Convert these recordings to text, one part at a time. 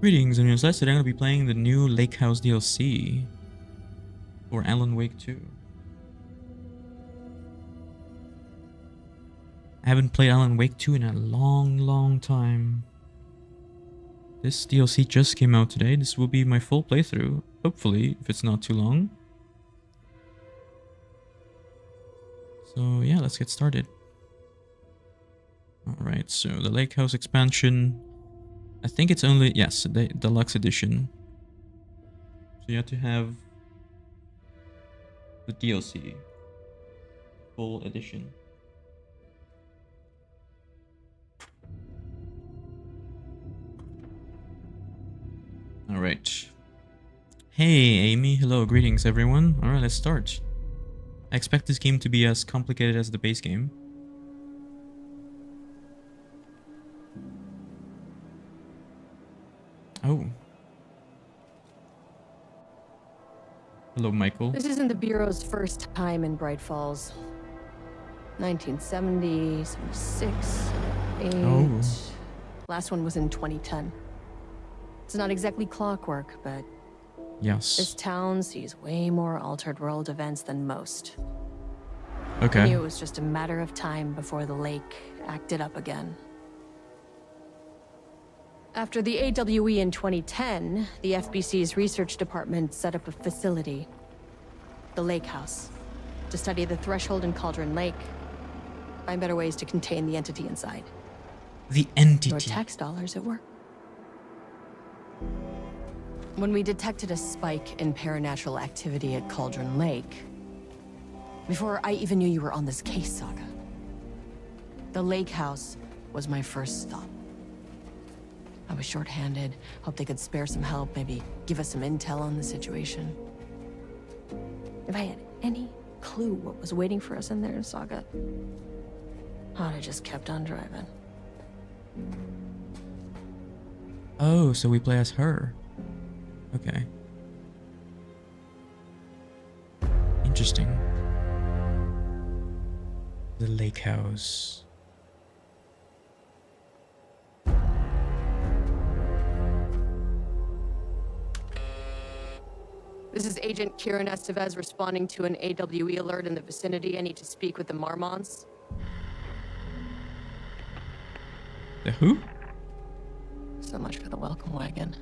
Greetings, on your side today I'm going to be playing the new Lake House DLC for Alan Wake 2. I haven't played Alan Wake 2 in a long time. This DLC just came out today. This will be my full playthrough, hopefully, if it's not too long. So yeah, let's get started. Alright, so the Lake House expansion, I think it's only, yes, the deluxe edition. So you have to have the DLC, full edition. Alright. Hey Amy, hello, greetings everyone. Alright, let's start. I expect this game to be as complicated as the base game. Oh. Hello, Michael. This isn't the Bureau's first time in Bright Falls. 1970, 76, 8. Oh. Last one was in 2010. It's not exactly clockwork, but Yes. this town sees way more altered world events than most. I Okay. knew it was just a matter of time before the lake acted up again. After the AWE in 2010, the FBC's research department set up a facility, the Lake House, to study the threshold in Cauldron Lake, find better ways to contain the entity inside. The Your entity. tax dollars at work. When we detected a spike in paranatural activity at Cauldron Lake, before I even knew you were on this case, Saga, the Lake House was my first stop. I was short-handed, hoped they could spare some help, maybe give us some intel on the situation. If I had any clue what was waiting for us in there, Saga, I'd have just kept on driving. Oh, so we play as her. Okay. Interesting. The Lake House. This is Agent Kieran Estevez responding to an AWE alert in the vicinity. I need to speak with the Marmonts. The who? So much for the welcome wagon.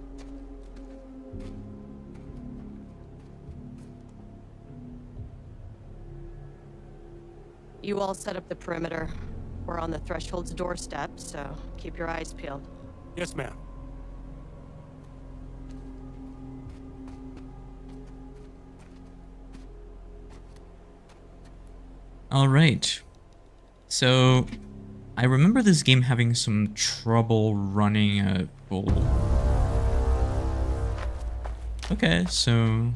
You all set up the perimeter. We're on the Threshold's doorstep, so keep your eyes peeled. Yes, ma'am. Alright. So, I remember this game having some trouble running full. Okay, so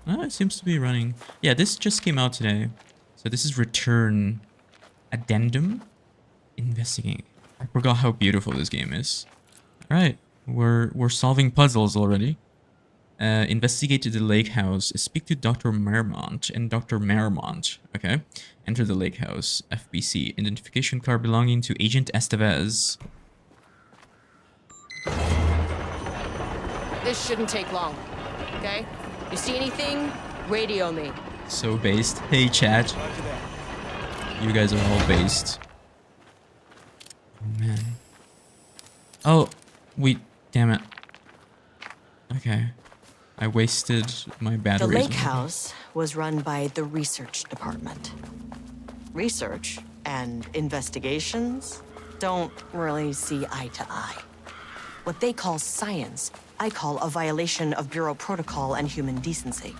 it seems to be running. Yeah, this just came out today. So this is Return Addendum Investigating. I forgot how beautiful this game is. Alright, we're solving puzzles already. Investigate the lake house. Speak to Dr. Marmont and Dr. Marmont. Okay. Enter the lake house. FBC. Identification card belonging to Agent Estevez. This shouldn't take long, okay? You see anything? Radio me. So based. Hey chat. Roger that. You guys are all based. Oh man. Oh, wait. Damn it. Okay. I wasted my The batteries. lake house was run by the research department. Research and investigations don't really see eye to eye. What they call science, I call a violation of Bureau protocol and human decency.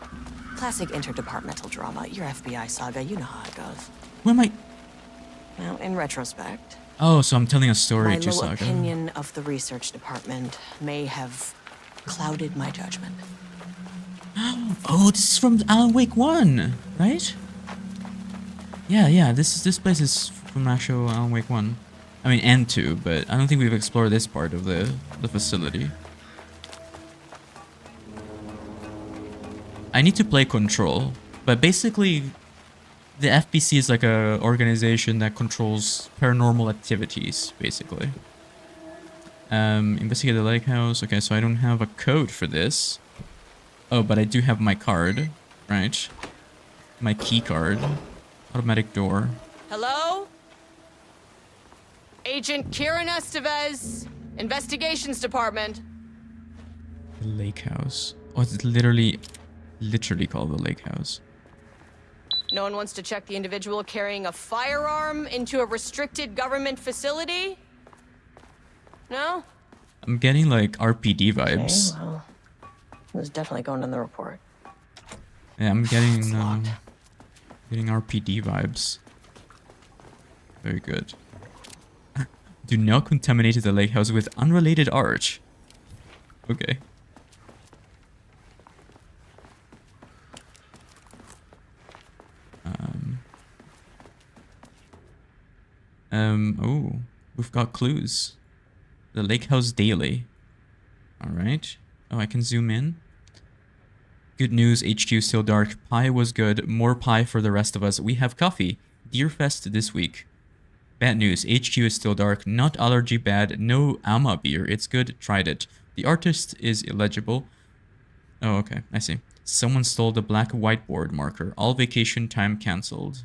Classic interdepartmental drama. Your FBI saga, you know how it goes. What am I? Now, in retrospect, Oh, so I'm telling a story my to low Saga. opinion of the research department may have clouded my judgment. Oh, this is from Alan Wake 1, right? Yeah, this place is from actual Alan Wake 1. I mean, and 2, but I don't think we've explored this part of the facility. I need to play Control, but basically, the FBC is like a organization that controls paranormal activities, basically. Investigate the lake house. Okay, so I don't have a code for this. Oh, but I do have my card, right? My key card. Automatic door. Hello? Agent Kieran Estevez, Investigations Department. The lake house. Oh, it's literally called the lake house. No one wants to check the individual carrying a firearm into a restricted government facility? No? I'm getting like RPD vibes. Okay, well, it was definitely going in the report. Yeah, I'm getting locked. getting RPD vibes. Very good. Do not contaminate the lake house with unrelated art. Okay. Oh, we've got clues. The Lake House Daily. Alright. Oh, I can zoom in. Good news, HQ is still dark. Pie was good. More pie for the rest of us. We have coffee. Deerfest this week. Bad news, HQ is still dark. Not allergy bad. No Alma beer. It's good. Tried it. The artist is illegible. Oh, okay. I see. Someone stole the black whiteboard marker. All vacation time cancelled.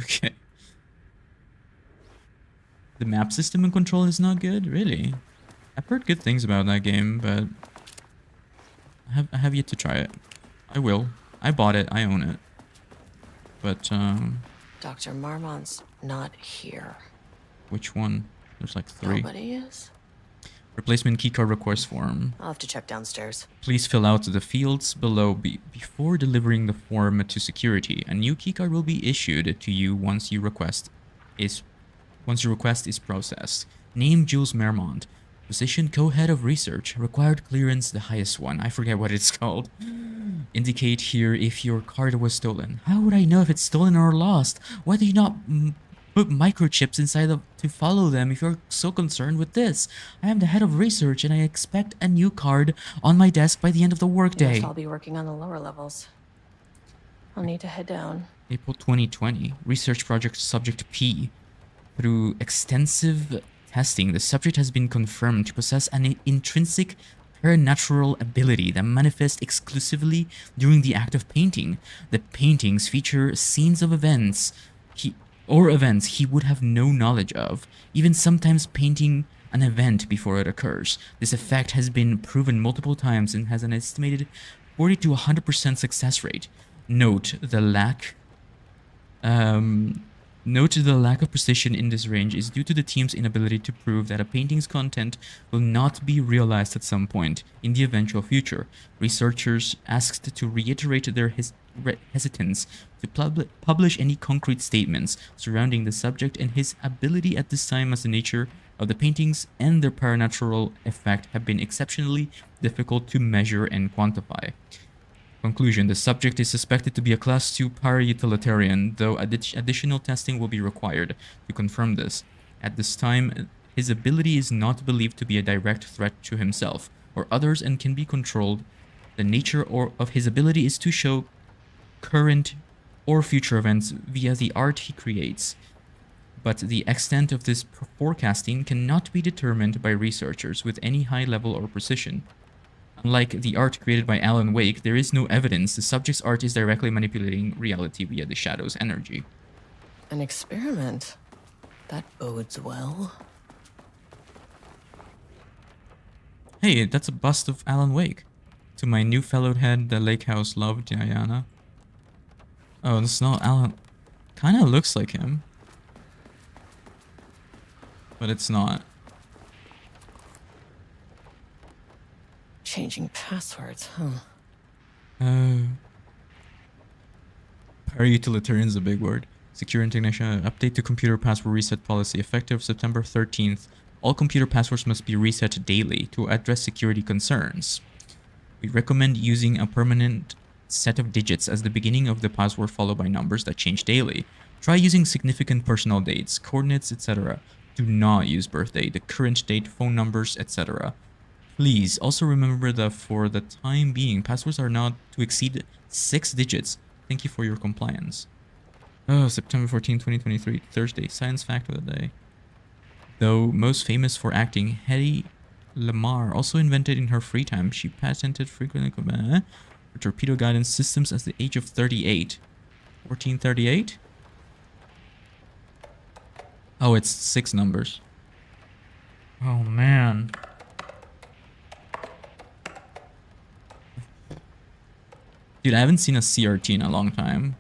Okay. The map system and control is not good? Really? I've heard good things about that game, but I have yet to try it. I will. I bought it. I own it. But, Dr. Marmont's not here. which one? There's like 3. Nobody is? Replacement keycard request form. I'll have to check downstairs. Please fill out the fields below before delivering the form to security. A new keycard will be issued to you once your request is processed. Name Jules Mermont. Position co-head of research. Required clearance the highest one. I forget what it's called. Indicate here if your card was stolen. How would I know if it's stolen or lost? Why do you not put microchips inside to follow them if you're so concerned with this? I am the head of research and I expect a new card on my desk by the end of the workday. Guess I'll be working on the lower levels. I'll need to head down. April 2020. Research project subject P. Through extensive testing, the subject has been confirmed to possess an intrinsic paranatural ability that manifests exclusively during the act of painting. The paintings feature scenes of events he would have no knowledge of, even sometimes painting an event before it occurs. This effect has been proven multiple times and has an estimated 40 to 100% success rate. Note the lack of precision in this range is due to the team's inability to prove that a painting's content will not be realized at some point in the eventual future. Researchers asked to reiterate their hesitance to publish any concrete statements surrounding the subject and his ability at this time, as the nature of the paintings and their paranatural effect have been exceptionally difficult to measure and quantify. Conclusion. The subject is suspected to be a Class 2 para-utilitarian, though additional testing will be required to confirm this. At this time, his ability is not believed to be a direct threat to himself or others and can be controlled. The nature of his ability is to show current or future events via the art he creates. But the extent of this forecasting cannot be determined by researchers with any high level or precision. Unlike the art created by Alan Wake, there is no evidence the subject's art is directly manipulating reality via the shadow's energy. An experiment. That bodes well. Hey, that's a bust of Alan Wake. To my new fellowed head, the lake house loved Diana. Oh, it's not Alan. Kinda looks like him. But it's not. Changing passwords, huh? Para-utilitarian is a big word. Secure Integration. Update to computer password reset policy. Effective September 13th. All computer passwords must be reset daily to address security concerns. We recommend using a permanent set of digits as the beginning of the password followed by numbers that change daily. Try using significant personal dates, coordinates, etc. Do not use birthday, the current date, phone numbers, etc. Please also remember that for the time being, passwords are not to exceed 6 digits. Thank you for your compliance. Oh, September 14, 2023, Thursday, science fact of the day. Though most famous for acting, Hetty Lamar also invented in her free time. She patented frequently for torpedo guidance systems at the age of 38. 1438? Oh, it's 6 numbers. Oh, man. Dude, I haven't seen a CRT in a long time.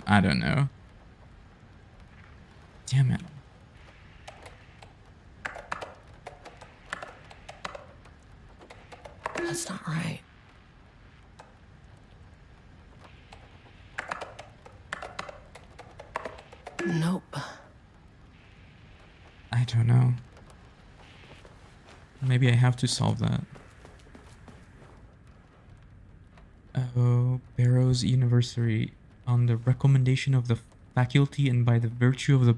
I don't know. Damn it. That's not right. Nope. I don't know. Maybe I have to solve that. Oh, Barrows University, on the recommendation of the faculty and by the virtue of the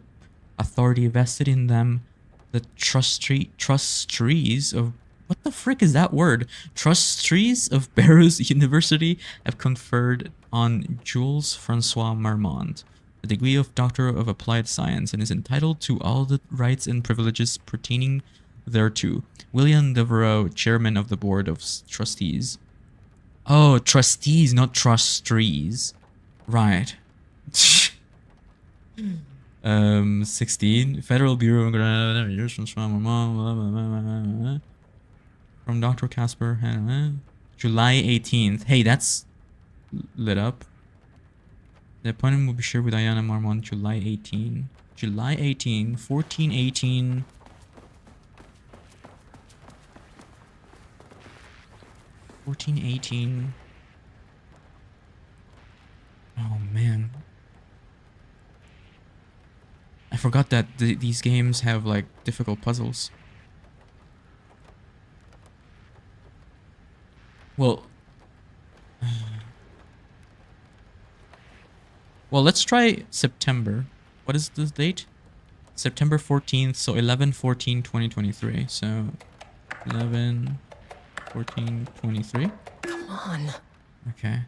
authority vested in them, the trustees of... What the frick is that word? Trustees of Barrows University have conferred on Jules Francois Marmont the degree of Doctor of Applied Science and is entitled to all the rights and privileges pertaining thereto. William Devereaux, Chairman of the Board of Trustees. Oh, trustees, not trustees. Right. 16. Federal Bureau of from Dr. Casper. July 18th. Hey, that's lit up. The appointment will be shared with Diana Marmont July 18. July 18, 1418. Oh man, I forgot that these games have like difficult puzzles. Well, let's try September. What is the date? September 14th, so 11/14/2023. So 11/14/23. Come on. Okay.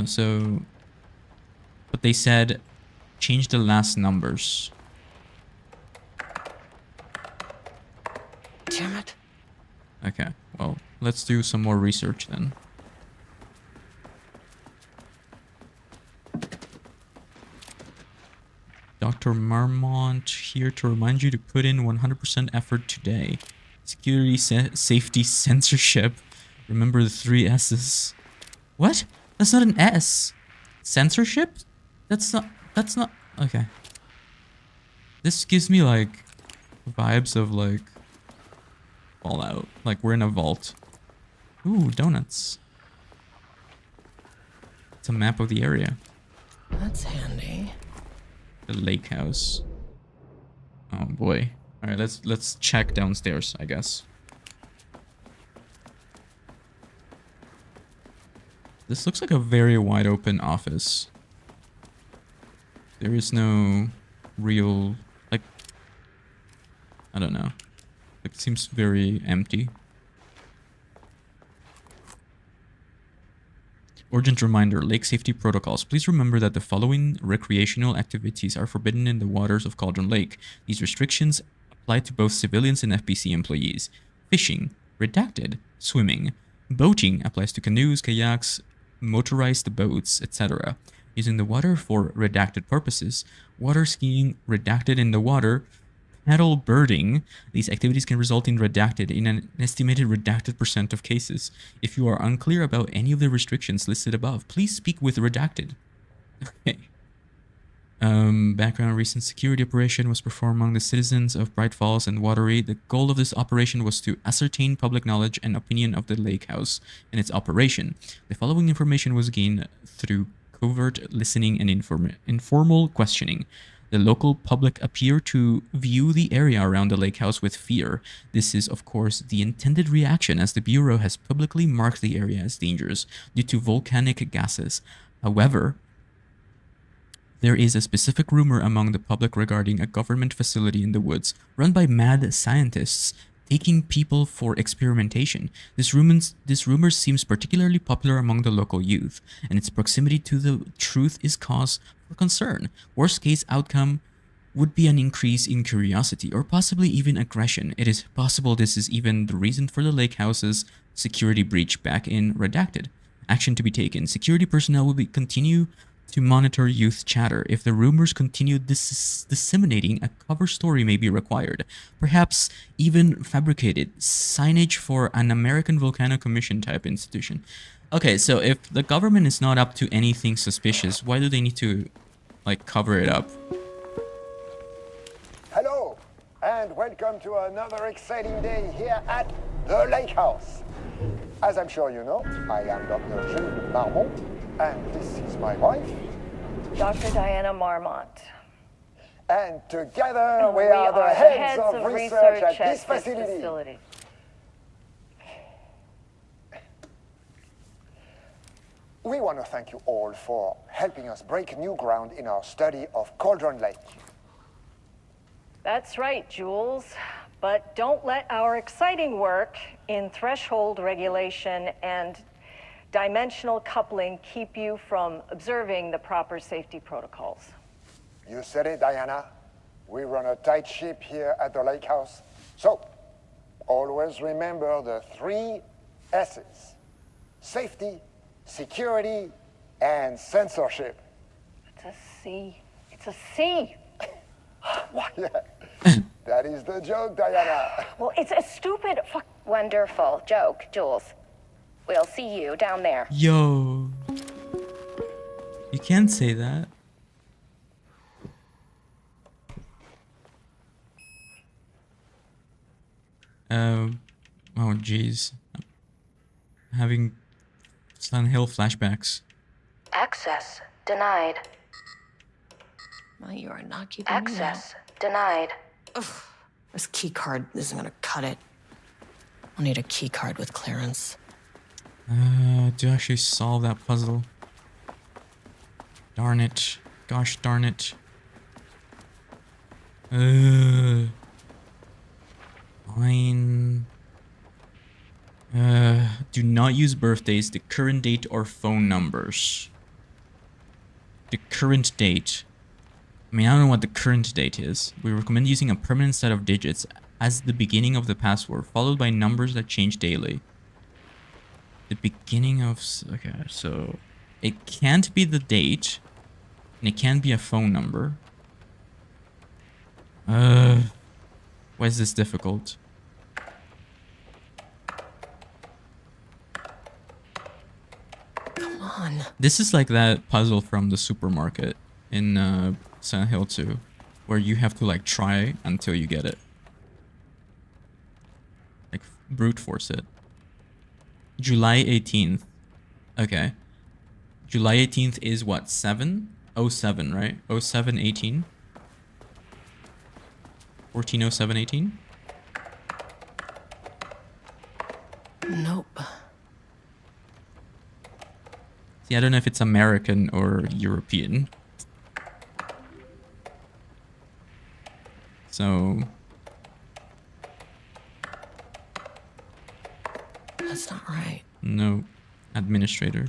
So, but they said change the last numbers. Damn it. Okay, well, let's do some more research then. Dr. Marmont here to remind you to put in 100% effort today. Security, safety, censorship. Remember the 3 S's. What? That's not an S. Censorship? That's not... Okay. This gives me, like, vibes of, like, Fallout. Like, we're in a vault. Ooh, donuts. It's a map of the area. That's handy. The lake house. Oh, boy. Alright, let's check downstairs, I guess. This looks like a very wide open office. There is no real, like, I don't know. It seems very empty. Urgent reminder, lake safety protocols. Please remember that the following recreational activities are forbidden in the waters of Cauldron Lake. These restrictions apply to both civilians and FBC employees. Fishing, redacted. Swimming. Boating applies to canoes, kayaks, motorized boats, etc. Using the water for redacted purposes. Water skiing, redacted in the water. Paddle birding. These activities can result in redacted in an estimated redacted % of cases. If you are unclear about any of the restrictions listed above, please speak with redacted. Okay. Background, recent security operation was performed among the citizens of Bright Falls and Watery. The goal of this operation was to ascertain public knowledge and opinion of the lake house and its operation. The following information was gained through covert listening and informal questioning. The local public appear to view the area around the lake house with fear. This is, of course, the intended reaction as the Bureau has publicly marked the area as dangerous due to volcanic gases. However, there is a specific rumor among the public regarding a government facility in the woods run by mad scientists taking people for experimentation. This rumor seems particularly popular among the local youth, and its proximity to the truth is cause for concern. Worst case outcome, would be an increase in curiosity or possibly even aggression. It is possible this is even the reason for the lake house's security breach back in Redacted. Action to be taken. Security personnel will continue to monitor youth chatter. If the rumors continue disseminating, a cover story may be required. Perhaps even fabricated signage for an American Volcano Commission type institution. Okay, so if the government is not up to anything suspicious, why do they need to, like, cover it up? Hello, and welcome to another exciting day here at the Lake House. As I'm sure you know, I am Dr. Jules Marmont, and this is my wife. Dr. Diana Marmont. And together we are the heads of research at this facility. We want to thank you all for helping us break new ground in our study of Cauldron Lake. That's right, Jules. But don't let our exciting work in threshold regulation and dimensional coupling keep you from observing the proper safety protocols. You said it, Diana. We run a tight ship here at the Lake House. So, always remember the 3 S's. Safety, security, and censorship. It's a C. It's a C. Yeah, that is the joke, Diana. Well, it's a stupid fuck. Wonderful joke, Jules. We'll see you down there. Yo. You can't say that. Oh jeez. Having Silent Hill flashbacks. Access denied. Well, you are not keeping Access denied. This key card isn't gonna cut it. I'll need a key card with clearance. To actually solve that puzzle. Darn it. Gosh darn it. Fine. Do not use birthdays, the current date, or phone numbers. The current date. I mean, I don't know what the current date is. We recommend using a permanent set of digits as the beginning of the password, followed by numbers that change daily. The beginning of... Okay, so... It can't be the date. And it can't be a phone number. Why is this difficult? Come on. This is like that puzzle from the supermarket in Silent Hill 2, where you have to like try until you get it. Like brute force it. July 18th. Okay. July 18th is what? 7? 07, right? 0718. 140718. Nope. See, I don't know if it's American or European. So... That's not right. No. Administrator.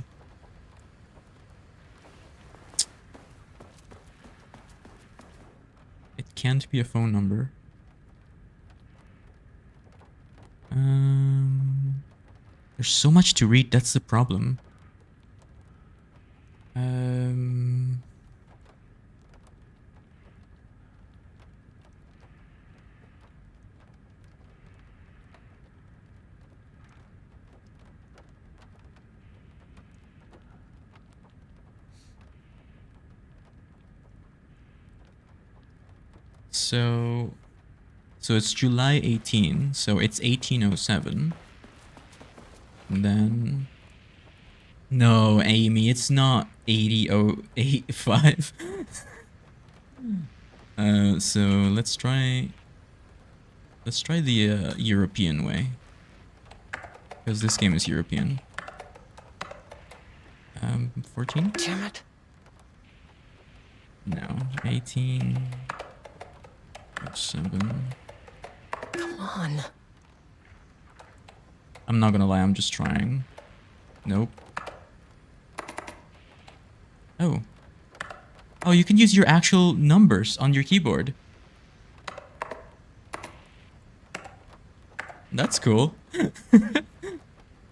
It can't be a phone number. There's so much to read, that's the problem. So it's July 18, so it's 1807. And then... No, Amy, it's not 8085. So let's try the European way. Because this game is European. 14? Damn it. No, 18... 7. Come on. I'm not gonna lie, I'm just trying. Nope. Oh. Oh, you can use your actual numbers on your keyboard. That's cool.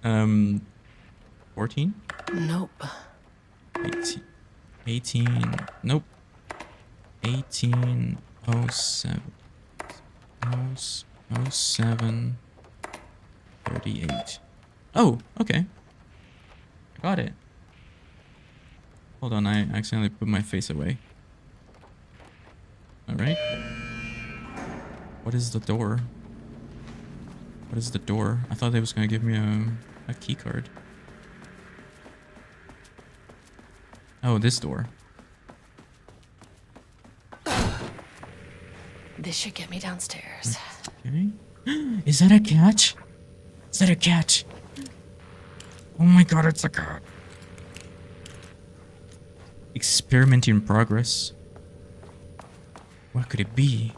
14? Nope. 18. Nope. 18. 07. 07. 38. Oh, okay. I got it. Hold on, I accidentally put my face away. Alright. What is the door? What is the door? I thought they was gonna give me a key card. Oh, this door. This should get me downstairs. Okay. Is that a cat? Is that a cat? Oh my god, it's a cat. Experiment in progress. What could it be?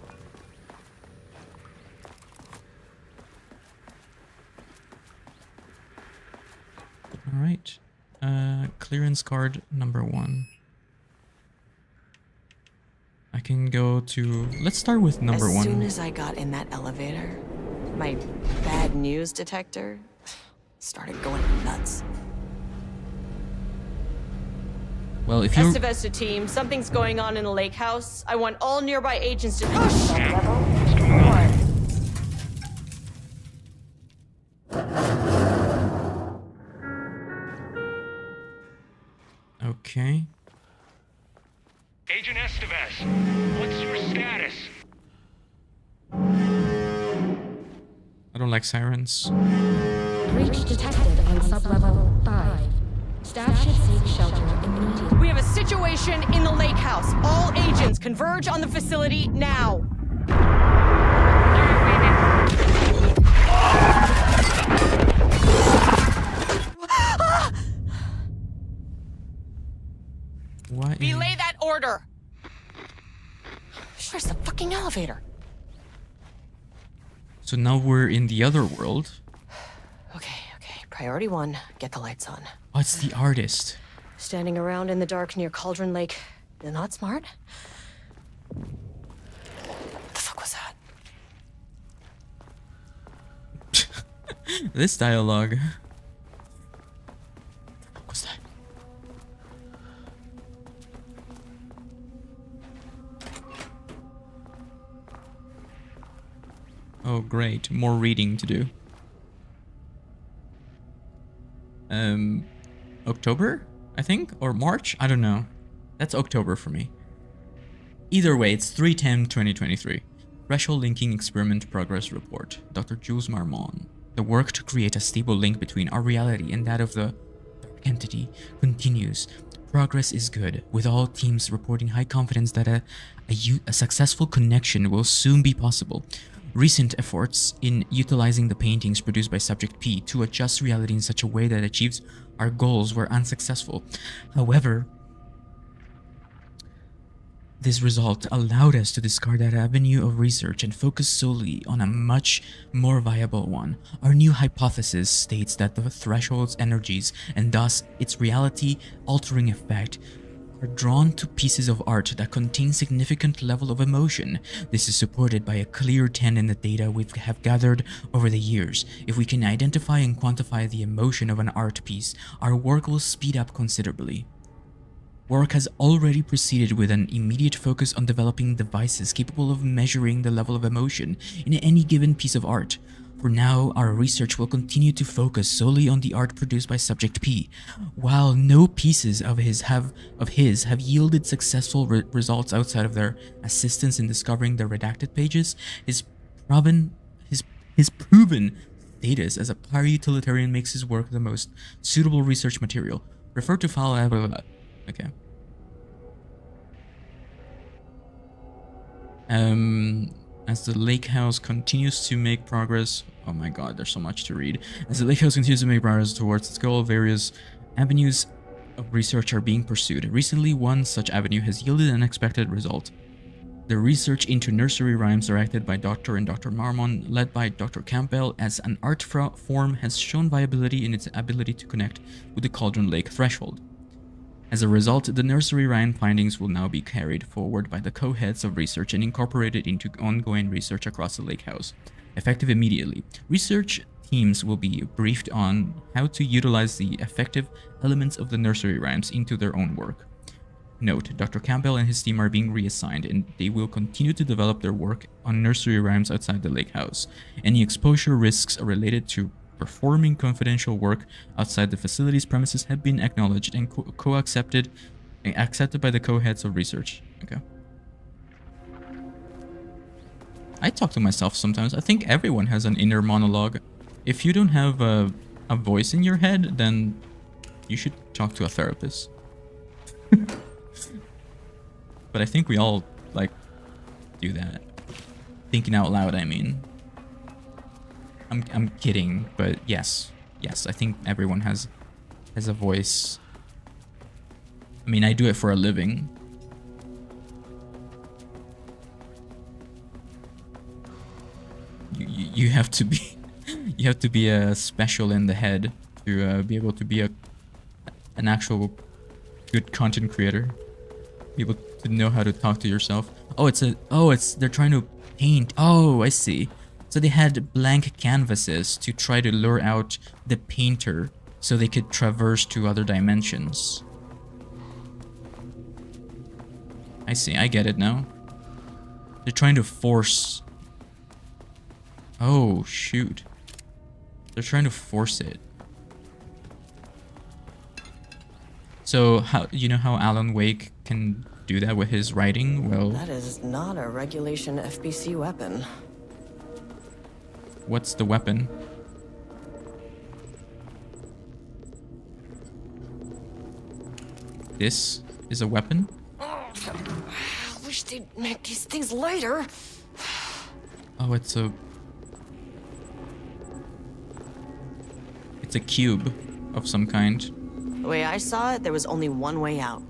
Alright. Clearance card number 1. I can go to... Let's start with number 1. As soon as I got in that elevator, my bad news detector started going nuts. Well, if you're... Estevesta team, something's going on in the lake house. I want all nearby agents to... Okay. Agent Estevez, what's your status? I don't like sirens. Breach detected on sublevel 5. Staff should seek shelter immediately. We have a situation in the lake house. All agents converge on the facility now. What? Belay that order. Where's the fucking elevator? So now we're in the other world. Okay. Priority 1, get the lights on. Oh, it's the artist. Standing around in the dark near Cauldron Lake, they're not smart? What the fuck was that? This dialogue. What was that? Oh, great. More reading to do. October, I think? Or March? I don't know. That's October for me. Either way, it's 3/10/2023. Threshold Linking Experiment Progress Report. Dr. Jules Marmon. The work to create a stable link between our reality and that of the dark entity continues. Progress is good, with all teams reporting high confidence that a successful connection will soon be possible. Recent efforts in utilizing the paintings produced by Subject P to adjust reality in such a way that achieves our goals were unsuccessful. However, this result allowed us to discard that avenue of research and focus solely on a much more viable one. Our new hypothesis states that the threshold's energies, and thus its reality-altering effect, are drawn to pieces of art that contain significant level of emotion. This is supported by a clear trend in the data we have gathered over the years. If we can identify and quantify the emotion of an art piece, our work will speed up considerably. Work has already proceeded with an immediate focus on developing devices capable of measuring the level of emotion in any given piece of art. For now, our research will continue to focus solely on the art produced by Subject P. While no pieces of his have yielded successful results outside of their assistance in discovering the redacted pages, his proven status as a para-utilitarian makes his work the most suitable research material. Refer to file. Okay. As the lake house continues to make progress, oh my god, there's so much to read. As the lake house continues to make progress towards its goal, various avenues of research are being pursued. Recently, one such avenue has yielded an unexpected result. The research into nursery rhymes directed by Dr. and Dr. Marmon, led by Dr. Campbell as an art form, has shown viability in its ability to connect with the Cauldron Lake threshold. As a result, the nursery rhyme findings will now be carried forward by the co-heads of research and incorporated into ongoing research across the lake house. Effective immediately, research teams will be briefed on how to utilize the effective elements of the nursery rhymes into their own work. Note, Dr. Campbell and his team are being reassigned, and they will continue to develop their work on nursery rhymes outside the lake house. Any exposure risks related to performing confidential work outside the facility's premises have been acknowledged and accepted by the co-heads of research. Okay. I talk to myself sometimes. I think everyone has an inner monologue. If you don't have a voice in your head, then you should talk to a therapist. But I think we all, like, do that. Thinking out loud, I mean. I'm kidding, but yes, I think everyone has a voice. I mean, I do it for a living. You have to be a special in the head to be able to be an actual good content creator. Be able to know how to talk to yourself. They're trying to paint. Oh, I see. So they had blank canvases to try to lure out the painter so they could traverse to other dimensions. I see, I get it now. They're trying to force... Oh, shoot. They're trying to force it. So, you know how Alan Wake can do that with his writing? Well... That is not a regulation FBC weapon. What's the weapon? This is a weapon? I wish they'd make these things lighter. Oh, it's a cube of some kind. The way I saw it, there was only one way out.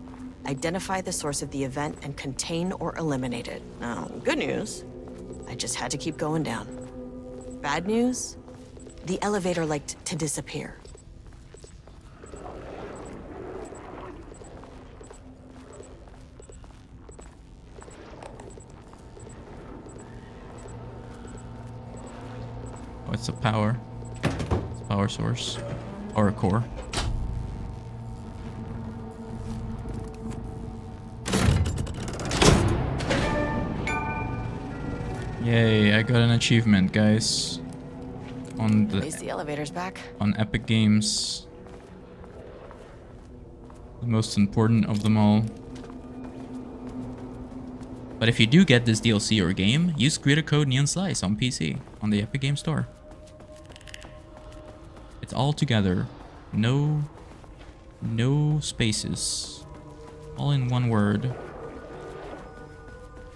Identify the source of the event and contain or eliminate it. Now, good news, I just had to keep going down. Bad news, the elevator liked to disappear. Oh, it's a power. It's a power source. Or a core. Yay, I got an achievement, guys. At least the elevator's back. On Epic Games. The most important of them all. But if you do get this DLC or game, use creator code NeonSlice on PC on the Epic Games Store. It's all together. No spaces. All in one word.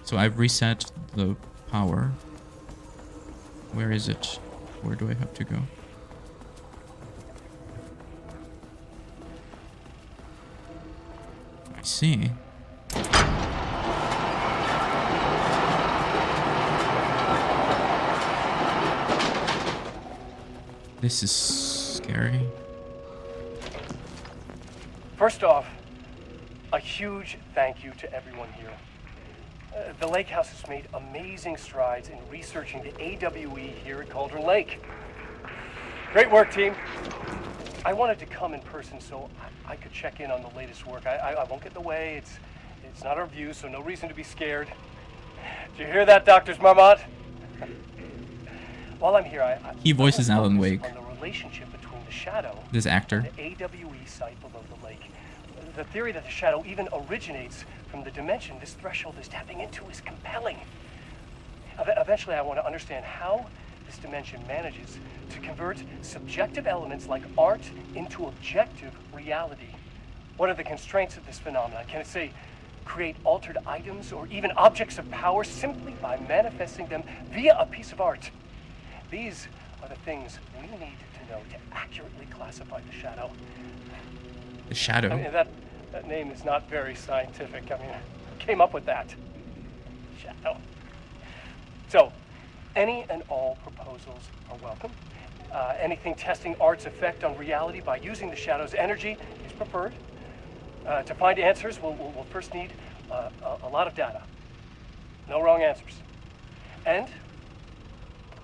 So I've reset the power. Where is it? Where do I have to go? I see. This is scary. First off, a huge thank you to everyone here. The Lake House has made amazing strides in researching the AWE here at Cauldron Lake. Great work, team. I wanted to come in person so I could check in on the latest work. I won't get in the way. It's not our view, so no reason to be scared. Did you hear that, Dr. Marmont? While I'm here, he voices Alan Wake. On the relationship between the shadow this actor. And the AWE site below the lake. The theory that the shadow even originates from the dimension this threshold is tapping into is compelling. Eventually, I want to understand how this dimension manages to convert subjective elements like art into objective reality. What are the constraints of this phenomenon? Can it, say, create altered items or even objects of power simply by manifesting them via a piece of art? These are the things we need to know to accurately classify the shadow. The shadow? I mean, that name is not very scientific. I mean, I came up with that. Shadow. So, any and all proposals are welcome. Anything testing art's effect on reality by using the shadow's energy is preferred. To find answers, we'll first need a lot of data. No wrong answers. And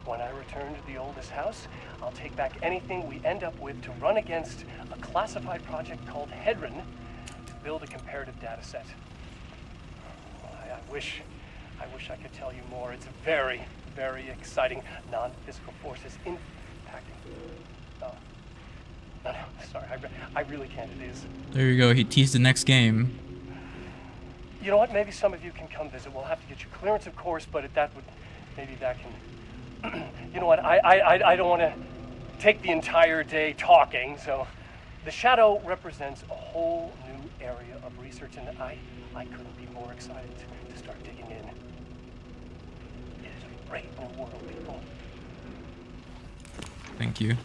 when I return to the oldest house, I'll take back anything we end up with to run against a classified project called Hedron to build a comparative data set. I wish I could tell you more. It's very, very exciting. Non-physical forces impacting. No, sorry, I really can't. It is. There you go. He teased the next game. You know what? Maybe some of you can come visit. We'll have to get you clearance, of course, but maybe that can. You know what? I don't want to take the entire day talking. So, the Shadow represents a whole new area of research, and I couldn't be more excited to start digging in. It is a great new world, people. Thank you.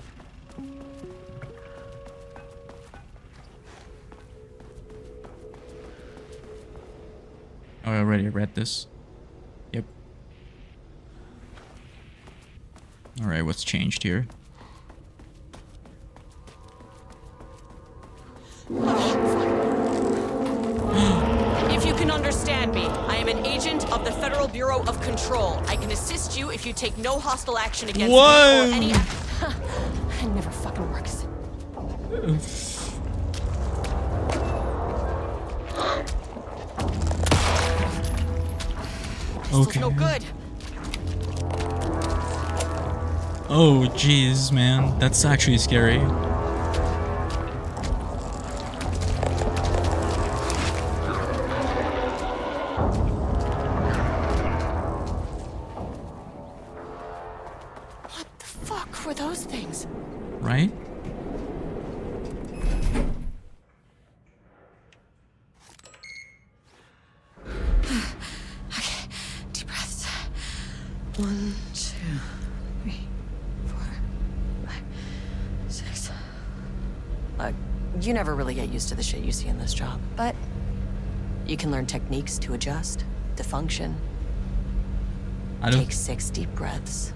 Oh, I already read this. Yep. Alright, what's changed here? If you can understand me, I am an agent of the Federal Bureau of Control. I can assist you if you take no hostile action against me or any... It never fucking works. Okay. No good. Oh, jeez, man. That's actually scary. What the fuck were those things? Right? Okay, deep breaths. 1, 2, 3, 4, 5, 6. Look, you never really get used to the shit you see in this job, but you can learn techniques to adjust, to function. Take 6 deep breaths,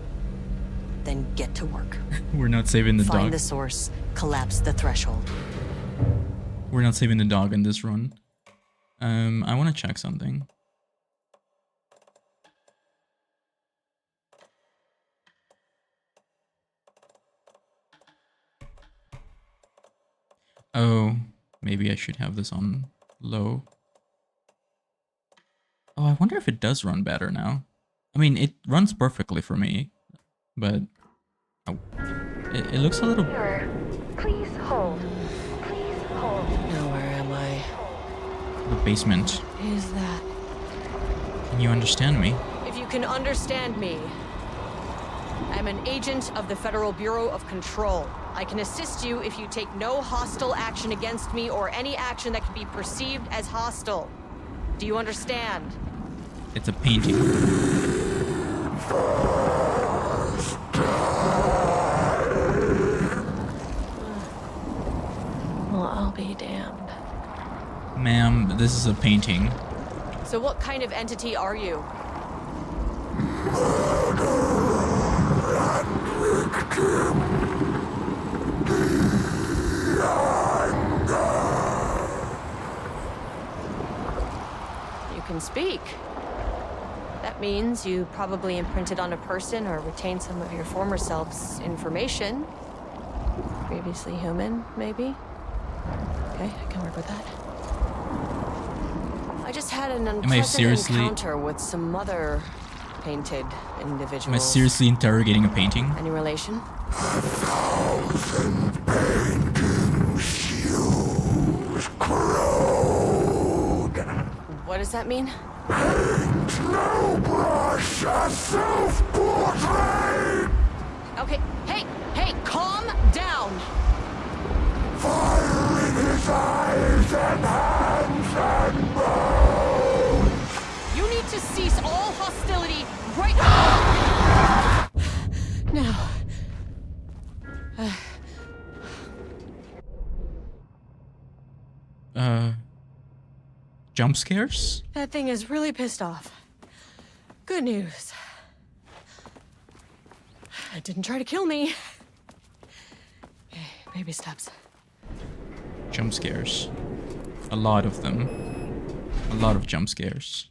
then get to work. We're not saving the Find dog. the source, collapse the threshold. We're not saving the dog in this run. I want to check something. Oh, maybe I should have this on low. Oh, I wonder if it does run better now. I mean, it runs perfectly for me, but oh, it looks a little... Please hold. Please hold. Now where am I? The basement. Is that? Can you understand me? If you can understand me, I'm an agent of the Federal Bureau of Control. I can assist you if you take no hostile action against me or any action that can be perceived as hostile. Do you understand? It's a painting. Well, I'll be damned. Ma'am, this is a painting. So what kind of entity are you? You can speak. That means you probably imprinted on a person or retained some of your former self's information. Previously human, maybe? Okay, I can work with that. I just had an unpleasant encounter with some other painted individuals. Am I seriously interrogating a painting? Any relation? 1,000 painting shoes crowed. What does that mean? Paint no brush, a self-portrait. Okay, hey, calm down. Fire in his eyes and hands and bones. You need to cease all hostility right now. Jump scares? That thing is really pissed off. Good news. It didn't try to kill me. Okay, baby steps. Jump scares. A lot of them. A lot of jump scares.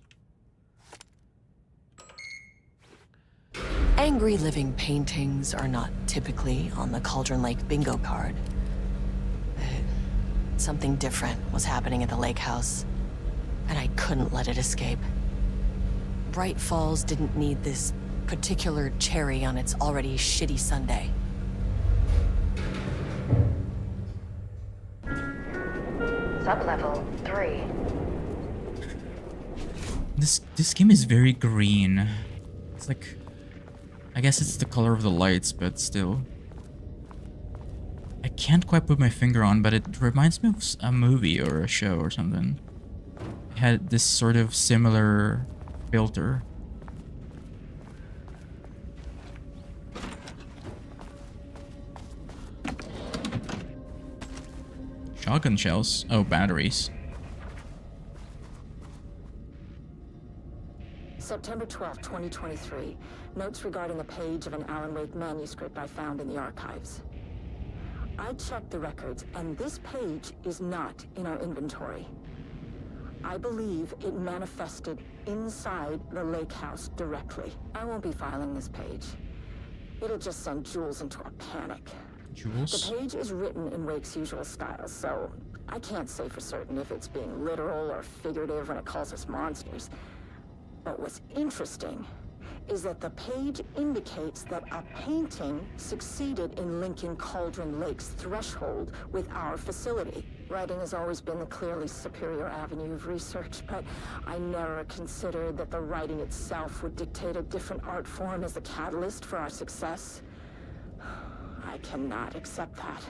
Angry living paintings are not typically on the Cauldron Lake bingo card. Something different was happening at the lake house, and I couldn't let it escape. Bright Falls didn't need this particular cherry on its already shitty Sunday. Sublevel 3. This game is very green. It's like, I guess it's the color of the lights, but still. I can't quite put my finger on, but it reminds me of a movie or a show or something. It had this sort of similar filter. Shotgun shells. Oh, batteries. September 12, 2023. Notes regarding a page of an Alan Wake manuscript I found in the archives. I checked the records, and this page is not in our inventory. I believe it manifested inside the lake house directly. I won't be filing this page. It'll just send Jules into a panic. Jules? The page is written in Wake's usual style, so I can't say for certain if it's being literal or figurative when it calls us monsters. But what's interesting is that the page indicates that a painting succeeded in linking Cauldron Lake's threshold with our facility. Writing has always been the clearly superior avenue of research, but I never considered that the writing itself would dictate a different art form as the catalyst for our success. I cannot accept that.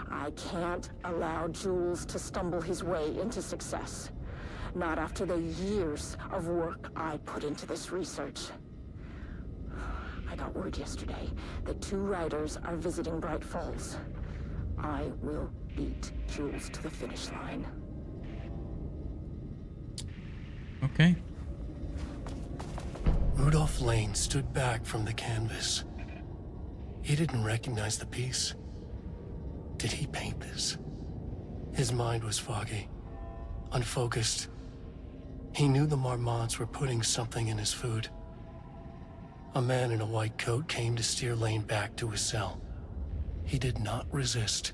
I can't allow Jules to stumble his way into success. Not after the years of work I put into this research. I got word yesterday that 2 writers are visiting Bright Falls. I will beat Jules to the finish line. Okay. Rudolph Lane stood back from the canvas. He didn't recognize the piece. Did he paint this? His mind was foggy, unfocused. He knew the Marmonts were putting something in his food. A man in a white coat came to steer Lane back to his cell. He did not resist.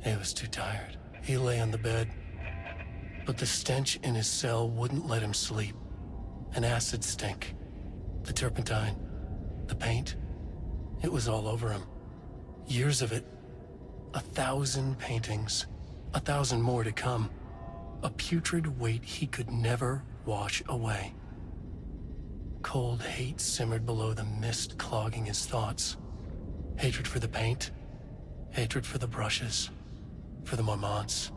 He was too tired. He lay on the bed, but the stench in his cell wouldn't let him sleep. An acid stink. The turpentine. The paint. It was all over him. Years of it. 1,000 paintings. 1,000 more to come. A putrid weight he could never wash away. Cold hate simmered below the mist clogging his thoughts. Hatred for the paint. Hatred for the brushes. For the Marmonts.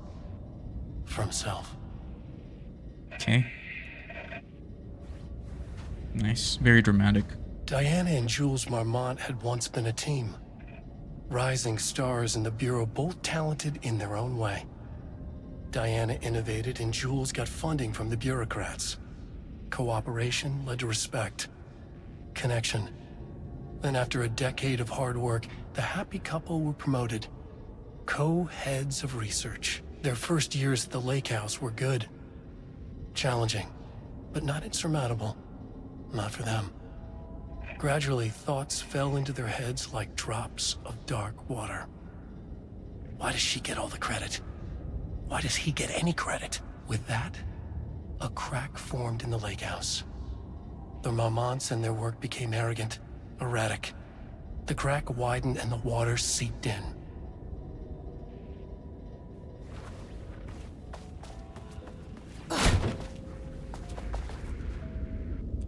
For himself. Okay. Nice. Very dramatic. Diana and Jules Marmont had once been a team. Rising stars in the Bureau, both talented in their own way. Diana innovated and Jules got funding from the bureaucrats. Cooperation led to respect. Connection. Then after a decade of hard work, the happy couple were promoted. Co-heads of research. Their first years at the lake house were good. Challenging, but not insurmountable. Not for them. Gradually, thoughts fell into their heads like drops of dark water. Why does she get all the credit? Why does he get any credit? With that, a crack formed in the lake house. The Marmonts and their work became arrogant, erratic. The crack widened and the water seeped in.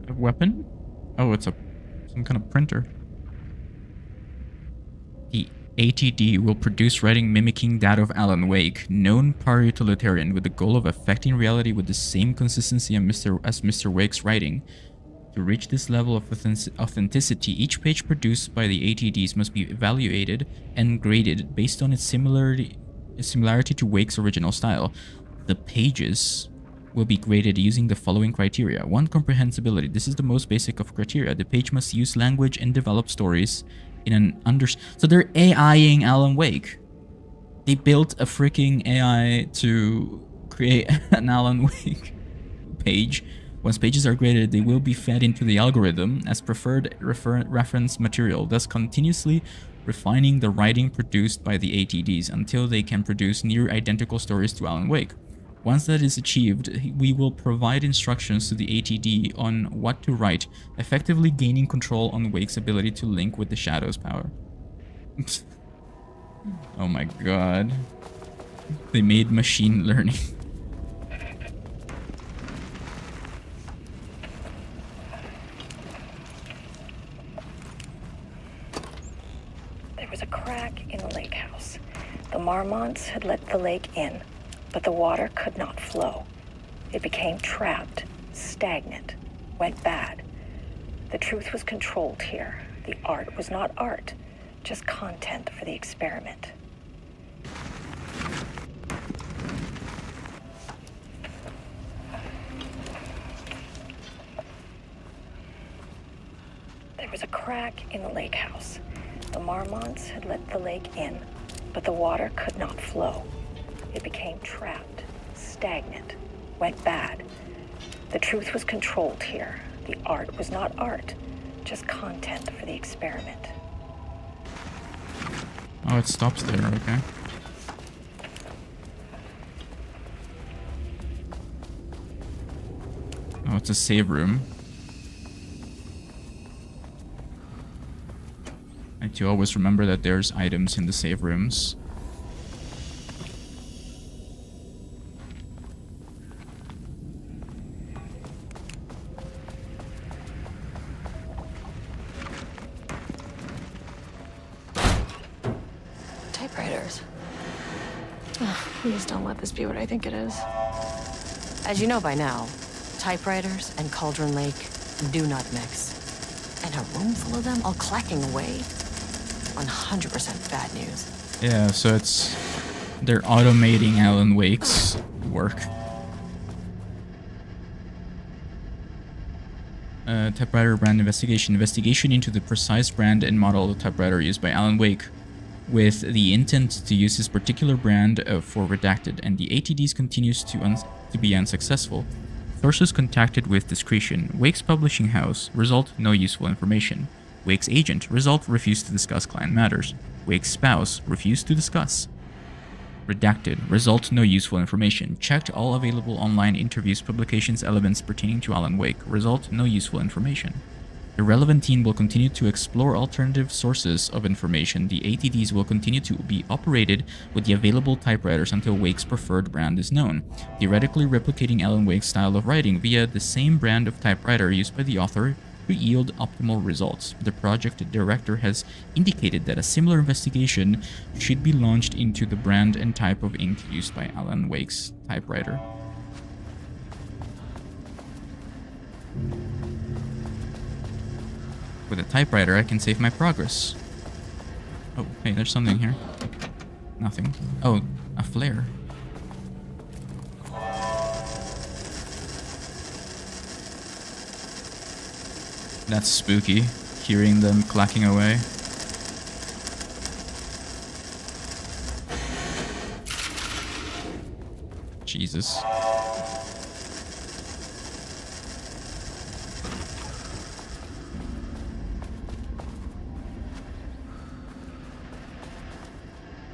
A weapon? Oh, it's some kind of printer. The ATD will produce writing mimicking that of Alan Wake, known para-utilitarian, with the goal of affecting reality with the same consistency as Mr. Wake's writing. To reach this level of authenticity, each page produced by the ATDs must be evaluated and graded based on its similarity to Wake's original style. The pages will be graded using the following criteria. 1. Comprehensibility. This is the most basic of criteria. The page must use language and develop stories in an so they're AIing Alan Wake. They built a freaking AI to create an Alan Wake page. Once pages are created, they will be fed into the algorithm as preferred reference material, thus continuously refining the writing produced by the ATDs until they can produce near identical stories to Alan Wake. Once that is achieved, we will provide instructions to the ATD on what to write, effectively gaining control on Wake's ability to link with the Shadow's power. Oh my god. They made machine learning. There was a crack in the lake house. The Marmonts had let the lake in, but the water could not flow. It became trapped, stagnant, went bad. The truth was controlled here. The art was not art, just content for the experiment. There was a crack in the lake house. The Marmonts had let the lake in, but the water could not flow. It became trapped, stagnant, went bad. The truth was controlled here. The art was not art, just content for the experiment. Oh, it stops there, okay. Oh, it's a save room. I do always remember that there's items in the save rooms. Typewriters. Oh, please don't let this be what I think it is. As you know by now, typewriters and Cauldron Lake do not mix. And a room full of them all clacking away? 100% bad news. Yeah, so they're automating Alan Wake's work. Typewriter brand investigation. Investigation into the precise brand and model of typewriter used by Alan Wake with the intent to use his particular brand for Redacted, and the ATDs continues to be unsuccessful. Sources contacted with discretion. Wake's publishing house. Result, no useful information. Wake's agent. Result, refused to discuss client matters. Wake's spouse. Refused to discuss. Redacted. Result, no useful information. Checked all available online interviews, publications, elements pertaining to Alan Wake. Result, no useful information. The relevant team will continue to explore alternative sources of information. The ATDs will continue to be operated with the available typewriters until Wake's preferred brand is known, theoretically replicating Alan Wake's style of writing via the same brand of typewriter used by the author to yield optimal results. The project director has indicated that a similar investigation should be launched into the brand and type of ink used by Alan Wake's typewriter. With a typewriter, I can save my progress. Oh, hey, there's something here. Nothing. Oh, a flare. That's spooky, hearing them clacking away. Jesus.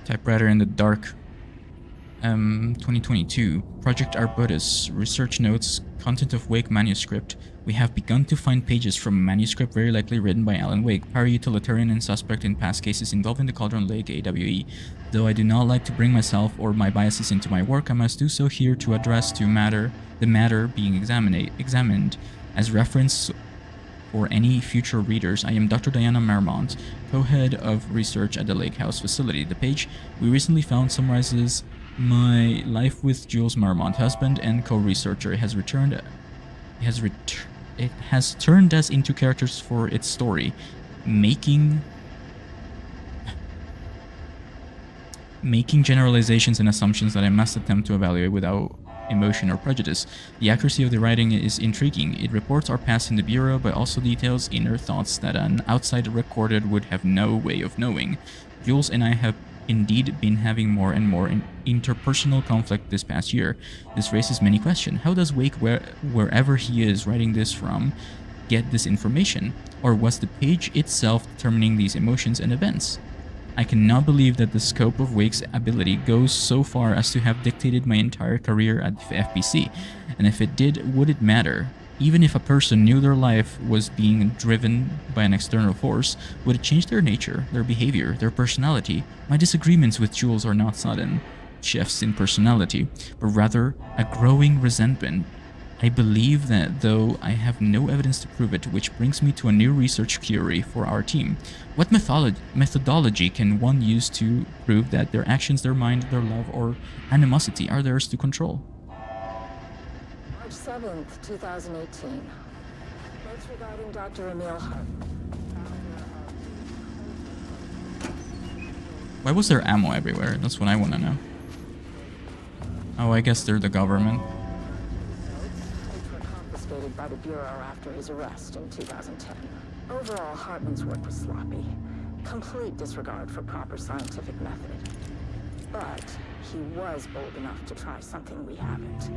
Typewriter in the dark. 2022. Project Arbutus. Research notes. Content of Wake manuscript. We have begun to find pages from a manuscript very likely written by Alan Wake, para-utilitarian and suspect in past cases involving the Cauldron Lake AWE. Though I do not like to bring myself or my biases into my work, I must do so here to address the matter being examined as reference for any future readers. I am Dr. Diana Marmont, co-head of research at the Lake House facility. The page we recently found summarizes my life with Jules Marmont, husband and co-researcher. It has turned us into characters for its story, making generalizations and assumptions that I must attempt to evaluate without emotion or prejudice. The accuracy of the writing is intriguing. It reports our past in the Bureau, but also details inner thoughts that an outside recorder would have no way of knowing. Jules and I have indeed been having more and more interpersonal conflict this past year. This raises many questions. How does Wake, wherever he is writing this from, get this information? Or was the page itself determining these emotions and events? I cannot believe that the scope of Wake's ability goes so far as to have dictated my entire career at the FBC. And if it did, would it matter? Even if a person knew their life was being driven by an external force, would it change their nature, their behavior, their personality? My disagreements with Jules are not sudden shifts in personality, but rather a growing resentment. I believe that, though I have no evidence to prove it, which brings me to a new research query for our team. What methodology can one use to prove that their actions, their mind, their love, or animosity are theirs to control? March 7th, 2018. Notes regarding Dr. Emil Hart. Why was there ammo everywhere? That's what I want to know. Oh, I guess they're the government. Which were confiscated by the Bureau after his arrest in 2010. Overall, Hartman's work was sloppy. Complete disregard for proper scientific method. But he was bold enough to try something we haven't.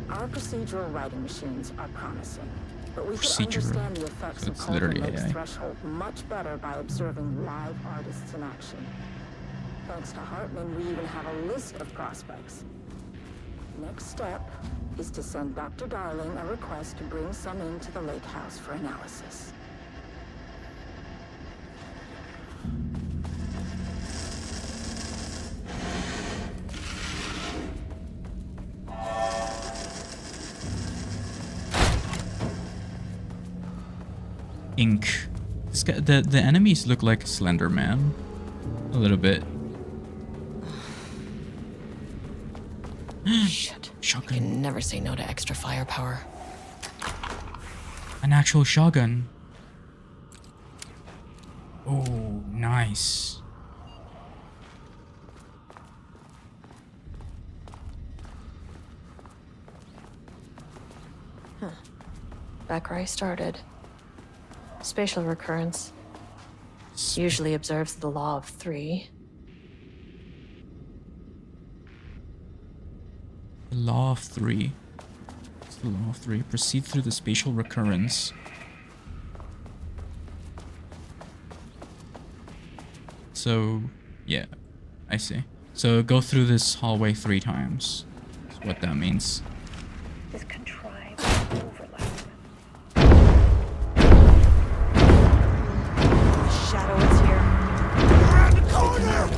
Our procedural writing machines are promising, but we can understand the effects of Cauldron Lake's threshold much better by observing live artists in action. Thanks to Hartman, we even have a list of prospects. Next step is to send Dr. Darling a request to bring some into the lake house for analysis. Ink. This guy, the enemies look like Slender Man. A little bit. Shit. Shotgun. I can never say no to extra firepower. An actual shotgun. Oh, nice. Back where I started. Spatial recurrence usually observes the law of 3. The law of 3. What's the law of 3? Proceed through the spatial recurrence. So, yeah, I see. So go through this hallway 3 times. That's what that means. This contrived overlap. Shadow is here. Around the corner!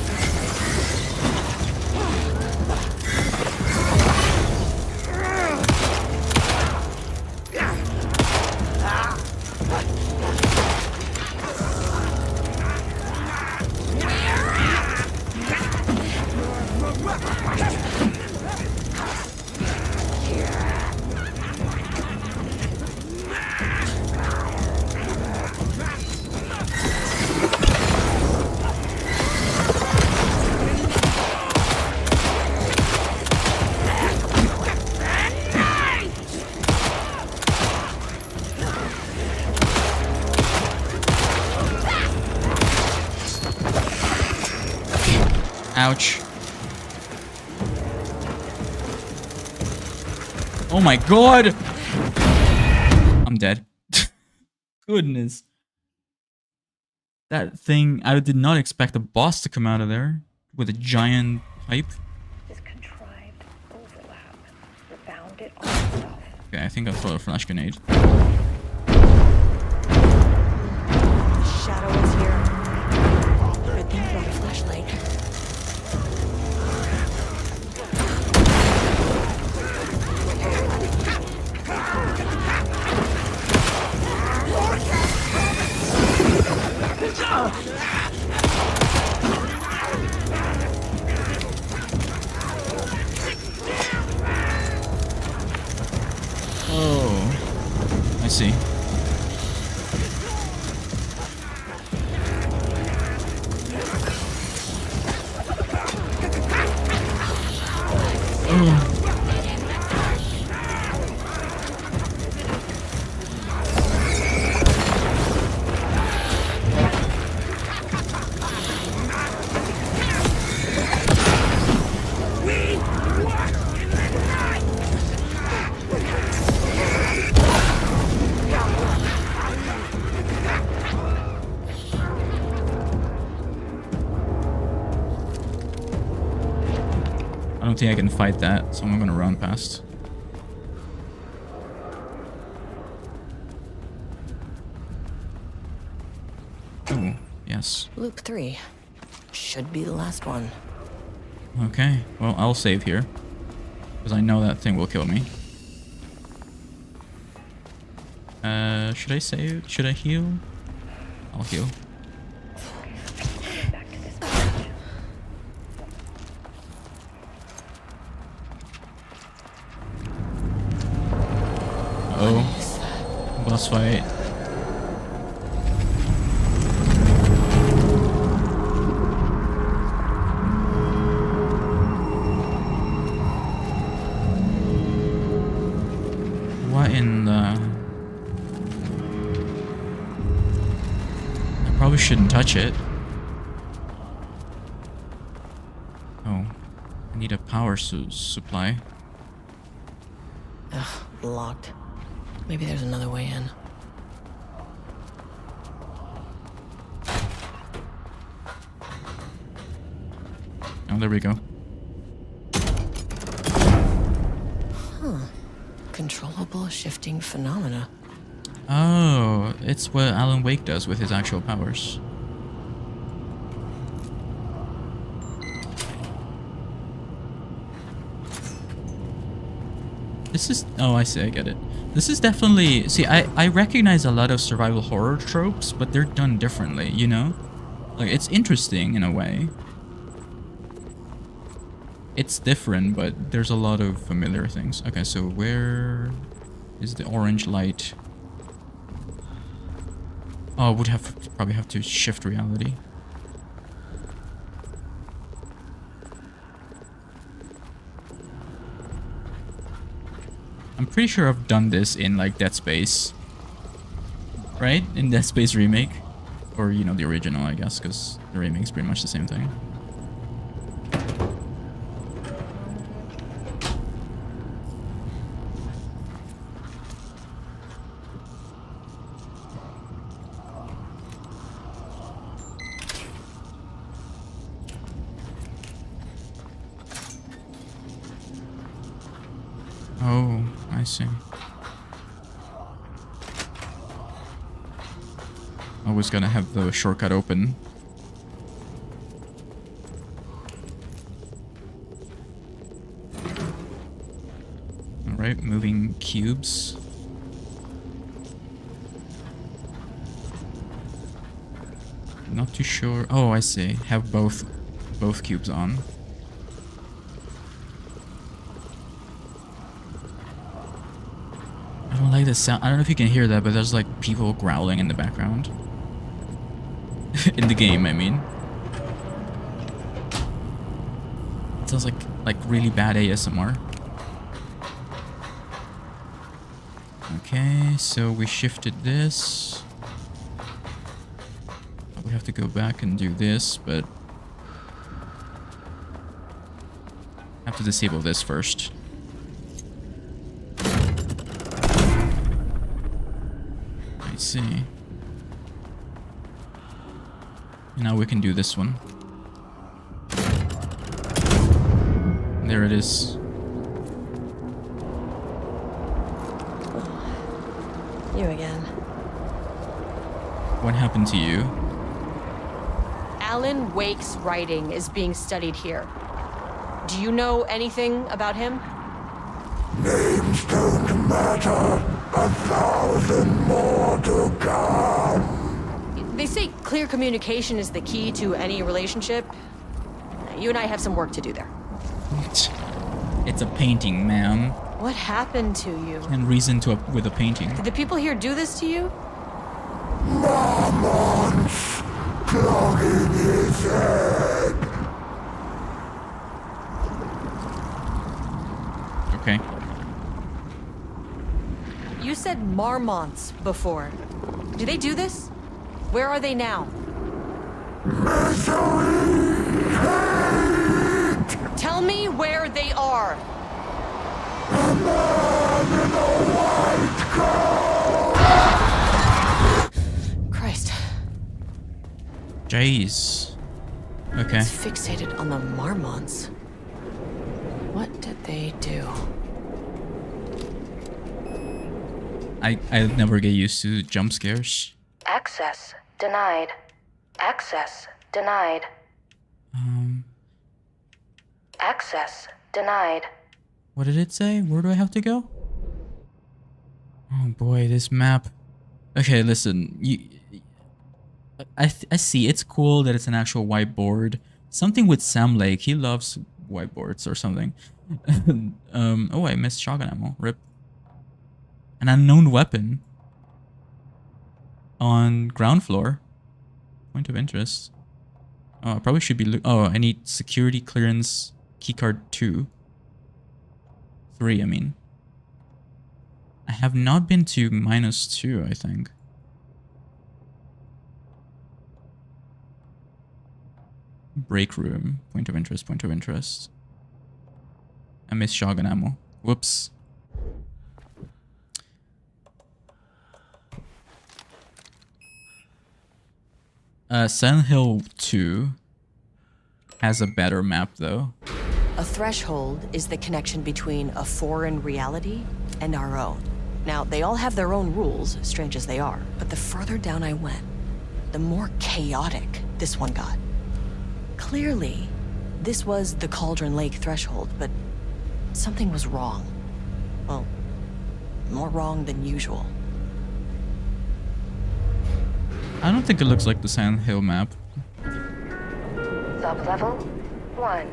Ouch. Oh my god! I'm dead. Goodness. That thing, I did not expect a boss to come out of there with a giant pipe. This contrived overlap. We're bounded on stuff. Okay, I think I'll throw a flash grenade. Shadow is here. Good thing about a flashlight. Oh, I see. don't think I can fight that, so I'm gonna run past. Oh, yes. Loop 3. Should be the last one. Okay, well, I'll save here. Because I know that thing will kill me. Should I save? Should I heal? I'll heal. Back to this page. Oh, boss fight. What in the... I probably shouldn't touch it. Oh, I need a power supply. Ugh, locked. Maybe there's another way in. Oh, there we go. Controllable shifting phenomena. Oh, it's what Alan Wake does with his actual powers. This is... Oh, I see, I get it. This is definitely... See, I recognize a lot of survival horror tropes, but they're done differently, you know? Like, it's interesting in a way. It's different, but there's a lot of familiar things. Okay, so where is the orange light? Oh, I would probably have to shift reality. I'm pretty sure I've done this in like Dead Space, right? In Dead Space Remake, or you know the original, I guess, because the remake's pretty much the same thing. Oh, I see. I was gonna have the shortcut open. Alright, moving cubes. Not too sure. Oh, I see. Have both cubes on. I don't like the sound. I don't know if you can hear that, but there's like people growling in the background. In the game, I mean. It sounds like really bad ASMR. Okay, so we shifted this. We have to go back and do this, but I have to disable this first. I see. Now we can do this one. There it is. You again. What happened to you? Alan Wake's writing is being studied here. Do you know anything about him? Names don't matter. 1,000 more to come. They say clear communication is the key to any relationship. You and I have some work to do there. It's a painting, ma'am. What happened to you? And reason to with a painting. Did the people here do this to you? Marmonts clogging his head. Okay. You said marmonts before. Do they do this? Where are they now? Misery, hate. Tell me where they are. A man in a white coat. Christ. Jeez. Okay. It's fixated on the marmonts. They do. I never get used to jump scares. Access denied. Access denied. Access denied. What did it say? Where do I have to go? Oh boy, this map. Okay, listen. I see. It's cool that it's an actual whiteboard. Something with Sam Lake. He loves whiteboards or something. Oh, I missed shotgun ammo. Rip. An unknown weapon. On ground floor. Point of interest. Oh, I probably should be... Oh, I need security clearance keycard 2. 3, I mean. I have not been to -2, I think. Break room. Point of interest, point of interest. I missed shotgun ammo. Whoops. Silent Hill 2 has a better map, though. A threshold is the connection between a foreign reality and our own. Now, they all have their own rules, strange as they are, but the further down I went, the more chaotic this one got. Clearly, this was the Cauldron Lake threshold, but something was wrong. Well, more wrong than usual. I don't think it looks like the Silent Hill map. Sublevel 1.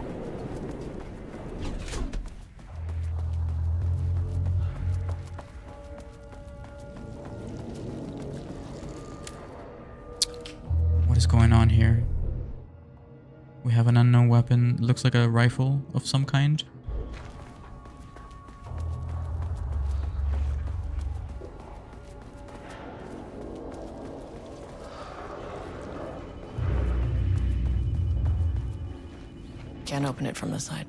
What is going on here? We have an unknown weapon. It looks like a rifle of some kind. Can't open it from the side.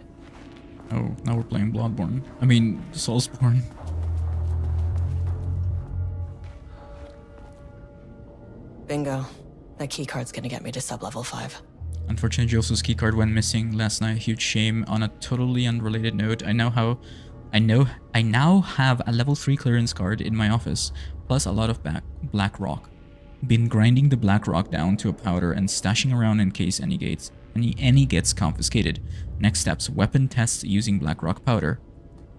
Oh, now we're playing Bloodborne. I mean, Soulsborne. Bingo. That keycard's gonna get me to sublevel 5. Unfortunately, Joseph's keycard went missing last night. Huge shame. On a totally unrelated note, I now have a level 3 clearance card in my office, plus a lot of black rock. Been grinding the black rock down to a powder and stashing around in case any gets confiscated. Next steps: weapon tests using black rock powder.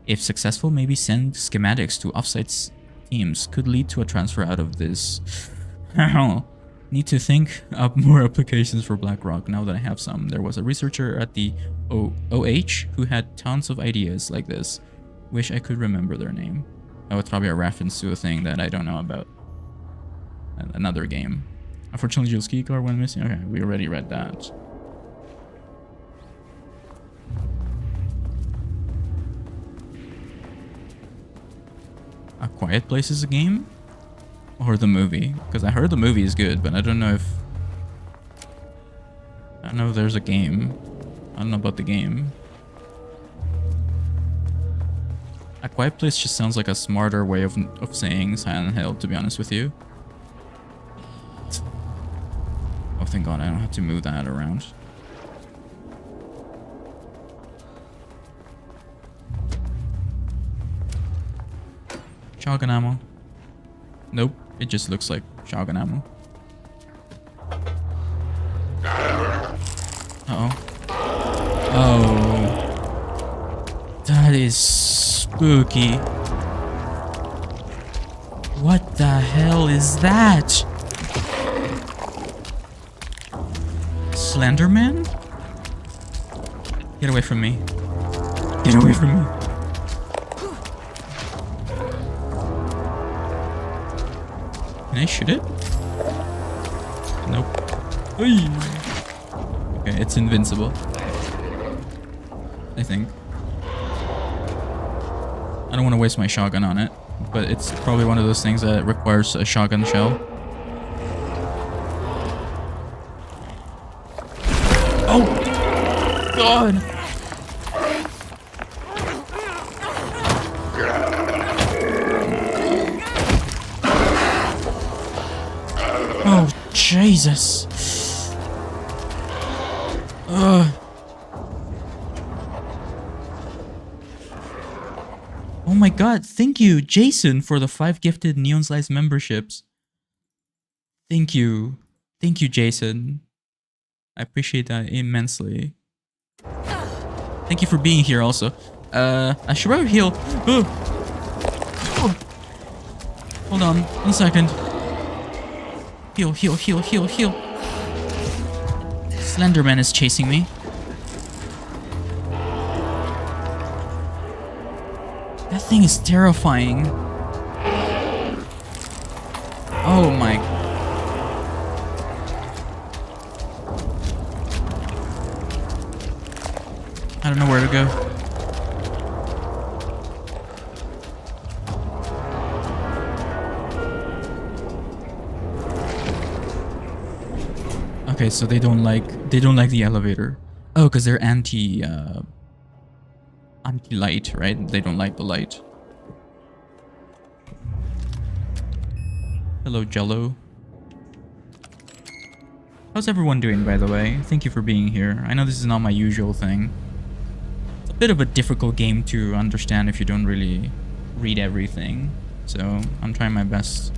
If successful, maybe send schematics to offsite teams. Could lead to a transfer out of this. Need to think up more applications for black rock now that I have some. There was a researcher at the OH who had tons of ideas like this. Wish I could remember their name. Oh, it's probably a reference to a thing that I don't know about. Another game. Unfortunately, Jill's keycard went missing. Okay, we already read that. A Quiet Place is a game? Or the movie? Because I heard the movie is good, but I don't know if... I don't know if there's a game. I don't know about the game. A Quiet Place just sounds like a smarter way of saying Silent Hill, to be honest with you. Oh, thank God I don't have to move that around. Shotgun ammo. Nope, it just looks like shotgun ammo. Uh-oh. Oh. That is spooky. What the hell is that? Slenderman? Get away from me. Get away from me. Can I shoot it? Nope. Oy. Okay, it's invincible. I think. I don't want to waste my shotgun on it, but it's probably one of those things that requires a shotgun shell. Oh! God! Oh, Jesus. my god, thank you, Jason, for the 5 gifted Neon Slice memberships. Thank you. Thank you, Jason. I appreciate that immensely. Thank you for being here also. I should probably heal. Oh. Hold on, 1 second. Heal, heal, heal, heal, heal. Slenderman is chasing me. That thing is terrifying. Oh my. I don't know where to go. Okay, so they don't like the elevator. Oh, because they're anti-light, right? They don't like the light. Hello, Jello. How's everyone doing, by the way? Thank you for being here. I know this is not my usual thing. It's a bit of a difficult game to understand if you don't really read everything. So I'm trying my best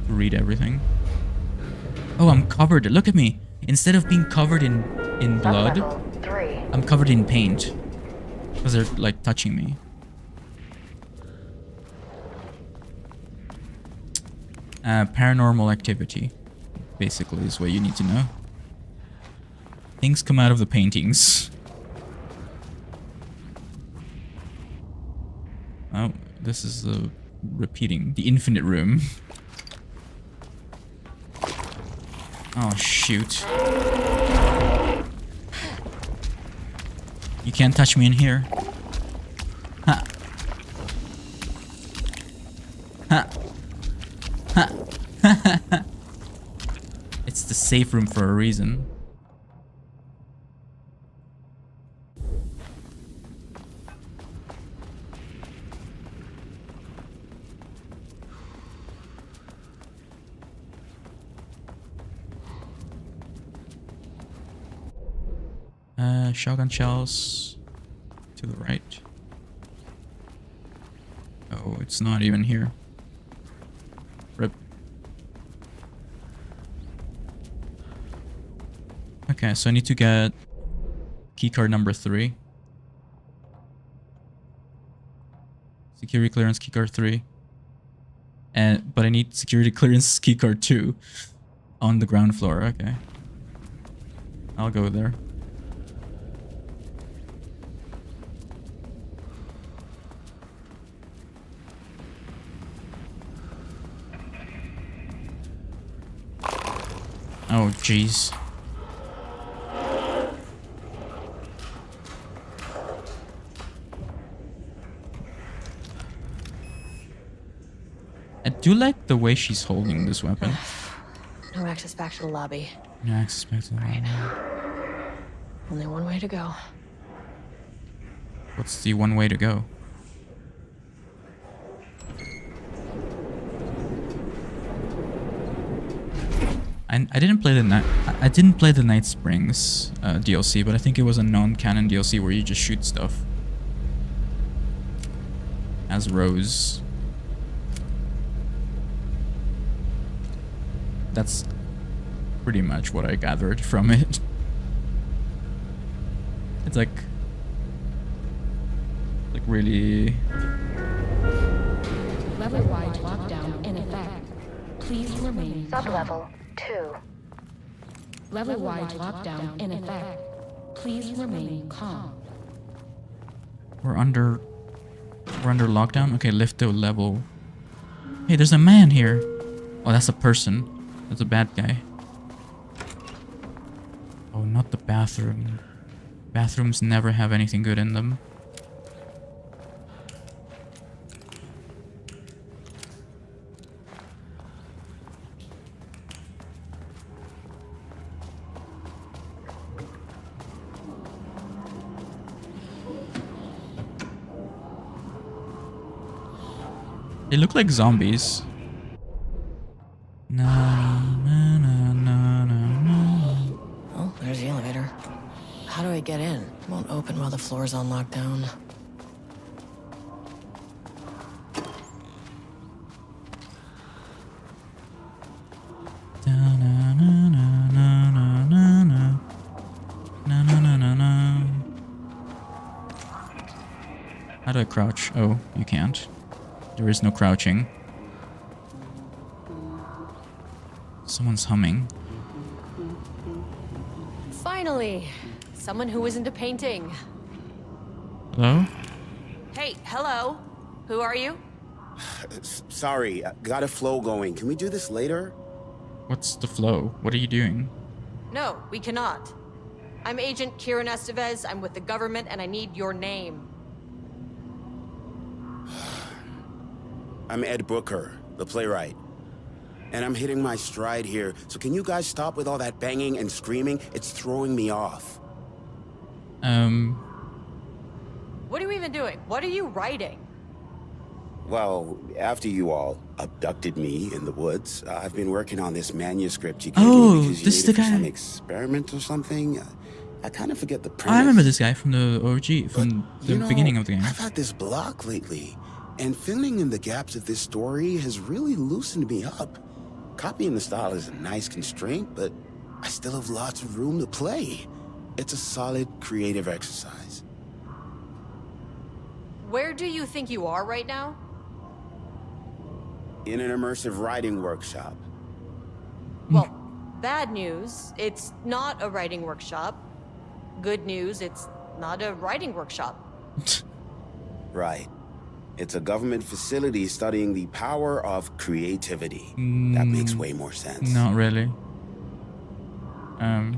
to read everything. Oh, I'm covered. Look at me. Instead of being covered in blood, I'm covered in paint. Because they're like touching me. Paranormal activity, basically, is what you need to know. Things come out of the paintings. Oh, this is the repeating. The infinite room. Oh, shoot. You can't touch me in here. Ha. Ha. Ha. It's the safe room for a reason. Shotgun shells to the right. Oh, it's not even here. Rip. Okay, so I need to get keycard number 3. Security clearance keycard 3. But I need security clearance keycard 2 on the ground floor. Okay. I'll go there. Oh, jeez. I do like the way she's holding this weapon. No access back to the lobby. No access back to the lobby. Only one way to go. What's the one way to go? I didn't play the Night Springs DLC, but I think it was a non-canon DLC where you just shoot stuff as Rose. That's pretty much what I gathered from it. It's like really. Level-wide lockdown in effect. Please remain Sublevel 2. Level-wide lockdown in effect. Please remain calm. We're under lockdown? Okay, lift to level. Hey, there's a man here. Oh, that's a person. That's a bad guy. Oh, not the bathroom. Bathrooms never have anything good in them. They look like zombies. Oh, there's the elevator. How do I get in? It won't open while the floor's on lockdown. Na na na na na na na na. Na na na na na. How do I crouch? Oh, you can't. There is no crouching. Someone's humming. Finally, someone who isn't a painting. Hello? Hey, hello. Who are you? Sorry, got a flow going. Can we do this later? What's the flow? What are you doing? No, we cannot. I'm Agent Kieran Estevez. I'm with the government, and I need your name. I'm Ed Brooker, the playwright. And I'm hitting my stride here, so can you guys stop with all that banging and screaming? It's throwing me off. What are you even doing? What are you writing? Well, after you all abducted me in the woods, I've been working on this manuscript you gave Oh, me because you this is needed the for guy. some experiment or something. I kind of forget the premise. I remember this guy from the OG, from the You know, beginning of the game. I've had this block lately, and filling in the gaps of this story has really loosened me up. Copying the style is a nice constraint, but I still have lots of room to play. It's a solid creative exercise. Where do you think you are right now? In an immersive writing workshop. Well, bad news, it's not a writing workshop. Good news, it's not a writing workshop. Right. It's a government facility studying the power of creativity. That makes way more sense. Not really.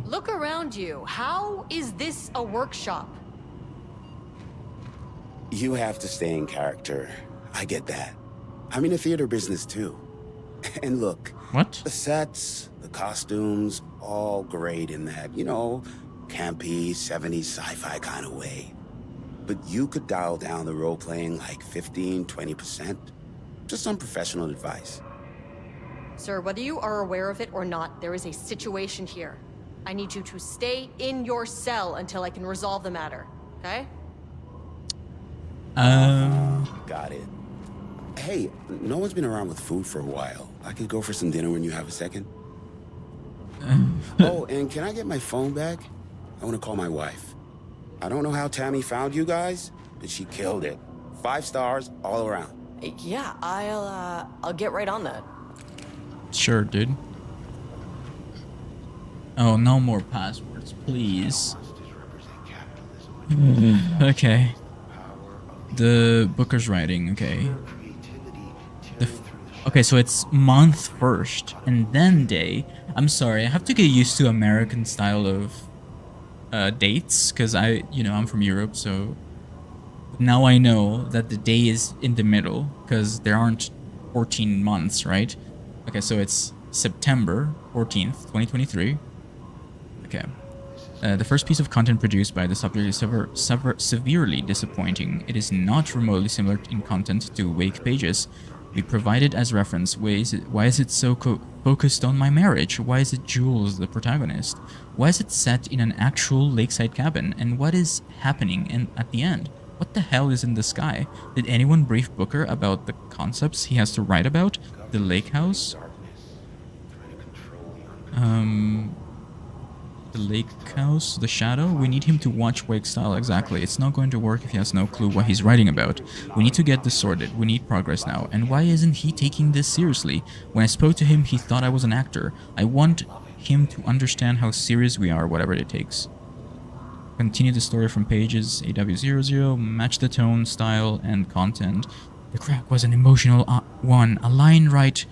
Look around you. How is this a workshop? You have to stay in character. I get that. I'm in the theater business too. And look, What? the sets, the costumes, all great in that, you know, campy, 70s sci-fi kind of way. But you could dial down the role-playing like 15, 20%. Just some professional advice. Sir, whether you are aware of it or not, there is a situation here. I need you to stay in your cell until I can resolve the matter, okay? Got it. Hey, no one's been around with food for a while. I could go for some dinner when you have a second. Oh, and can I get my phone back? I want to call my wife. I don't know how Tammy found you guys, but she killed it. 5 stars all around. Yeah, I'll get right on that. Sure, dude. Oh, no more passwords, please. Okay. The Booker's writing, okay. Okay, so it's month first, and then day. I'm sorry, I have to get used to American style of dates, because I'm from Europe, so now I know that the day is in the middle, because there aren't 14 months, right? Okay, so it's September 14th, 2023. Okay. The first piece of content produced by the subject is severely disappointing. It is not remotely similar in content to Wake Pages. We provided as reference. Why is it so focused on my marriage? Why is it Jules the protagonist? Why is it set in an actual lakeside cabin? And what is happening at the end? What the hell is in the sky? Did anyone brief Booker about the concepts he has to write about? The lake house? The lake house? The shadow? We need him to watch Wake style exactly. It's not going to work if he has no clue what he's writing about. We need to get this sorted. We need progress now. And why isn't he taking this seriously? When I spoke to him, he thought I was an actor. I want him to understand how serious we are, whatever it takes. Continue the story from pages AW00, match the tone, style, and content. The crack was an emotional one, a line right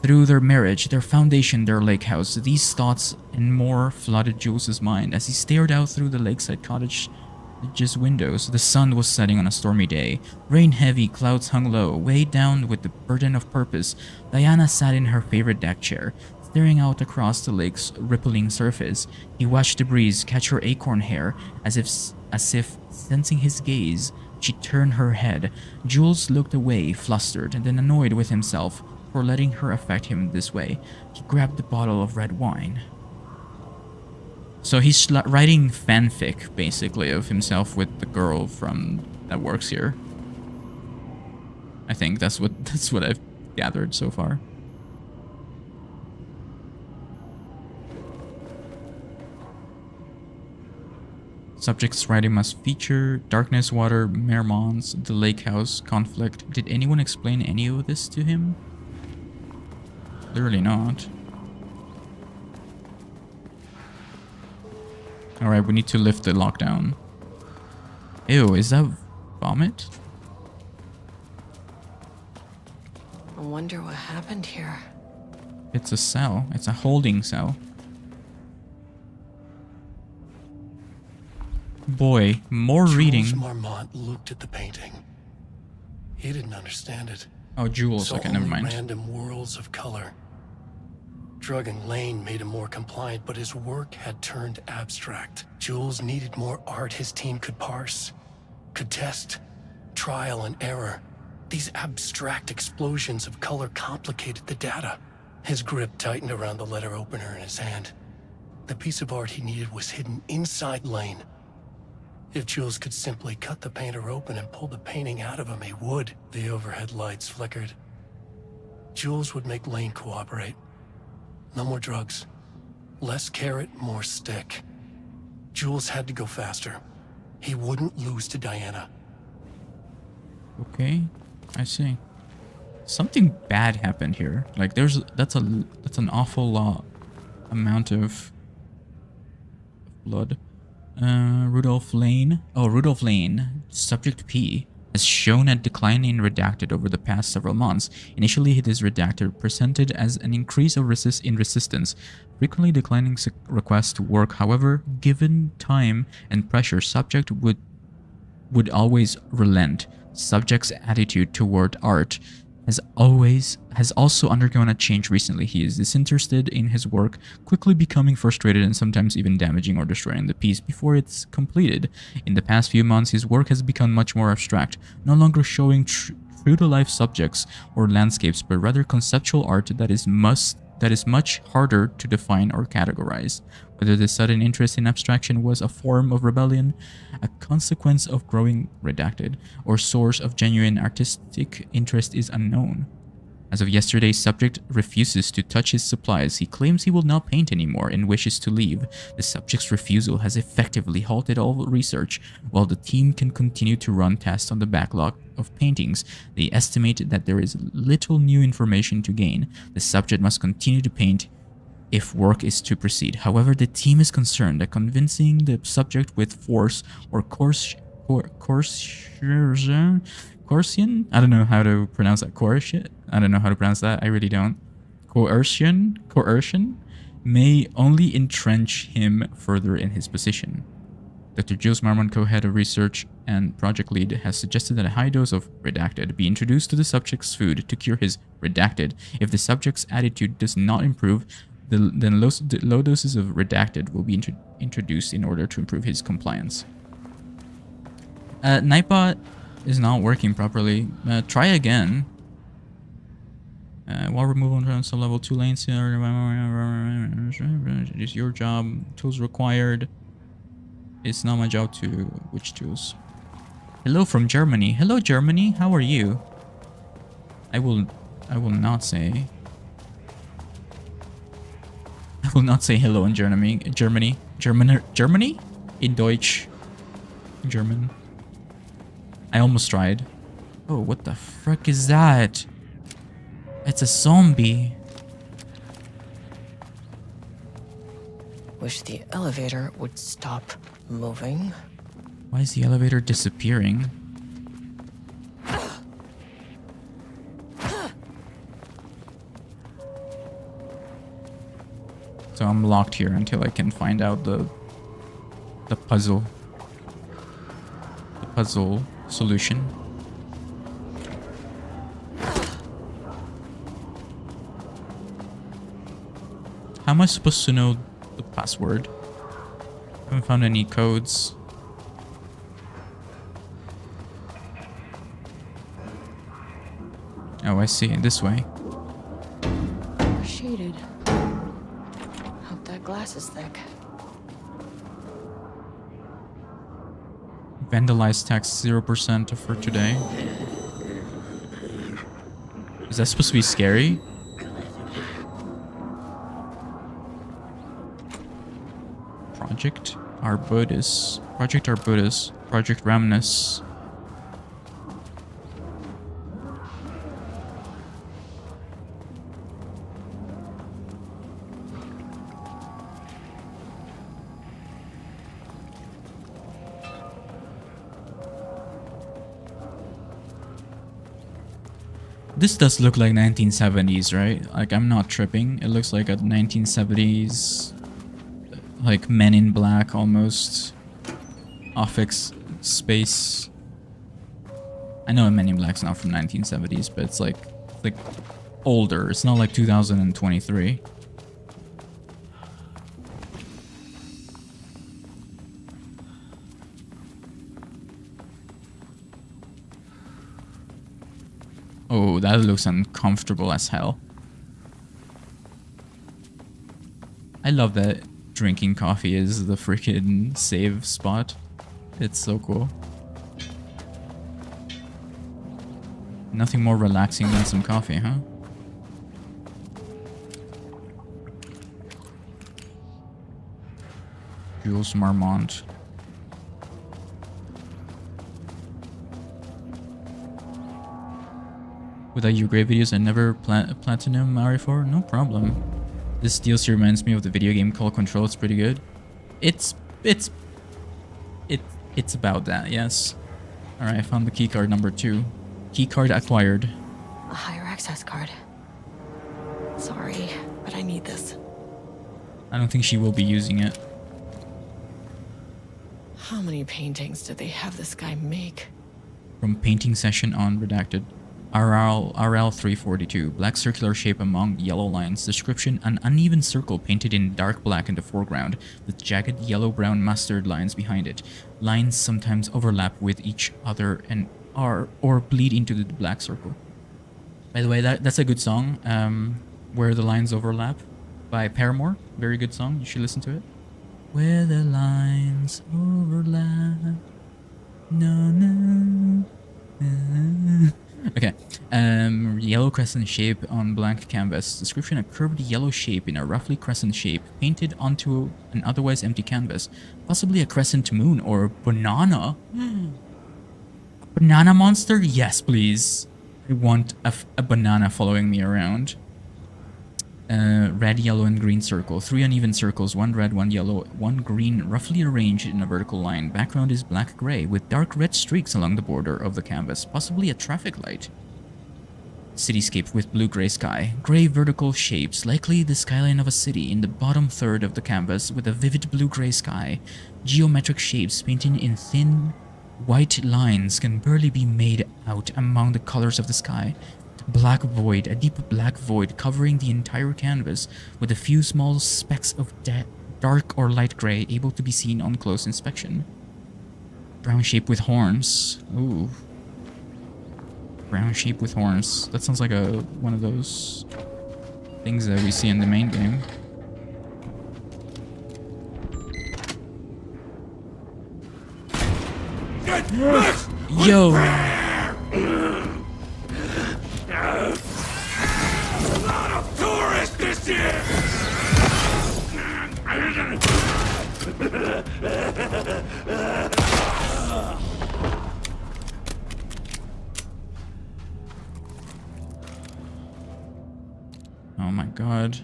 through their marriage, their foundation, their lake house. These thoughts and more flooded Jules' mind as he stared out through the lakeside cottage's windows. The sun was setting on a stormy day. Rain heavy, clouds hung low. Weighed down with the burden of purpose, Diana sat in her favorite deck chair, staring out across the lake's rippling surface. He watched the breeze catch her acorn hair, as if sensing his gaze. She turned her head. Jules looked away, flustered, and then annoyed with himself for letting her affect him this way. He grabbed the bottle of red wine. So he's writing fanfic, basically, of himself with the girl that works here. I think that's what I've gathered so far. Subject's writing must feature darkness, water, Mermons, the lake house, conflict. Did anyone explain any of this to him? Clearly not. Alright, we need to lift the lockdown. Ew, is that vomit? I wonder what happened here. It's a cell. It's a holding cell. Boy, more reading. Jules Marmont looked at the painting. He didn't understand it. Oh, Jules. Saw Okay, never only mind. Random whirls of color. Drugging Lane made him more compliant, but his work had turned abstract. Jules needed more art his team could parse, could test, trial and error. These abstract explosions of color complicated the data. His grip tightened around the letter opener in his hand. The piece of art he needed was hidden inside Lane. If Jules could simply cut the painter open and pull the painting out of him, he would. The overhead lights flickered. Jules would make Lane cooperate. No more drugs. Less carrot, more stick. Jules had to go faster. He wouldn't lose to Diana. Okay, I see. Something bad happened here. Like that's an awful lot amount of blood. Rudolph Lane. Oh, Rudolph Lane, subject P, has shown a decline in redacted over the past several months. Initially, this redacted presented as an increase of resistance, frequently declining requests to work. However, given time and pressure, subject would always relent. Subject's attitude toward art has also undergone a change recently. He is disinterested in his work, quickly becoming frustrated and sometimes even damaging or destroying the piece before it's completed. In the past few months, his work has become much more abstract, no longer showing true-to-life subjects or landscapes, but rather conceptual art that is much harder to define or categorize. Whether this sudden interest in abstraction was a form of rebellion, a consequence of growing redacted, or source of genuine artistic interest is unknown. As of yesterday, subject refuses to touch his supplies. He claims he will not paint anymore and wishes to leave. The subject's refusal has effectively halted all research, while the team can continue to run tests on the backlog of paintings. They estimate that there is little new information to gain. The subject must continue to paint if work is to proceed. However, the team is concerned that convincing the subject with force or coercion, I don't know how to pronounce that. Coercion? I don't know how to pronounce that. I really don't. Coercion may only entrench him further in his position. Dr. Jules Marmont, co-head of research and project lead, has suggested that a high dose of redacted be introduced to the subject's food to cure his redacted. If the subject's attitude does not improve, then low doses of redacted will be introduced in order to improve his compliance. Nightbot is not working properly. Try again. While removal on some level 2 lanes, it is your job. Tools required. It's not my job to... Which tools? Hello from Germany. Hello, Germany. How are you? I will not say... I will not say hello in Germany. Germany? In Deutsch. German. I almost tried. Oh, what the frick is that? It's a zombie. Wish the elevator would stop moving. Why is the elevator disappearing? So I'm locked here until I can find out the puzzle. The puzzle solution. How am I supposed to know the password? I haven't found any codes. Oh, I see. This way. Shaded. Hope that glass is thick. Vandalized text 0% for today. Is that supposed to be scary? Project Arbutus. Project Arbutus. Project Ramnus. This does look like 1970s, right? Like, I'm not tripping. It looks like a 1970s, like Men in Black almost. Office space. I know Men in Black's not from 1970s, but it's like older. It's not like 2023. Oh, that looks uncomfortable as hell. I love that drinking coffee is the freaking save spot. It's so cool. Nothing more relaxing than some coffee, huh? Jules Marmont. Without your great videos, I never platinum RE4. No problem. This DLC reminds me of the video game called Control. It's pretty good. It's about that, yes. Alright, I found the keycard number 2. Keycard acquired. A higher access card. Sorry, but I need this. I don't think she will be using it. How many paintings did they have this guy make? From painting session on redacted. RL 342. Black circular shape among yellow lines. Description: an uneven circle painted in dark black in the foreground, with jagged yellow-brown mustard lines behind it. Lines sometimes overlap with each other and or bleed into the black circle. By the way, that's a good song. Where the Lines Overlap by Paramore. Very good song. You should listen to it. Where the lines overlap. No. Okay. Yellow crescent shape on blank canvas. Description: a curved yellow shape in a roughly crescent shape painted onto an otherwise empty canvas. Possibly a crescent moon or banana. Banana monster? Yes, please. I want a banana following me around. Red, yellow, and green circle. 3 uneven circles, 1 red, 1 yellow, 1 green, roughly arranged in a vertical line. Background is black-gray, with dark red streaks along the border of the canvas, possibly a traffic light. Cityscape with blue-gray sky. Gray vertical shapes, likely the skyline of a city, in the bottom third of the canvas, with a vivid blue-gray sky. Geometric shapes painted in thin, white lines can barely be made out among the colors of the sky. Black void, a deep black void covering the entire canvas, with a few small specks of dark or light gray able to be seen on close inspection. Brown shape with horns. Ooh. Brown shape with horns. That sounds like one of those things that we see in the main game. Yo! A lot of tourists this year! Oh my god.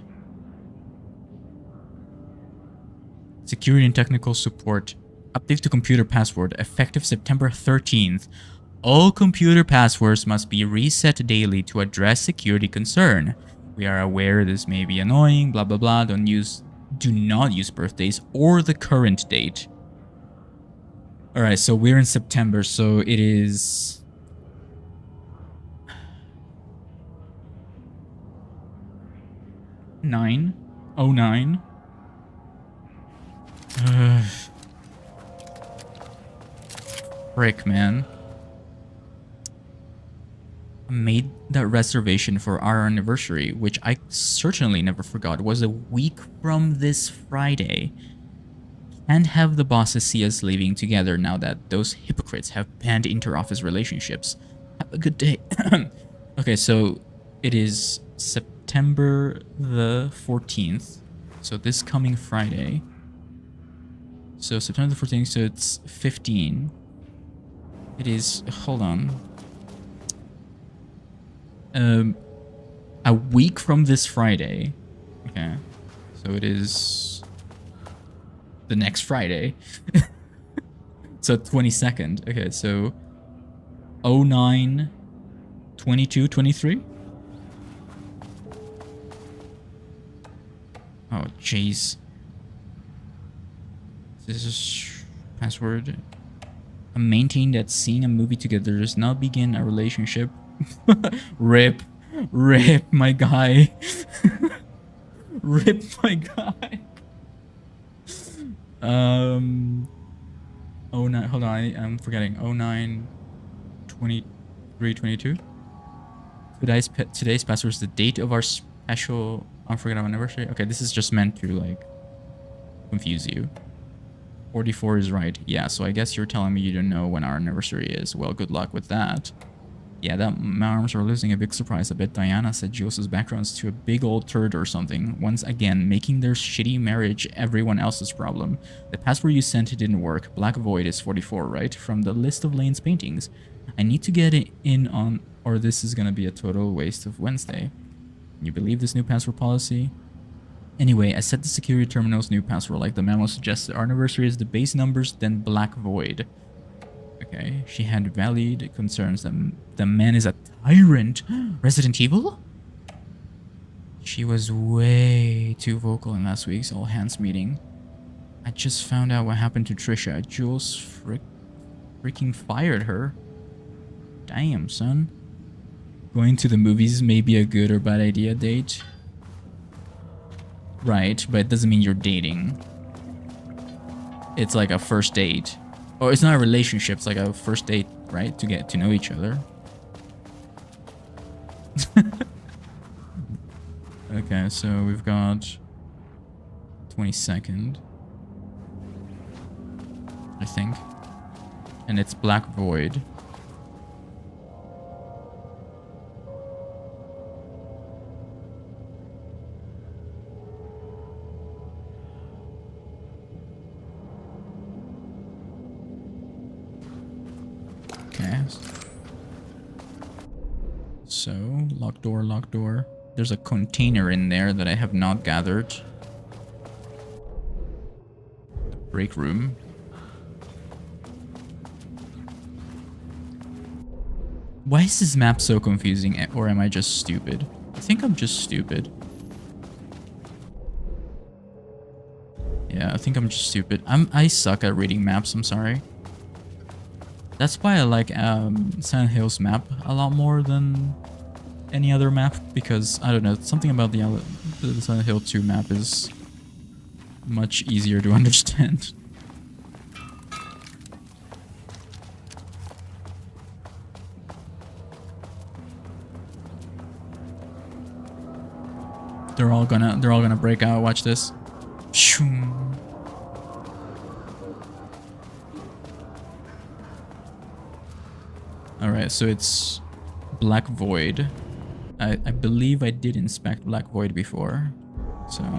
Security and technical support. Update to computer password. Effective September 13th. All computer passwords must be reset daily to address security concern. We are aware this may be annoying, blah blah blah. Do not use birthdays or the current date. Alright, so we're in September, so it is... Nine? Frick, man. I made that reservation for our anniversary, which I certainly never forgot, was a week from this Friday. Can't have the bosses see us leaving together now that those hypocrites have banned inter-office relationships. Have a good day. Okay, so it is September the 14th. So this coming Friday. So September the 14th, so it's 15. It is, hold on. A week from this Friday. Okay. So it is the next Friday. So 22nd. Okay, so 09, 22, 23? Oh, jeez. This is password. I maintain that seeing a movie together does not begin a relationship. Rip. Rip, my guy. Rip, my guy. 09, hold on, I'm forgetting. 09, 23, 22. Today's password is the date of our special unforgettable anniversary. Okay, this is just meant to, like, confuse you. 44 is right. Yeah, so I guess you're telling me you don't know when our anniversary is. Well, good luck with that. Yeah, that my arms are losing a big surprise. I bet Diana said Jules' background's to a big old turd or something. Once again, making their shitty marriage everyone else's problem. The password you sent it didn't work. Black Void is 44, right? From the list of Lane's paintings. I need to get it in on, or this is gonna be a total waste of Wednesday. You believe this new password policy? Anyway, I set the security terminal's new password like the memo suggested. Our anniversary is the base numbers, then Black Void. Okay, she had valid concerns that the man is a tyrant. Resident Evil? She was way too vocal in last week's all hands meeting. I just found out what happened to Trisha. Jules freaking fired her. Damn, son. Going to the movies may be a good or bad idea, date. Right, but it doesn't mean you're dating. It's like a first date. Oh, it's not a relationship, it's like a first date, right? To get to know each other. Okay, so we've got 22nd, I think. And it's Black Void. Okay. So, locked door, locked door. There's a container in there that I have not gathered. The break room. Why is this map so confusing, or am I just stupid? I think I'm just stupid. Yeah, I think I'm just stupid. I suck at reading maps, I'm sorry. That's why I like Silent Hill's map a lot more than any other map, because, I don't know, something about the Silent Hill 2 map is much easier to understand. They're all gonna break out. Watch this. Alright, so it's Black Void. I believe I did inspect Black Void before. So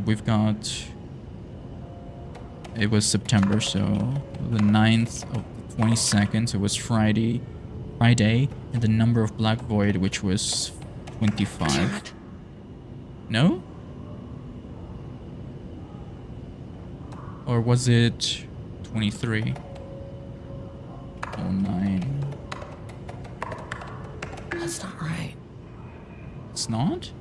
we've got... It was September, so the 9th of the 22nd, so it was Friday, and the number of Black Void, which was 25. No? Or was it 23? 09. That's not right. It's not?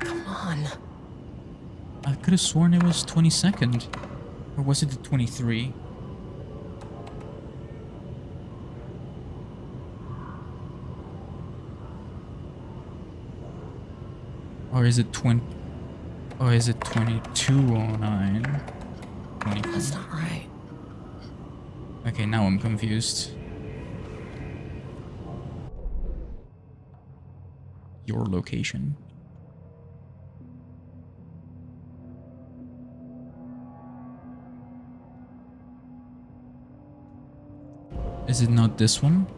Come on. I could have sworn it was 22nd. Or was it the 23? Or is it 20? Or is it 2209? That's not right. Okay, now I'm confused. Your location. Is it not this one?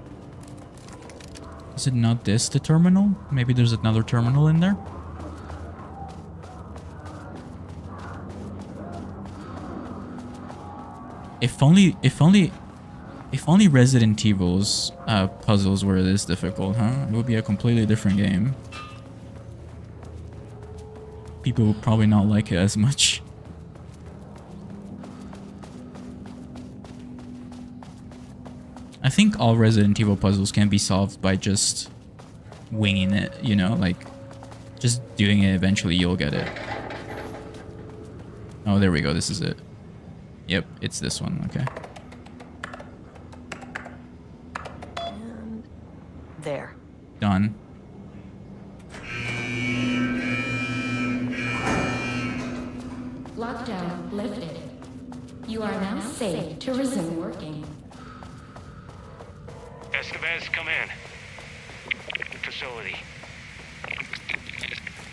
Is it not this, the terminal? Maybe there's another terminal in there? If only Resident Evil's puzzles were this difficult, huh? It would be a completely different game. People would probably not like it as much. I think all Resident Evil puzzles can be solved by just winging it, you know, like just doing it. Eventually you'll get it. Oh, there we go. This is it. Yep, it's this one. Okay. And there. Done. Lockdown lifted. You are now safe to resume working. Escovez, come in. Facility.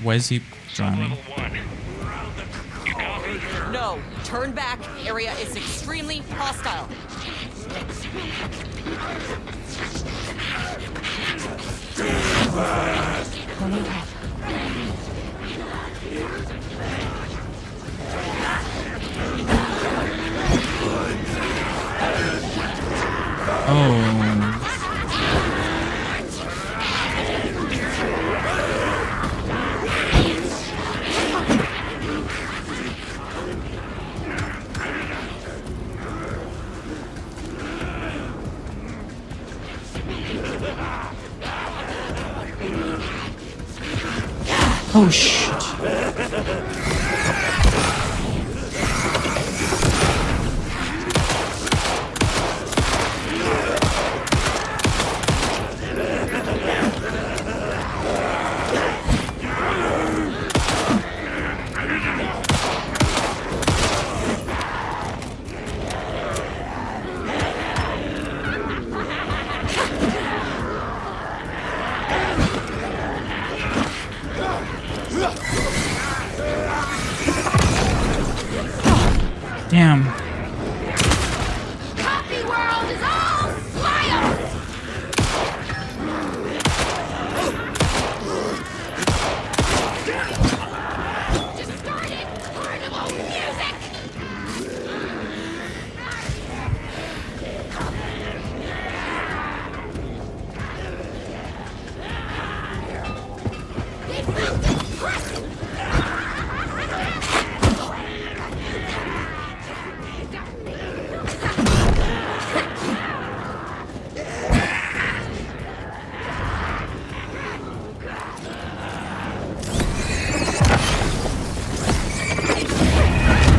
Why is he drowning? Level 1. You copy? No, turn back. Area is extremely hostile. Let me help. Oh. Oh shit. Damn. Copy world is all fire! Distorted carnival music!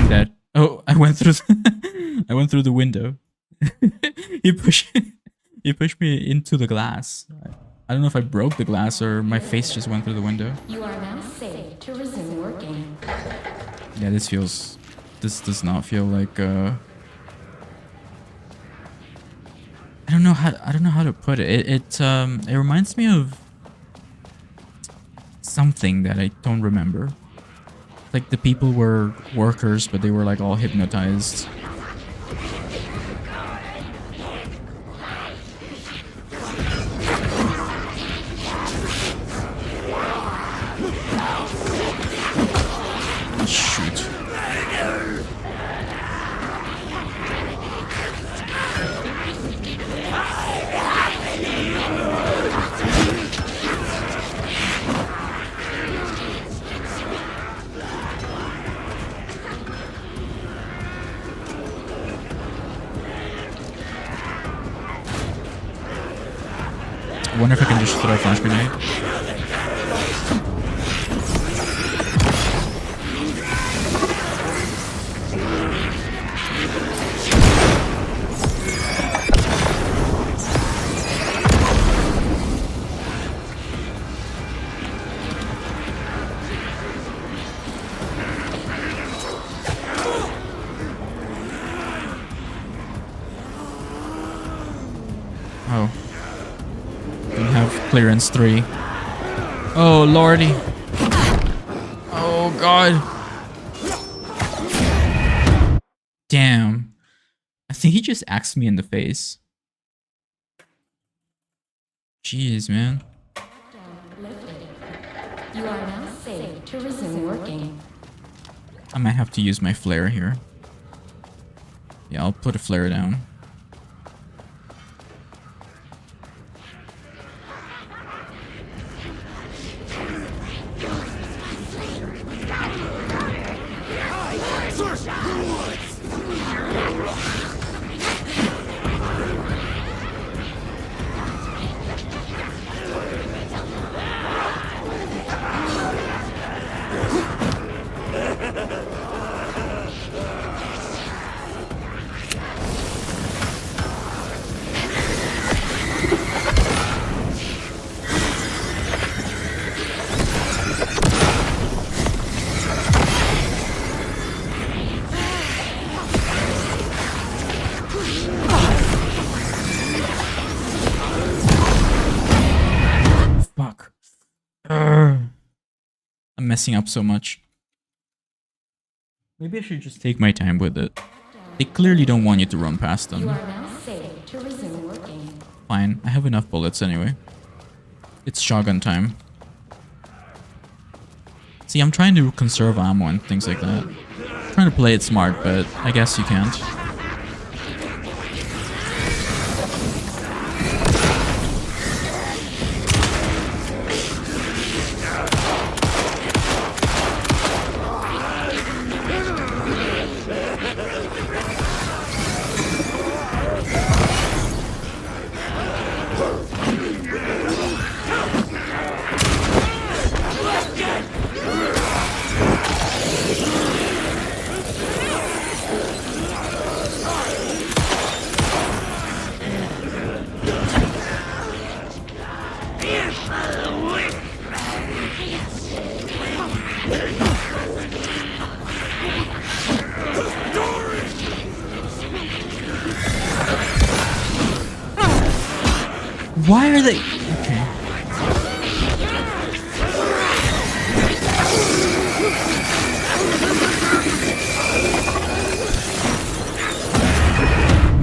Dead. Oh, I went through I went through the window. He pushed me into the glass. I don't know if I broke the glass or my face just went through the window. You are now safe to resume working. Yeah, this does not feel like I don't know how to put it. It reminds me of something that I don't remember. Like the people were workers, but they were like all hypnotized. Shoot. I wonder if I can just throw a flash grenade. Oh. Didn't have clearance 3. Oh lordy. Oh god. Damn. I think he just axed me in the face. Jeez, man. You are now safe to resume working. I might have to use my flare here. Yeah, I'll put a flare down. Fuck. I'm messing up so much. Maybe I should just take my time with it. They clearly don't want you to run past them. You are now safe to resume working. Fine, I have enough bullets anyway. It's shotgun time. See, I'm trying to conserve ammo and things like that. Trying to play it smart, but I guess you can't. Why are they... Okay.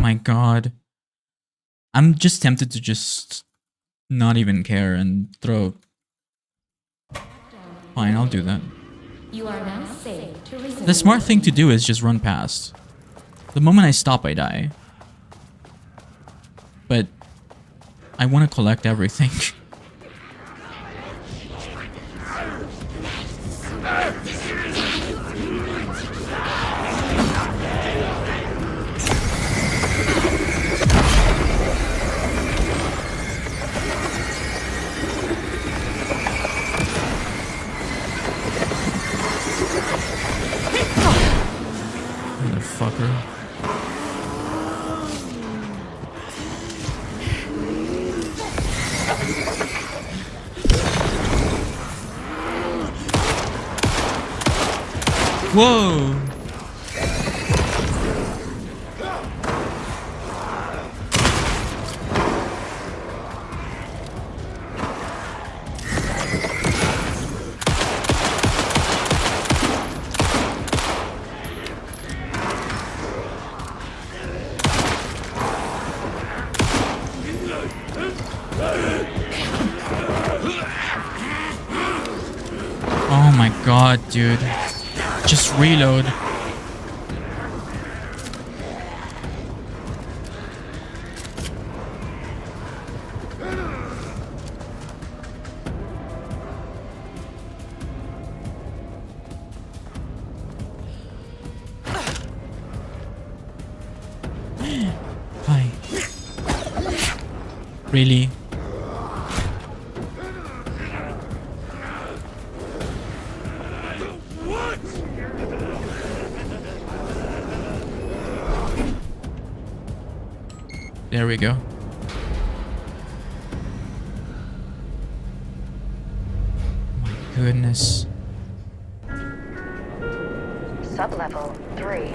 My god. I'm just tempted to just not even care and throw... Fine, I'll do that. You are now safe to resume. The smart thing to do is just run past. The moment I stop, I die. But... I want to collect everything. Motherfucker. Whoa! Oh my god, dude. Just reload. Hi. Really? There we go. My goodness. Sublevel 3.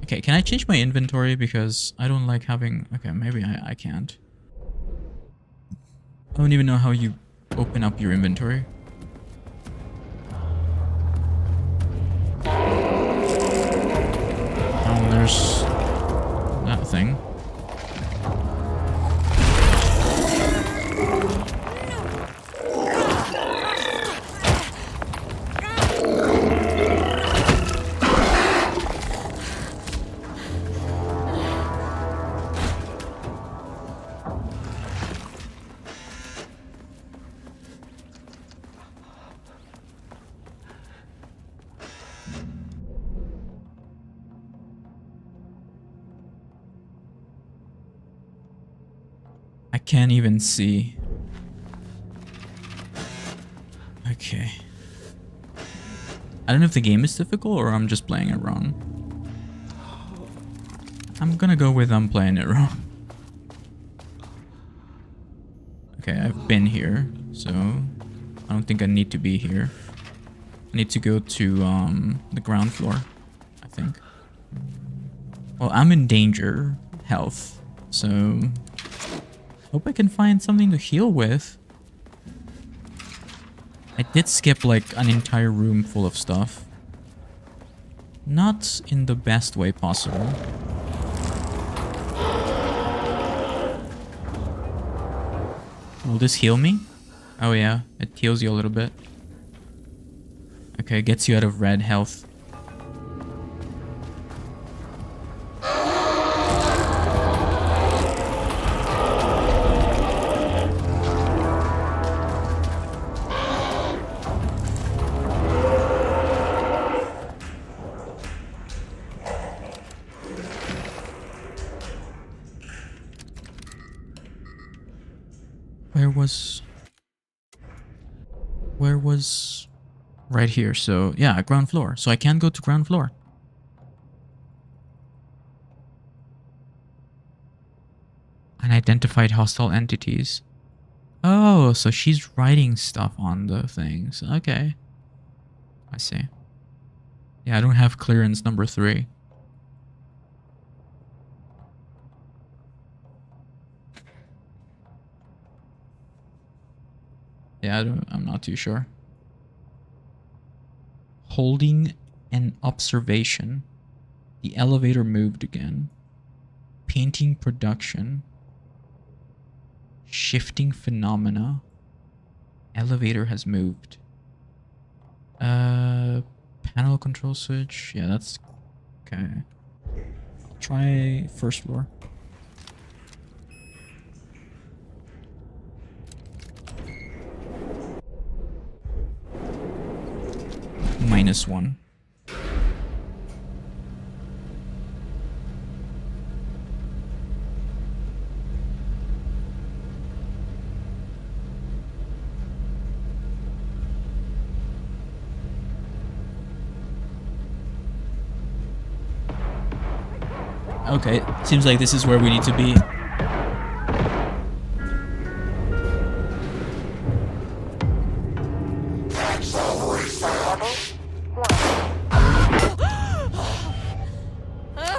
Okay, can I change my inventory? Because I don't like having... Okay, maybe I can't. I don't even know how you open up your inventory. Oh, there's... that thing. can't even see. Okay. I don't know if the game is difficult or I'm just playing it wrong. I'm gonna go with I'm playing it wrong. Okay, I've been here, so I don't think I need to be here. I need to go to the ground floor, I think. Well, I'm in danger, health, so hope I can find something to heal with. I did skip like an entire room full of stuff. Not in the best way possible. Will this heal me? Oh yeah, it heals you a little bit. Okay, gets you out of red health. Where was right here? So yeah, ground floor. So I can go to ground floor. Unidentified hostile entities. Oh, so she's writing stuff on the things. Okay, I see. Yeah, I don't have clearance number 3. Yeah, I'm not too sure. Holding an observation. The elevator moved again. Painting production. Shifting phenomena. Elevator has moved. Panel control switch. Yeah, that's okay. I'll try first floor. -1. Okay, seems like this is where we need to be.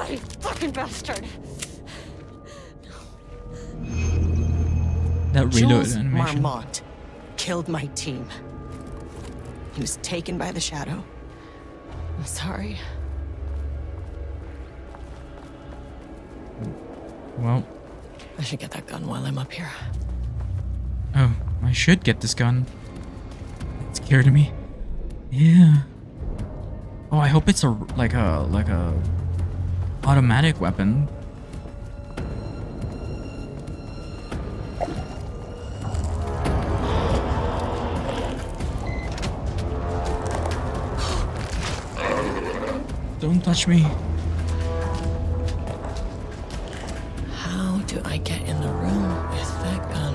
You fucking bastard! That reload Jules animation. Marmont killed my team. He was taken by the Shadow. I'm sorry. Well, I should get that gun while I'm up here. oh, I should get this gun. It scared me. Yeah. Oh, I hope it's like a automatic weapon. Don't touch me. How do I get in the room with that gun?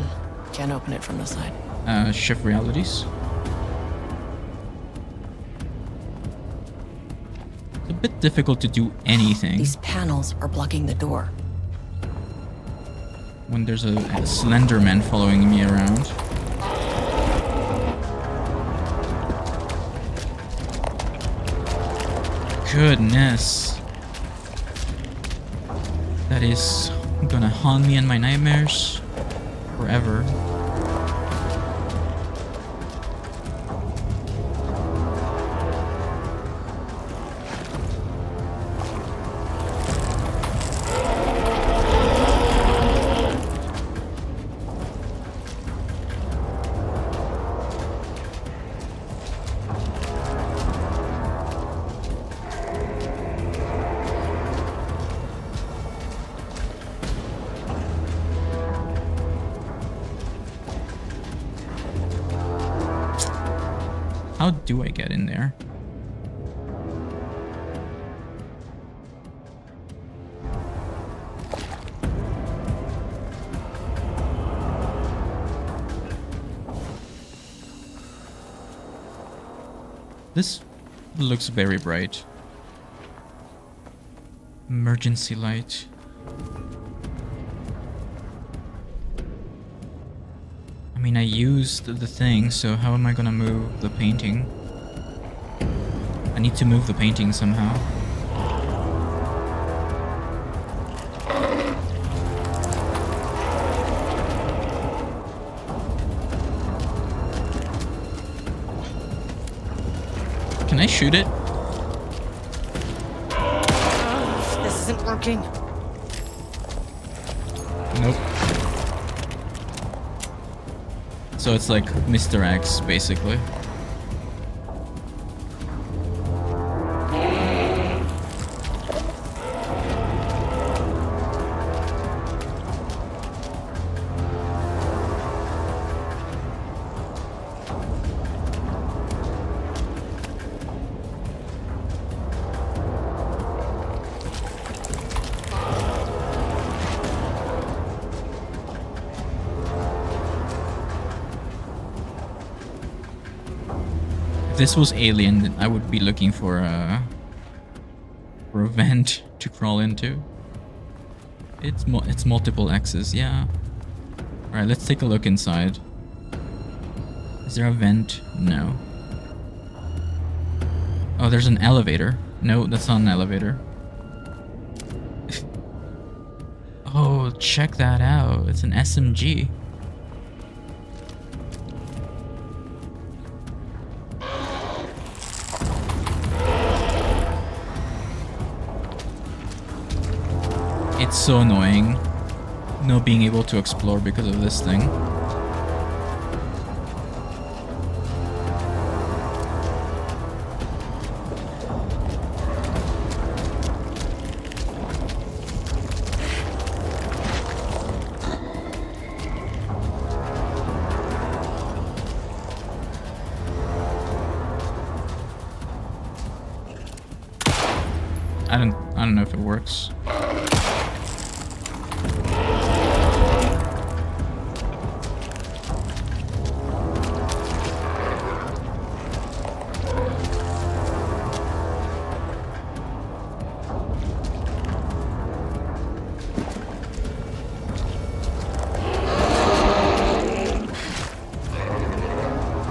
Can't open it from the side. Shift realities. It's a bit difficult to do anything These panels are blocking the door. when there's a Slenderman following me around. Goodness. That is gonna haunt me in my nightmares forever. How do I get in there? This looks very bright. Emergency light. I mean, I used the thing, so how am I gonna move the painting? I need to move the painting somehow. Can I shoot it? This isn't working. Nope. So it's like Mr. X, basically. If this was Alien, then I would be looking for a vent to crawl into. It's multiple X's, yeah. All right, let's take a look inside. Is there a vent? No. Oh, there's an elevator. No, that's not an elevator. Oh, check that out. It's an SMG. It's so annoying not being able to explore because of this thing. I don't know if it works.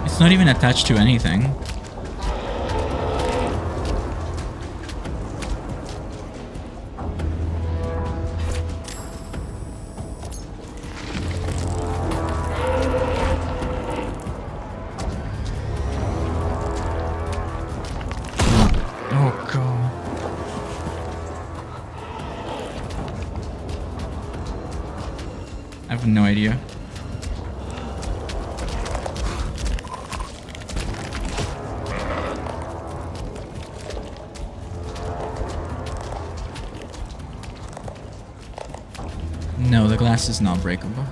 It's not even attached to anything. Oh god. I have no idea. No, the glass is not breakable.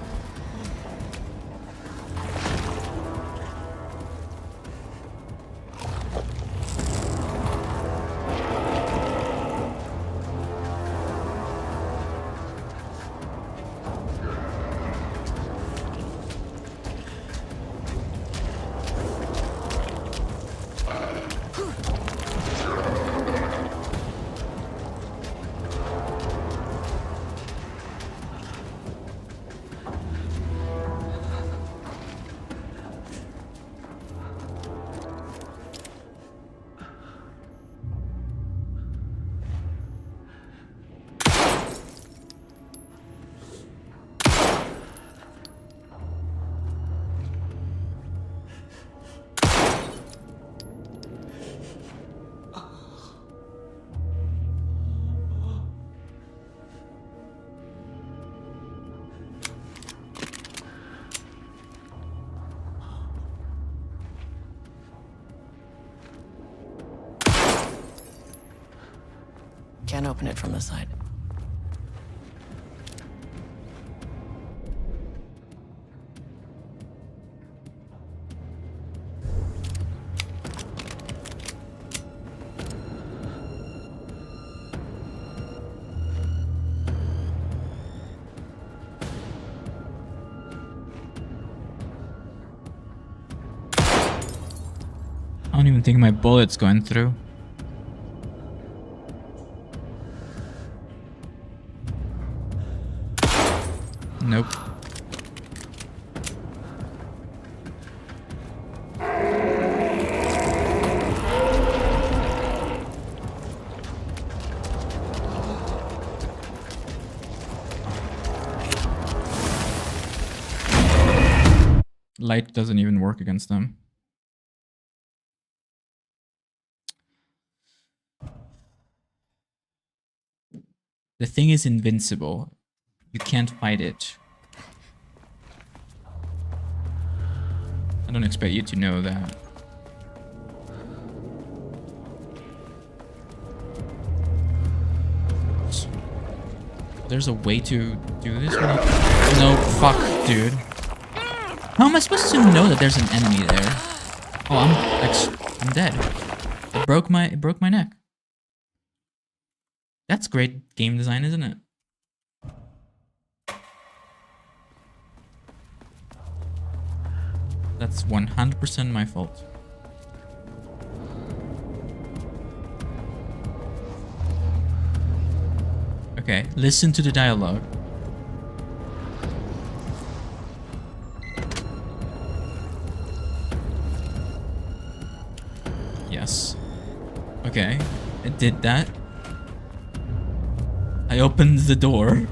Can't open it from the side. I don't even think my bullet's going through. Nope. Light doesn't even work against them. The thing is invincible. You can't fight it. I don't expect you to know that. There's a way to do this? No, fuck, dude. How am I supposed to know that there's an enemy there? Oh, I'm dead. It broke my neck. That's great game design, isn't it? That's 100% my fault. Okay, listen to the dialogue. Yes. Okay, I did that. I opened the door.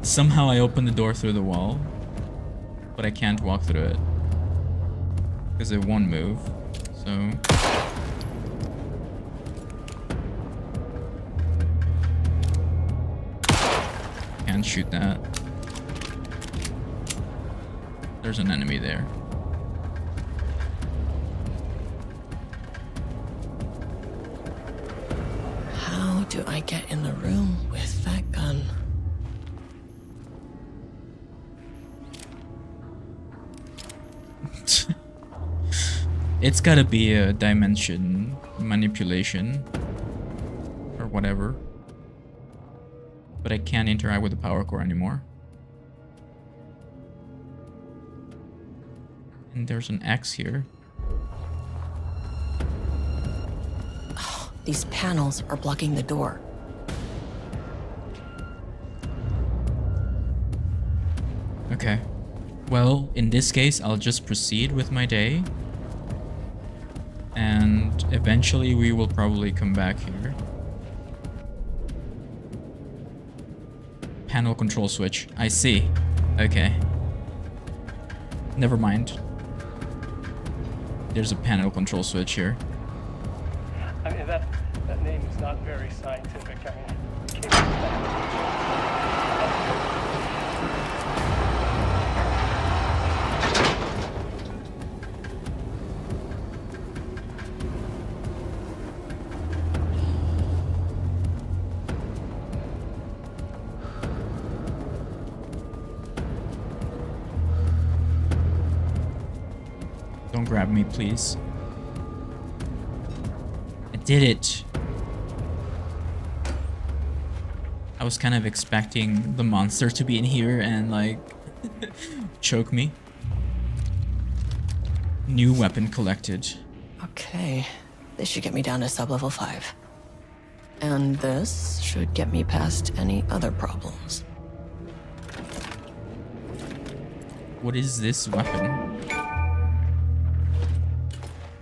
Somehow I opened the door through the wall. But I can't walk through it. Because it won't move. So... can't shoot that. There's an enemy there. How do I get in the room with that gun? It's gotta be a dimension manipulation. Or whatever. But I can't interact with the power core anymore. And there's an X here. Oh, these panels are blocking the door. Okay. Well, in this case, I'll just proceed with my day. And eventually we will probably come back here. Panel control switch. I see. Okay. Never mind. There's a panel control switch here. I mean, that name is not very scientific. I mean, Don't grab me, please. I did it. I was kind of expecting the monster to be in here and like choke me. New weapon collected. Okay, this should get me down to sub-level 5. And this should get me past any other problems. What is this weapon?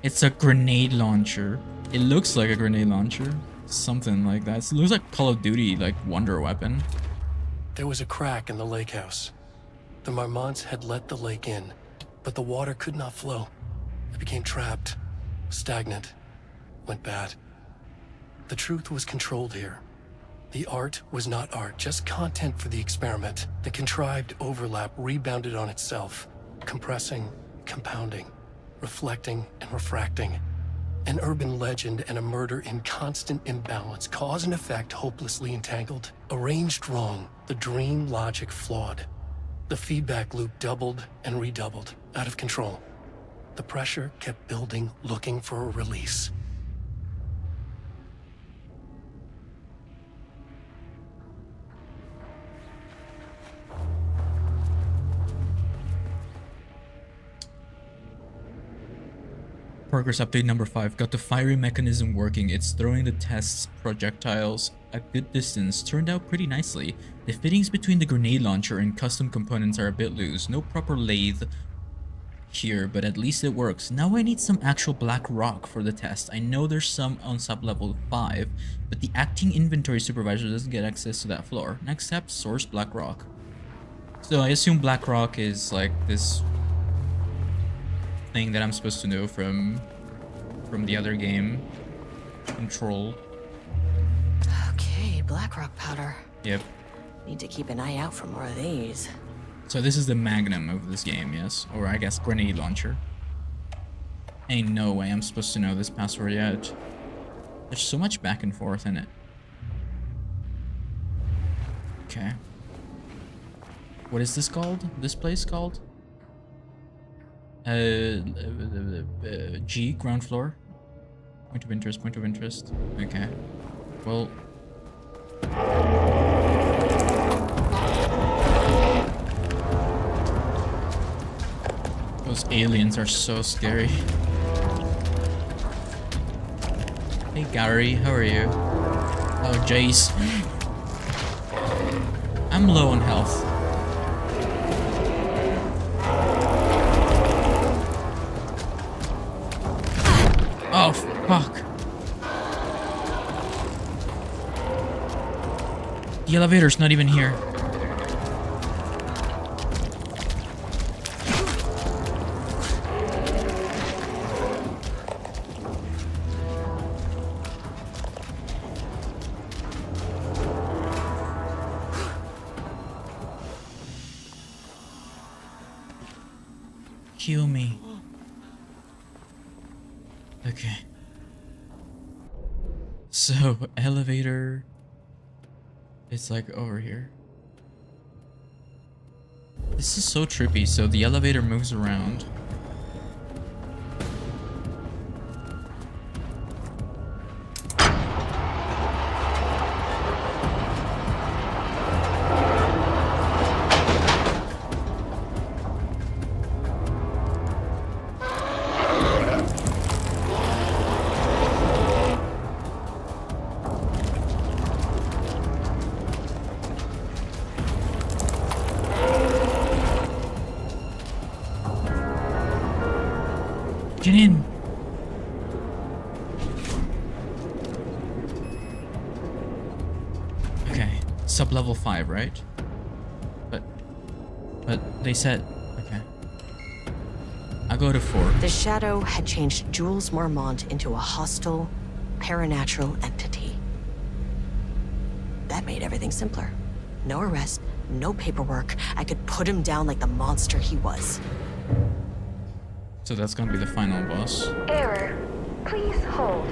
It's a grenade launcher. It looks like a grenade launcher. Something like that. It looks like Call of Duty, like wonder weapon. There was a crack in the lake house. The Marmonts had let the lake in, but the water could not flow. It became trapped, stagnant, went bad. The truth was controlled here. The art was not art, just content for the experiment. The contrived overlap rebounded on itself, compressing, compounding, reflecting and refracting. An urban legend and a murder in constant imbalance, cause and effect hopelessly entangled. Arranged wrong, the dream logic flawed. The feedback loop doubled and redoubled, out of control. The pressure kept building, looking for a release. Progress update number 5. Got the firing mechanism working. It's throwing the test projectiles a good distance. Turned out pretty nicely. The fittings between the grenade launcher and custom components are a bit loose. No proper lathe here, but at least it works. Now I need some actual black rock for the test. I know there's some on sub-level 5, but the acting inventory supervisor doesn't get access to that floor. Next step, source black rock. So I assume black rock is like this thing that I'm supposed to know from the other game, Control. Okay, Blackrock powder. Yep. Need to keep an eye out for more of these. So this is the magnum of this game, yes? Or I guess grenade launcher. Ain't no way I'm supposed to know this password yet. There's so much back and forth in it. Okay. What is this called? This place called? G, ground floor. Point of interest, point of interest. Okay. Well... Those aliens are so scary. Hey Gary, how are you? Oh Jace. I'm low on health. Oh fuck. The elevator's not even here. Kill me. Okay. So, elevator. It's like over here. This is so trippy. So the elevator moves around. Get in. Okay, sub-level 5, right? But they said, okay. I'll go to 4. The Shadow had changed Jules Marmont into a hostile, paranatural entity. That made everything simpler. No arrest, no paperwork. I could put him down like the monster he was. So that's gonna be the final boss. Error. Please hold.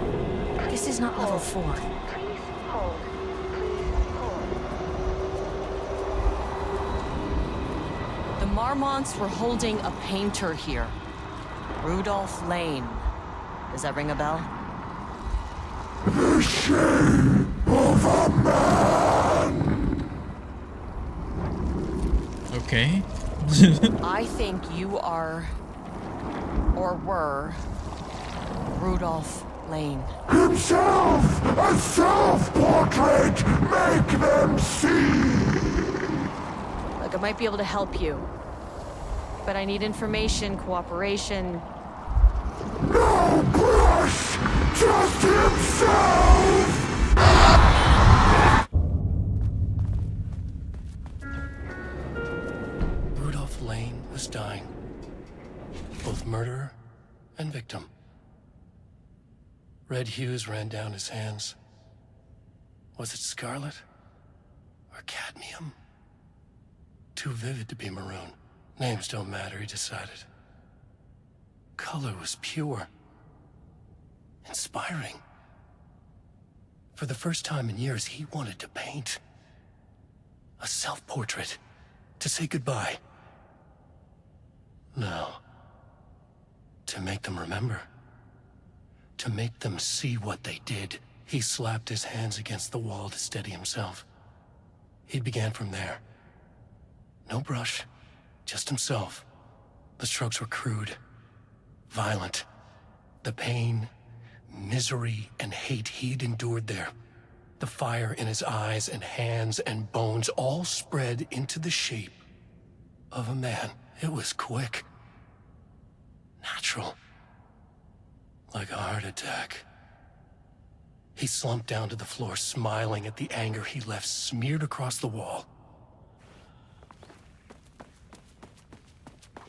This is not level 4. Please hold. Please hold. The Marmonts were holding a painter here. Rudolph Lane. Does that ring a bell? The shape of a man! Okay. I think you are... or were... Rudolph Lane. Himself! A self-portrait! Make them see! Look, I might be able to help you. But I need information, cooperation. No brush! Just himself! Rudolph Lane was dying. Both murderer and victim. Red hues ran down his hands. Was it scarlet or cadmium? Too vivid to be maroon. Names don't matter, he decided. Color was pure. Inspiring. For the first time in years, he wanted to paint. A self-portrait. To say goodbye. No. To make them remember. To make them see what they did. He slapped his hands against the wall to steady himself. He began from there. No brush, just himself. The strokes were crude, violent, The pain, misery, and hate he'd endured there. The fire in his eyes and hands and bones all spread into the shape of a man. It was quick. Natural. Like a heart attack. He slumped down to the floor, smiling at the anger he left smeared across the wall.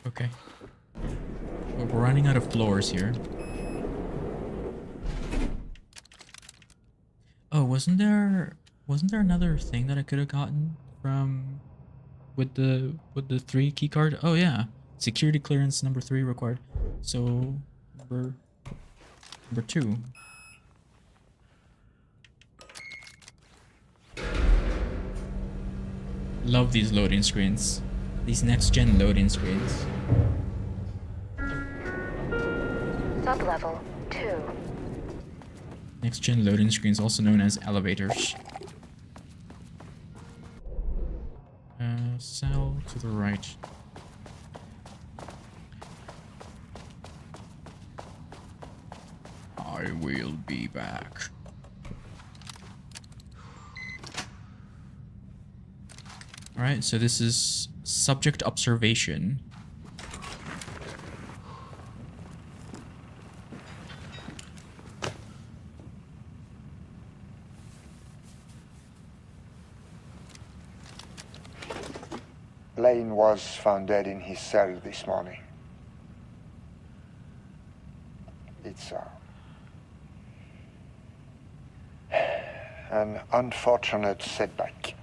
Okay. Well, we're running out of floors here. Oh, wasn't there another thing that I could have gotten from with the 3 key card? Oh yeah. Security clearance number 3 required. So number 2. Love these loading screens. These next-gen loading screens. Sublevel 2. Next-gen loading screens, also known as elevators. Cell to the right. I will be back. Alright, so this is subject observation. Lane was found dead in his cell this morning. It's an unfortunate setback.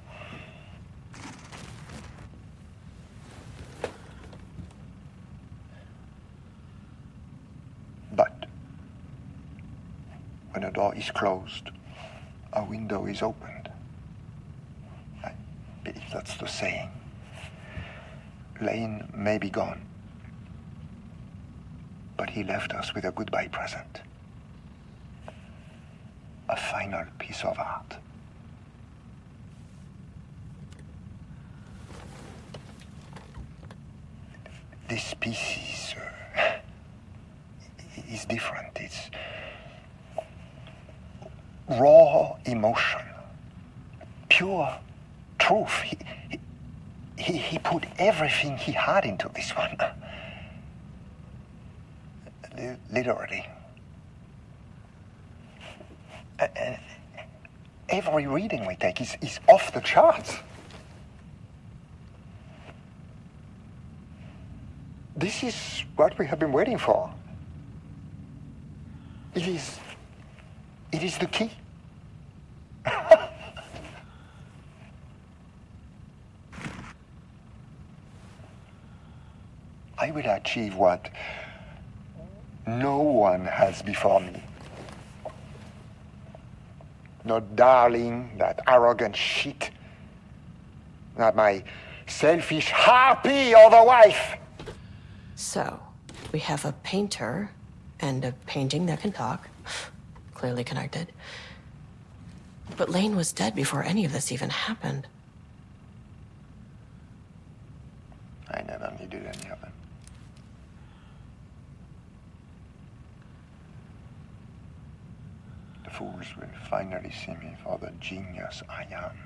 But when a door is closed, a window is opened. I believe that's the saying. Lane may be gone, but he left us with a goodbye present. A final piece of art. This piece is different. It's raw emotion, pure truth. He put everything he had into this one. Literally. And every reading we take is off the charts. This is what we have been waiting for. It is the key. I will achieve what no one has before me. Not darling, that arrogant shit. Not my selfish harpy or the wife. So, we have a painter and a painting that can talk. Clearly connected. But Lane was dead before any of this even happened. I never needed any of them. The fools will finally see me for the genius I am.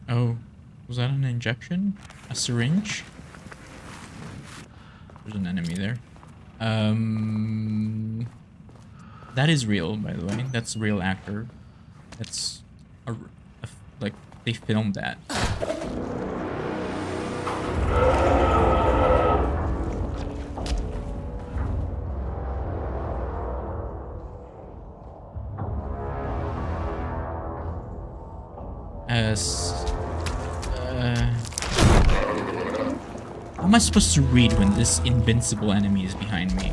Oh, was that an injection? A syringe? There's an enemy there. That is real, by the way. That's a real actor. That's like they filmed that. How am I supposed to read when this invincible enemy is behind me?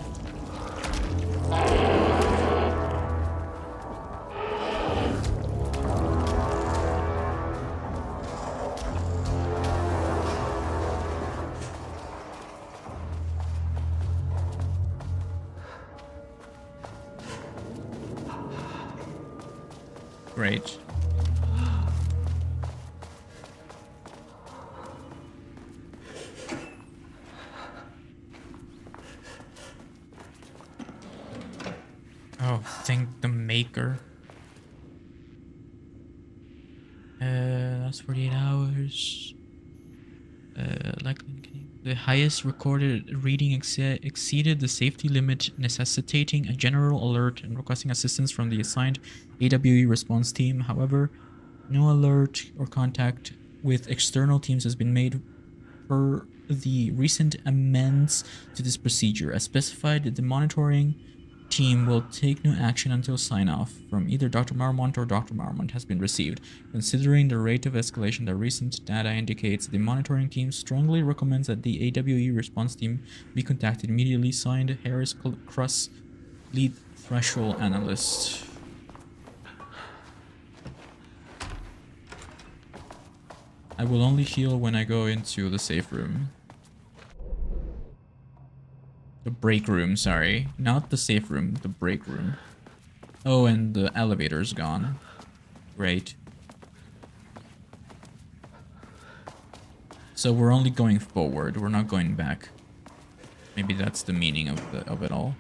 Great. Oh, thank the maker. That's 48 hours. The highest recorded reading exceeded the safety limit, necessitating a general alert and requesting assistance from the assigned AWE response team. However, no alert or contact with external teams has been made per the recent amendments to this procedure. As specified, the monitoring team will take no action until sign-off from either Dr. Marmont or Dr. Marmont has been received. Considering the rate of escalation, the recent data indicates the monitoring team strongly recommends that the AWE response team be contacted immediately. Signed, Harris Kruss, lead threshold analyst. I will only heal when I go into the safe room. The break room, sorry. Not the safe room, the break room. Oh, and the elevator's gone. Great. So we're only going forward, we're not going back. Maybe that's the meaning of it all.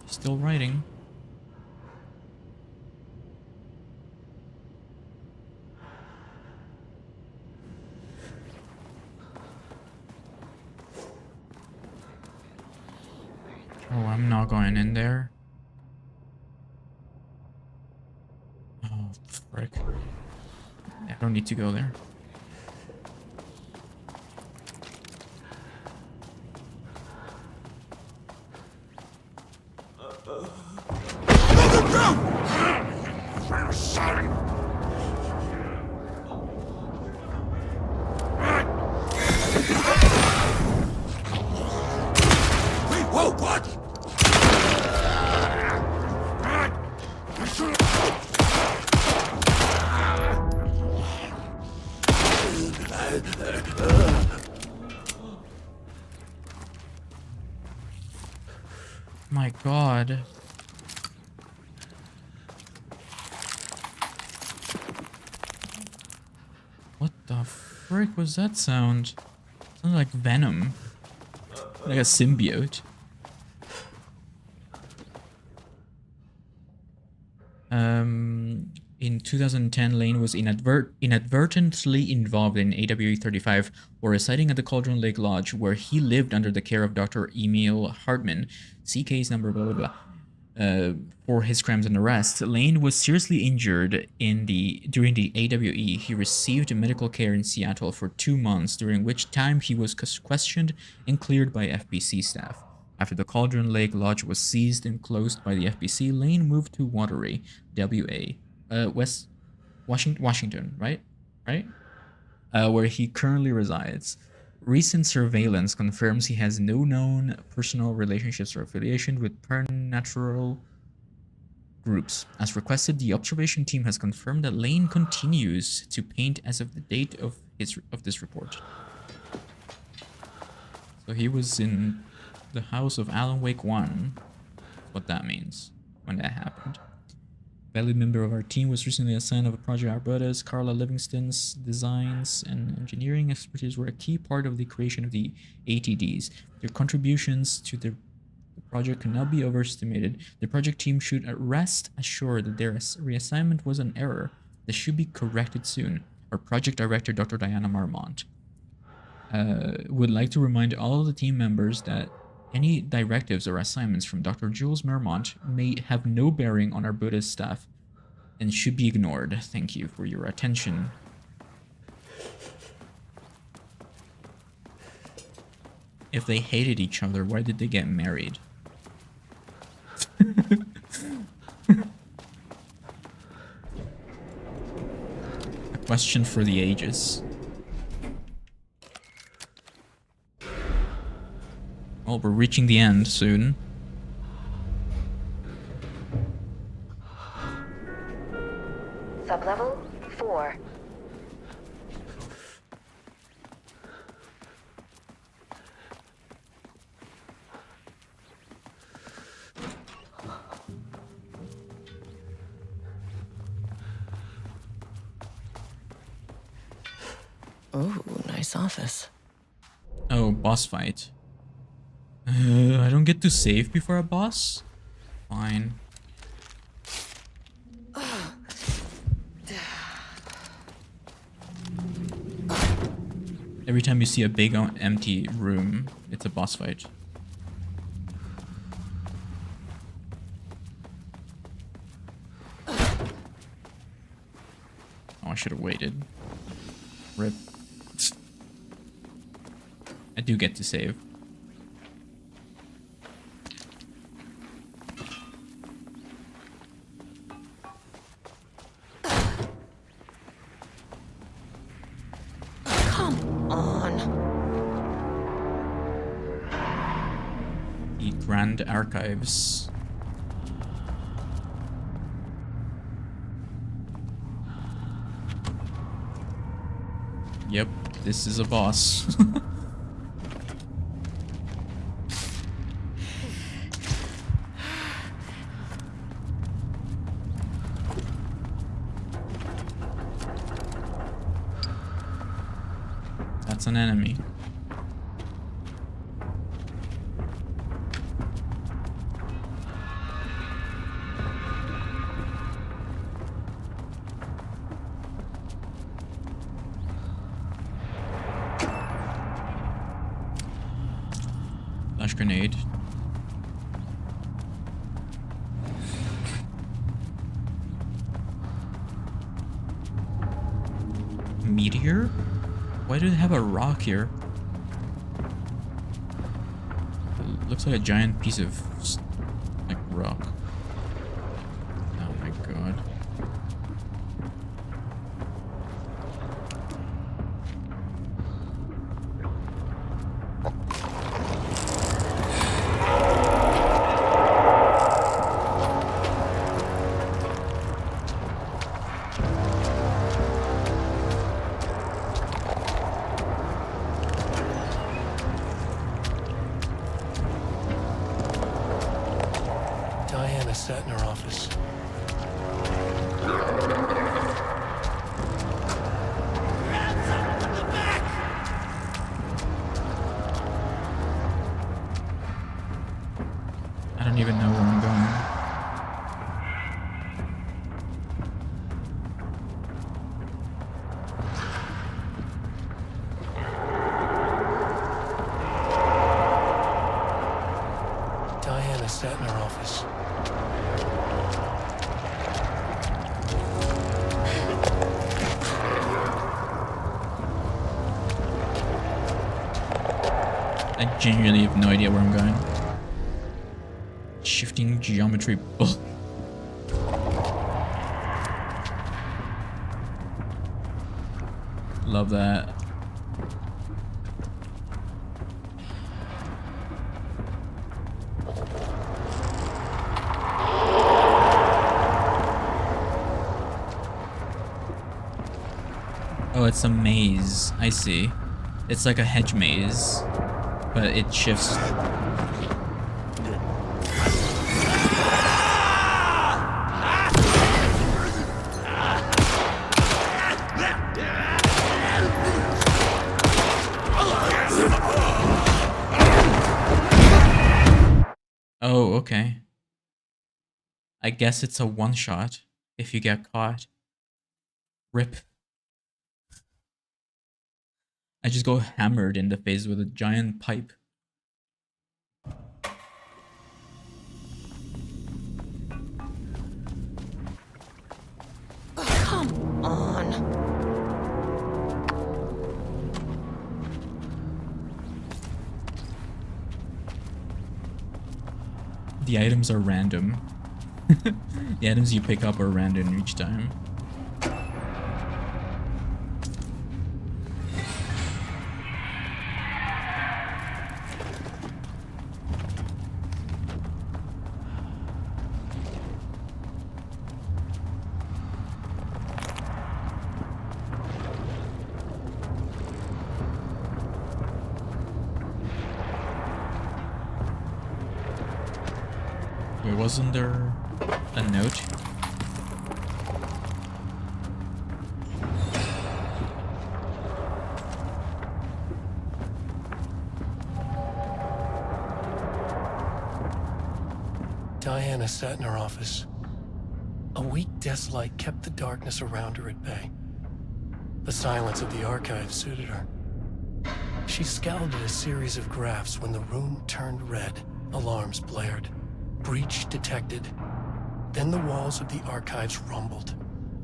Still writing. Oh, I'm not going in there. Oh, frick. I don't need to go there. My God. What the frick was that sound? Sounded like Venom. Like a symbiote. In 2010, Lane was inadvertently involved in AWE 35 or residing at the Cauldron Lake Lodge, where he lived under the care of Dr. Emil Hartman, C case number blah blah blah, for his crimes and arrests. Lane was seriously injured during the AWE. He received medical care in Seattle for 2 months, during which time he was questioned and cleared by FBC staff. After the Cauldron Lake Lodge was seized and closed by the FBC, Lane moved to Wateree, WA, West Washington, right? Where he currently resides. Recent surveillance confirms he has no known personal relationships or affiliation with supernatural groups. As requested, the observation team has confirmed that Lane continues to paint as of the date of this report. So he was in the house of Alan Wake 1. That's what that means when that happened. Valued member of our team was recently assigned of Project Arbutus. Carla Livingston's designs and engineering expertise were a key part of the creation of the ATDs. Their contributions to the project cannot be overestimated. The project team should rest assured that their reassignment was an error. This should be corrected soon. Our project director, Dr. Diana Marmont, would like to remind all of the team members that any directives or assignments from Dr. Jules Marmont may have no bearing on our Buddhist staff and should be ignored. Thank you for your attention. If they hated each other, why did they get married? A question for the ages. Well, we're reaching the end soon. Sublevel 4. Ooh, nice office. Oh, boss fight. I don't get to save before a boss? Fine. Every time you see a big empty room, it's a boss fight. Oh, I should have waited. Rip. I do get to save. Come on. The Grand Archives. Yep, this is a boss. That's an enemy. Flash grenade. Meteor? Why do they have a rock here? It looks like a giant piece of like rock. Oh my god. Diana sat in her office. I don't even know where I'm going. Diana sat in her office. I genuinely have no idea where I'm going. Shifting geometry. Ugh. Love that. Oh, it's a maze. I see. It's like a hedge maze, but it shifts. Oh, okay. I guess it's a one-shot if you get caught. Rip. I just go hammered in the face with a giant pipe. Come on. The items are random. The items you pick up are random each time. Wait, wasn't there a note? Diana sat in her office. A weak desk light kept the darkness around her at bay. The silence of the archive suited her. She scowled at a series of graphs when the room turned red. Alarms blared. Breach detected. Then the walls of the archives rumbled.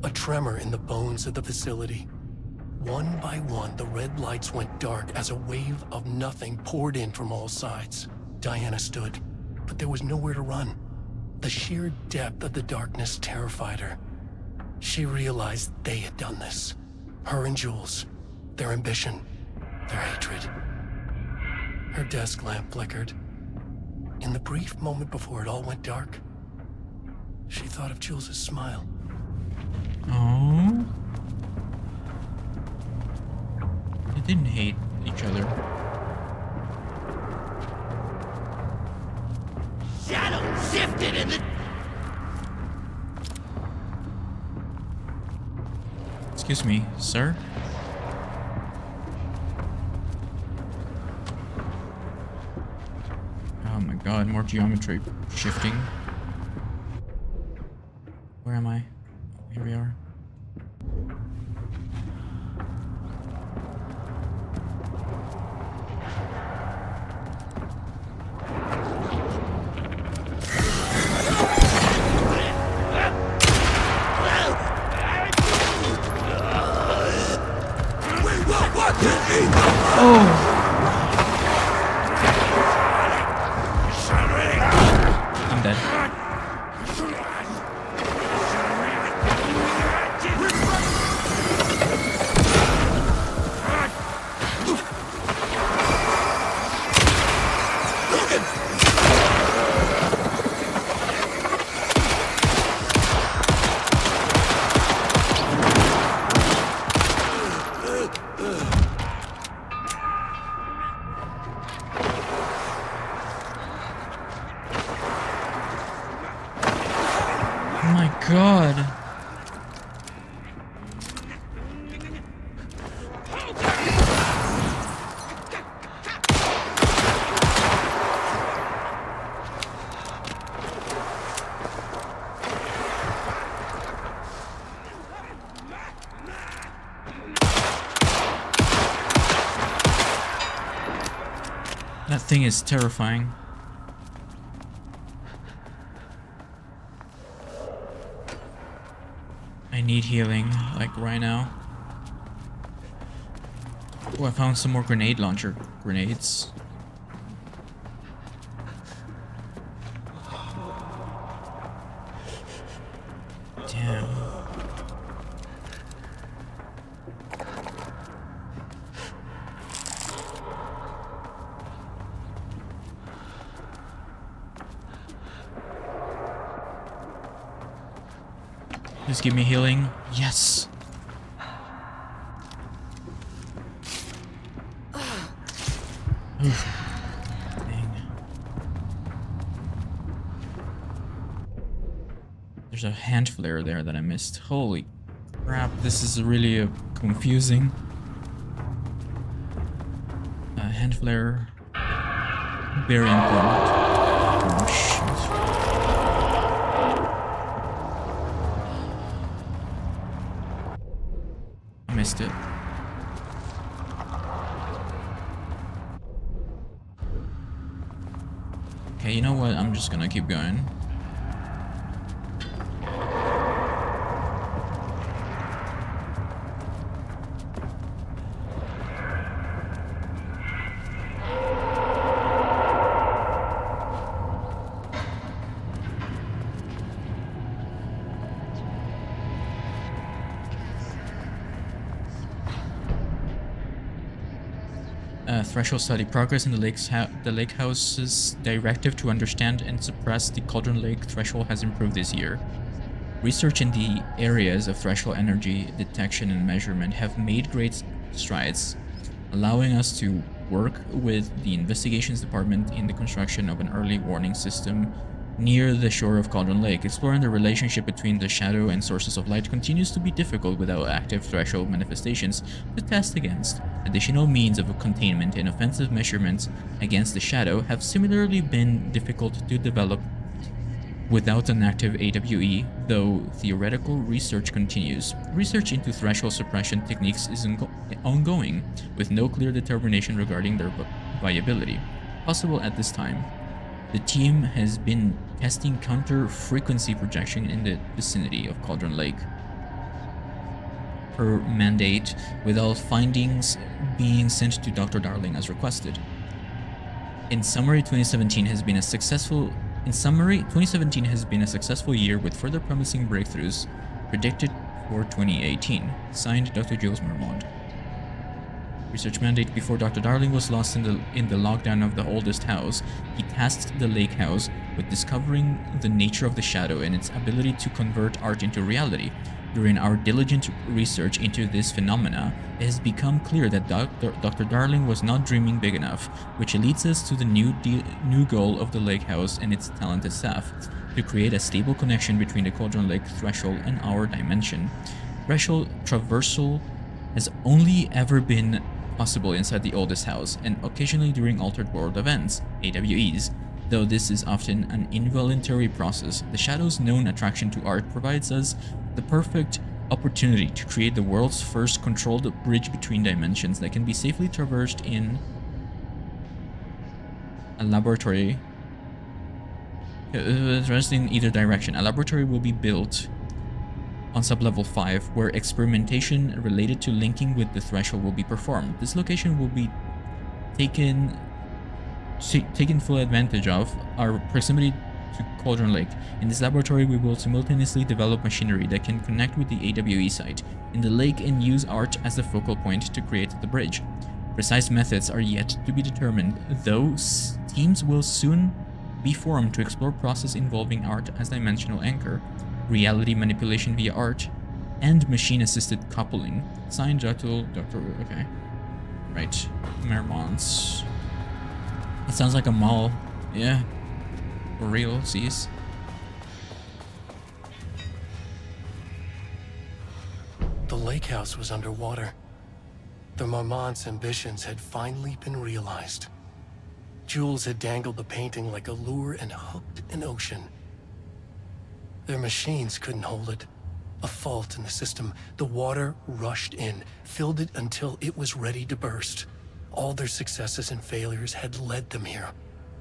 A tremor in the bones of the facility. One by one, the red lights went dark as a wave of nothing poured in from all sides. Diana stood, but there was nowhere to run. The sheer depth of the darkness terrified her. She realized they had done this. Her and Jules. Their ambition. Their hatred. Her desk lamp flickered. In the brief moment before it all went dark, she thought of Jules' smile. Oh. They didn't hate each other. Shadow shifted in the... Excuse me, sir? Oh my god, more geometry shifting. Where am I? Here we are. I'm dead. Oh my god. That thing is terrifying. I need healing, like right now. Oh, I found some more grenade launcher grenades. Damn. Just give me healing. Yes. Oof. Dang. There's a hand flare there that I missed. Holy crap, this is really confusing. Hand flare. Very important. Oh shit. Missed it. Okay, you know what? I'm just gonna keep going. Threshold study. Progress in the lake house's directive to understand and suppress the Cauldron Lake threshold has improved this year. Research in the areas of threshold energy detection and measurement have made great strides, allowing us to work with the investigations department in the construction of an early warning system near the shore of Cauldron Lake. Exploring the relationship between the shadow and sources of light continues to be difficult without active threshold manifestations to test against. Additional means of containment and offensive measurements against the shadow have similarly been difficult to develop without an active AWE, though theoretical research continues. Research into threshold suppression techniques is ongoing, with no clear determination regarding their viability possible at this time. The team has been testing counter-frequency projection in the vicinity of Cauldron Lake per mandate, with all findings being sent to Dr. Darling as requested. In summary, 2017 has been a successful year with further promising breakthroughs predicted for 2018. Signed, Dr. Jules Marmont. Research mandate: before Dr. Darling was lost in the lockdown of the oldest house, he tasked the Lake House with discovering the nature of the shadow and its ability to convert art into reality. During our diligent research into this phenomena, it has become clear that Dr. Darling was not dreaming big enough, which leads us to the new goal of the Lake House and its talented staff: to create a stable connection between the Cauldron Lake threshold and our dimension. Threshold traversal has only ever been possible inside the oldest house, and occasionally during altered world events, AWEs. Though this is often an involuntary process, the Shadow's known attraction to art provides us the perfect opportunity to create the world's first controlled bridge between dimensions that can be safely traversed in a laboratory. In either direction. A laboratory will be built on sublevel 5, where experimentation related to linking with the threshold will be performed. This location will be taken full advantage of our proximity to Cauldron Lake. In this laboratory, we will simultaneously develop machinery that can connect with the AWE site in the lake and use art as the focal point to create the bridge. Precise methods are yet to be determined, though teams will soon be formed to explore process involving art as dimensional anchor, reality manipulation via art, and machine-assisted coupling. Signed, Dr. Okay. Right. Mermonts. It sounds like a mall. Yeah. For real, sees. The lake house was underwater. The Marmont's ambitions had finally been realized. Jules had dangled the painting like a lure and hooked an ocean. Their machines couldn't hold it. A fault in the system. The water rushed in, filled it until it was ready to burst. All their successes and failures had led them here.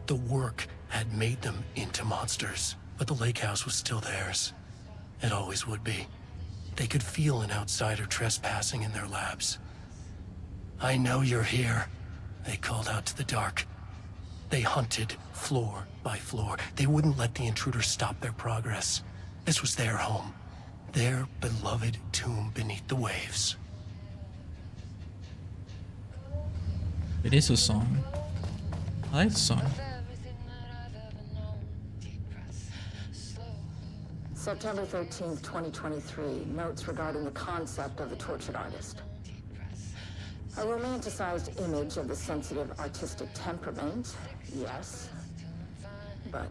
The work had made them into monsters. But the lake house was still theirs. It always would be. They could feel an outsider trespassing in their labs. "I know you're here," they called out to the dark. They hunted floor by floor. They wouldn't let the intruders stop their progress. This was their home. Their beloved tomb beneath the waves. It is a song. I like the song. September 13th, 2023. Notes regarding the concept of the tortured artist. A romanticized image of the sensitive artistic temperament, yes. But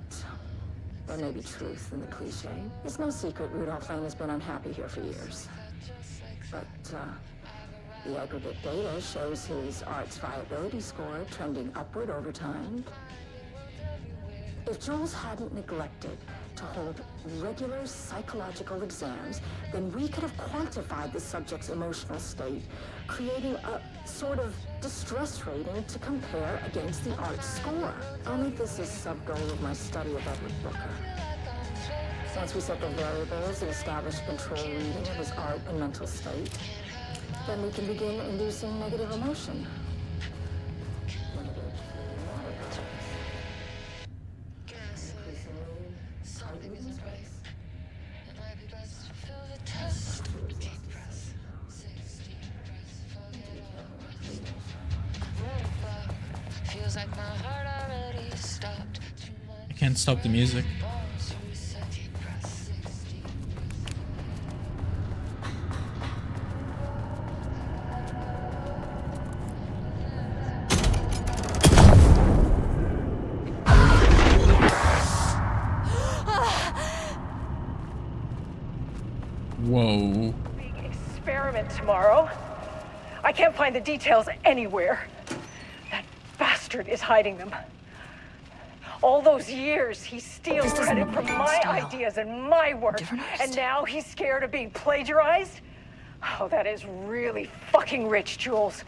there may be truth in the cliche. It's no secret Rudolph Lane has been unhappy here for years. But, the aggregate data shows his art's viability score trending upward over time. If Jules hadn't neglected to hold regular psychological exams, then we could have quantified the subject's emotional state, creating a sort of distress rating to compare against the art's score. I'll make this a sub-goal of my study of Edward Booker. Once we set the variables and establish control reading of his art and mental state, then we can begin inducing negative emotion. I can't stop the music. Whoa. Big experiment tomorrow. I can't find the details anywhere. That bastard is hiding them. All those years, he steals This doesn't credit look from like my his style. ideas and my work. Different artist. And now he's scared of being plagiarized? Oh, that is really fucking rich, Jules.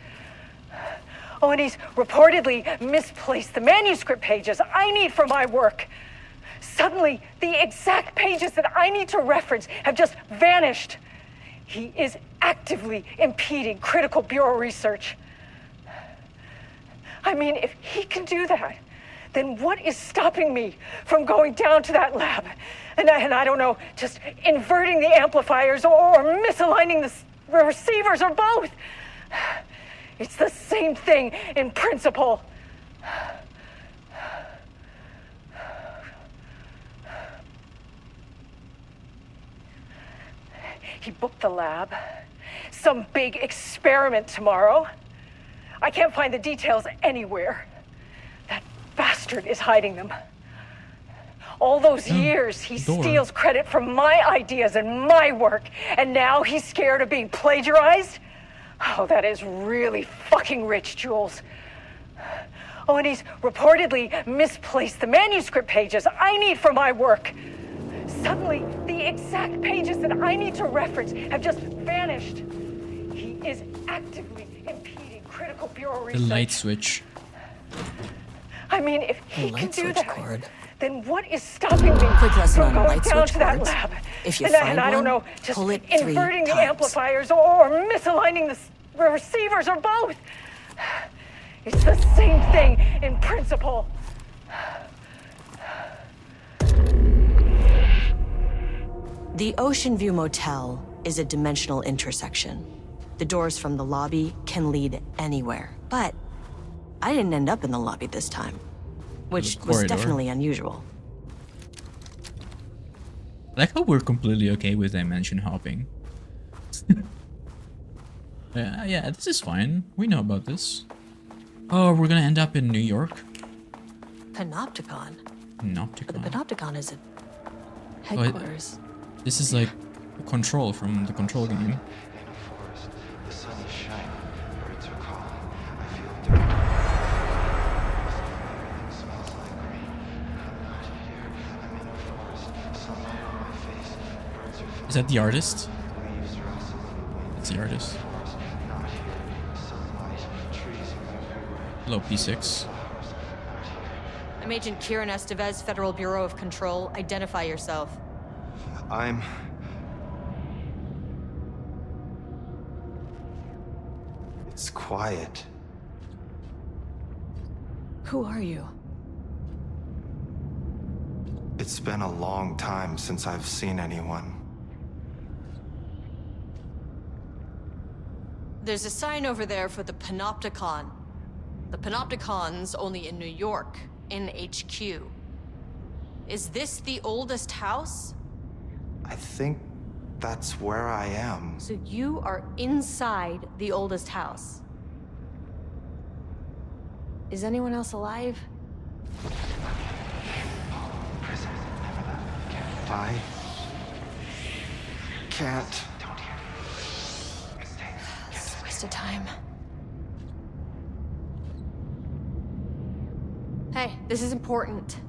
Oh, and he's reportedly misplaced the manuscript pages I need for my work. Suddenly, the exact pages that I need to reference have just vanished. He is actively impeding critical bureau research. I mean, if he can do that, then what is stopping me from going down to that lab? And I don't know, just inverting the amplifiers or misaligning the receivers or both. It's the same thing in principle. He booked the lab. Some big experiment tomorrow. I can't find the details anywhere. That bastard is hiding them. All those years, he steals credit from my ideas and my work, and now he's scared of being plagiarized? Oh, that is really fucking rich, Jules. Oh, and he's reportedly misplaced the manuscript pages I need for my work. Suddenly, the exact pages that I need to reference have just vanished. He is actively impeding critical bureau research. The light switch. I mean, if he can do switch that, cord. then what is stopping me Quick lesson from on going light down switch to that cords. lab? If you and find I don't one, know, just pull it 3 inverting the times. amplifiers or misaligning the receivers or both. It's the same thing in principle. The Ocean View Motel is a dimensional intersection. The doors from the lobby can lead anywhere, but I didn't end up in the lobby this time, which was corridor. definitely unusual. I like how we're completely okay with dimension hopping. Yeah, this is fine. We know about this. Oh, we're gonna end up in New York? Panopticon? Panopticon. The Panopticon is a Oh, it- headquarters. This is like Control from the Control game. The sun is shining, birds are calling. I feel dirty. Everything smells like green. I'm not here. I'm in a forest. Sunlight on my face. Birds are Is that the artist? leaves rustling. It's the artist. Forest. Not here. Sunlight. Trees everywhere. Hello, P6. I'm Agent Kieran Estevez, Federal Bureau of Control. Identify yourself. It's quiet. Who are you? It's been a long time since I've seen anyone. There's a sign over there for the Panopticon. The Panopticon's only in New York, in HQ. Is this the oldest house? I think that's where I am. So you are inside the oldest house. Is anyone else alive? Prison. I can't. It's a waste of time. Hey, this is important.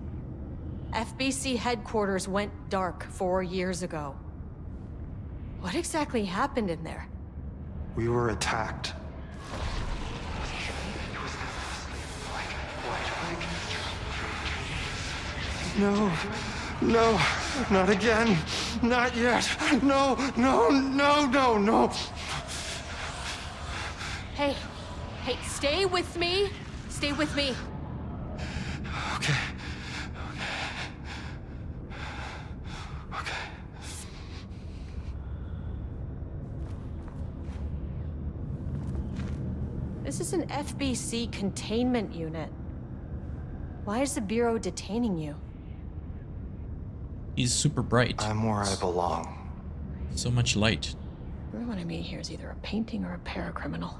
FBC headquarters went dark 4 years ago. What exactly happened in there? We were attacked. No, no, not again. Not yet. No, no, no, no, no. Hey, stay with me. Stay with me. Okay. Okay. This is an FBC containment unit. Why is the Bureau detaining you? He's super bright. I'm where I belong. So much light. Everyone I meet here is either a painting or a paracriminal.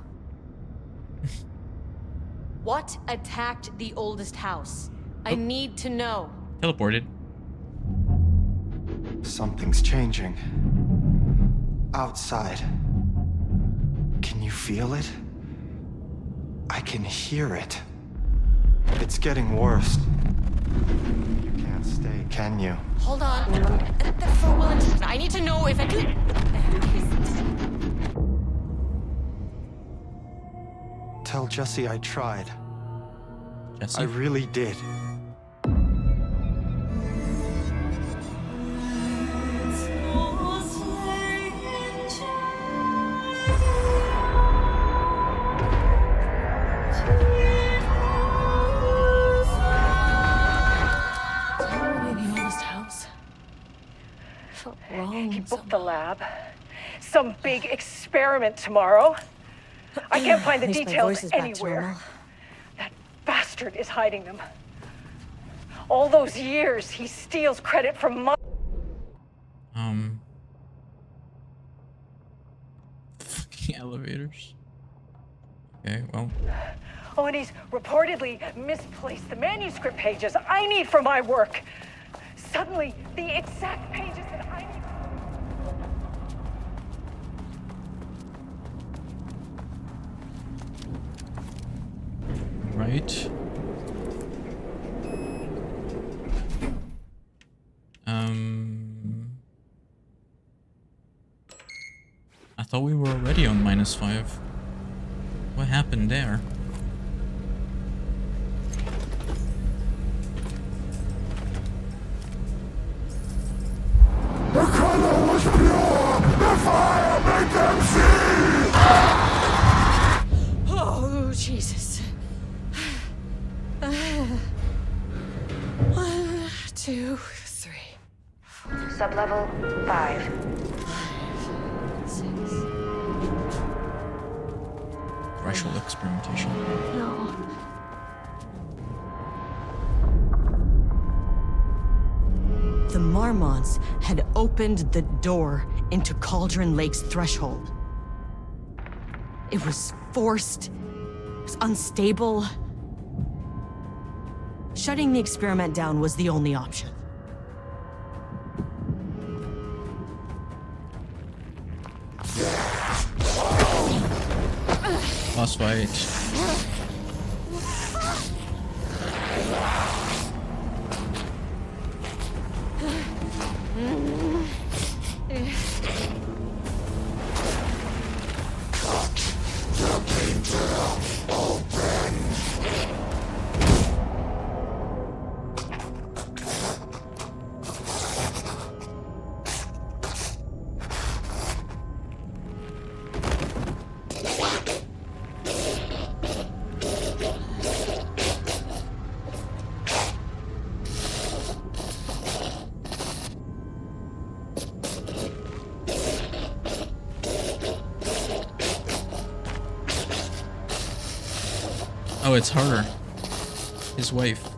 What attacked the oldest house? I need to know. Teleported. Something's changing. Outside. Can you feel it? I can hear it. It's getting worse. You can't stay, can you? Hold on. For Wellington, I need to know if it... Tell Jesse I tried. Jesse? I really did. He booked the lab. Some big experiment tomorrow. I can't find the At least my details voice is back to anywhere. normal. That bastard is hiding them. All those years, he steals credit from my... Fucking elevators. Okay, well. Oh, and he's reportedly misplaced the manuscript pages I need for my work. Suddenly, the exact pages that I need... Right. I thought we were already on -5. What happened there? The color was pure! The fire made them see! Oh, Jesus. 1, 2, 3. Sublevel 5. 6. Threshold experimentation. No. The Marmonts had opened the door into Cauldron Lake's threshold. It was forced. It was unstable. Shutting the experiment down was the only option. Boss fight. Oh, it's her. His wife.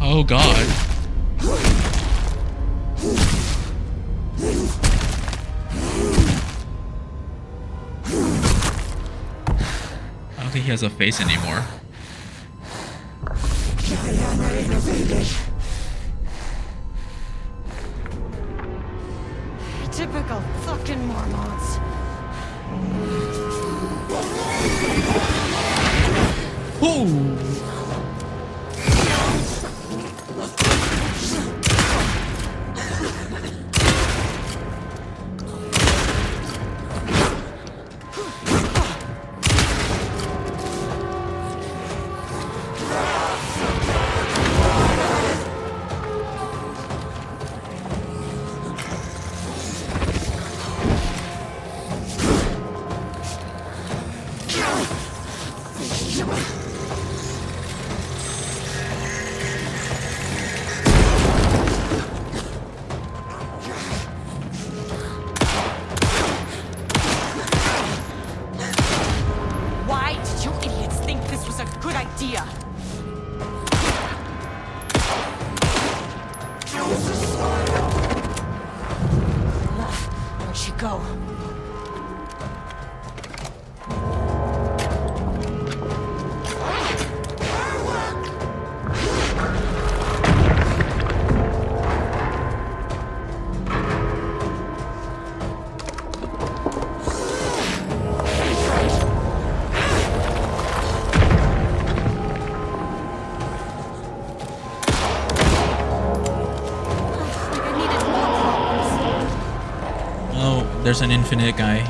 Oh God. I don't think he has a face anymore. Typical fucking Marmonts. Oh! Why did you idiots think this was a good idea? Where'd she go? there's an infinite guy.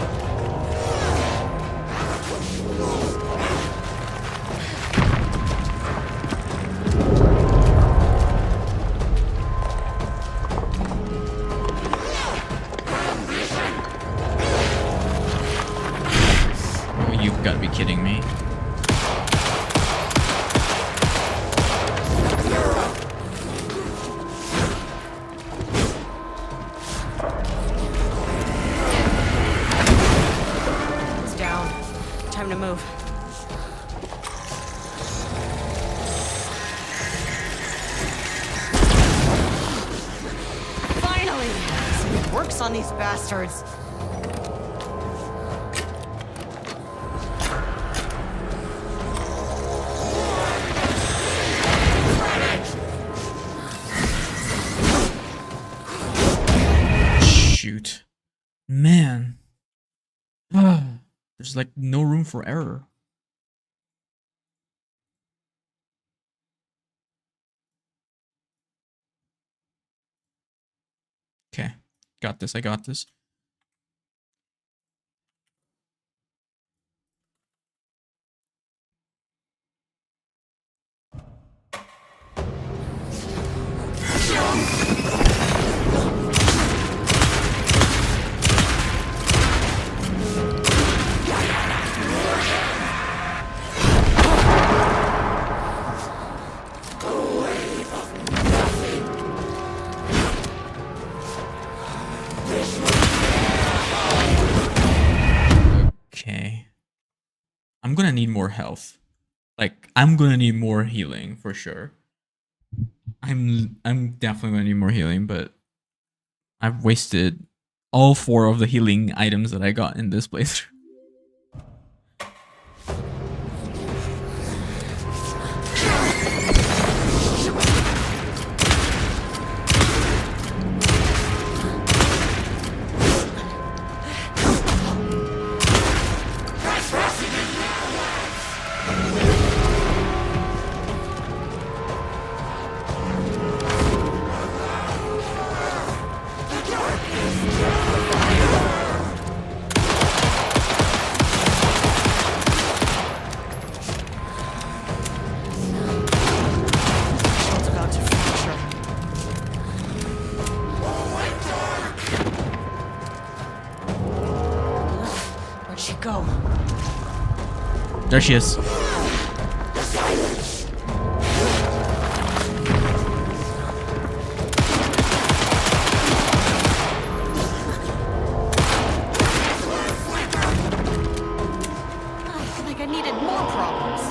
Oh, you've got to be kidding me. To move. Finally! It works on these bastards. Shoot. Man. There's like no room for error. Okay. Got this. I got this. Okay. I'm gonna need more health. Like, I'm gonna need more healing for sure. I'm definitely gonna need more healing, but I've wasted all 4 of the healing items that I got in this playthrough. Where'd she go? There she is. Like I needed more problems.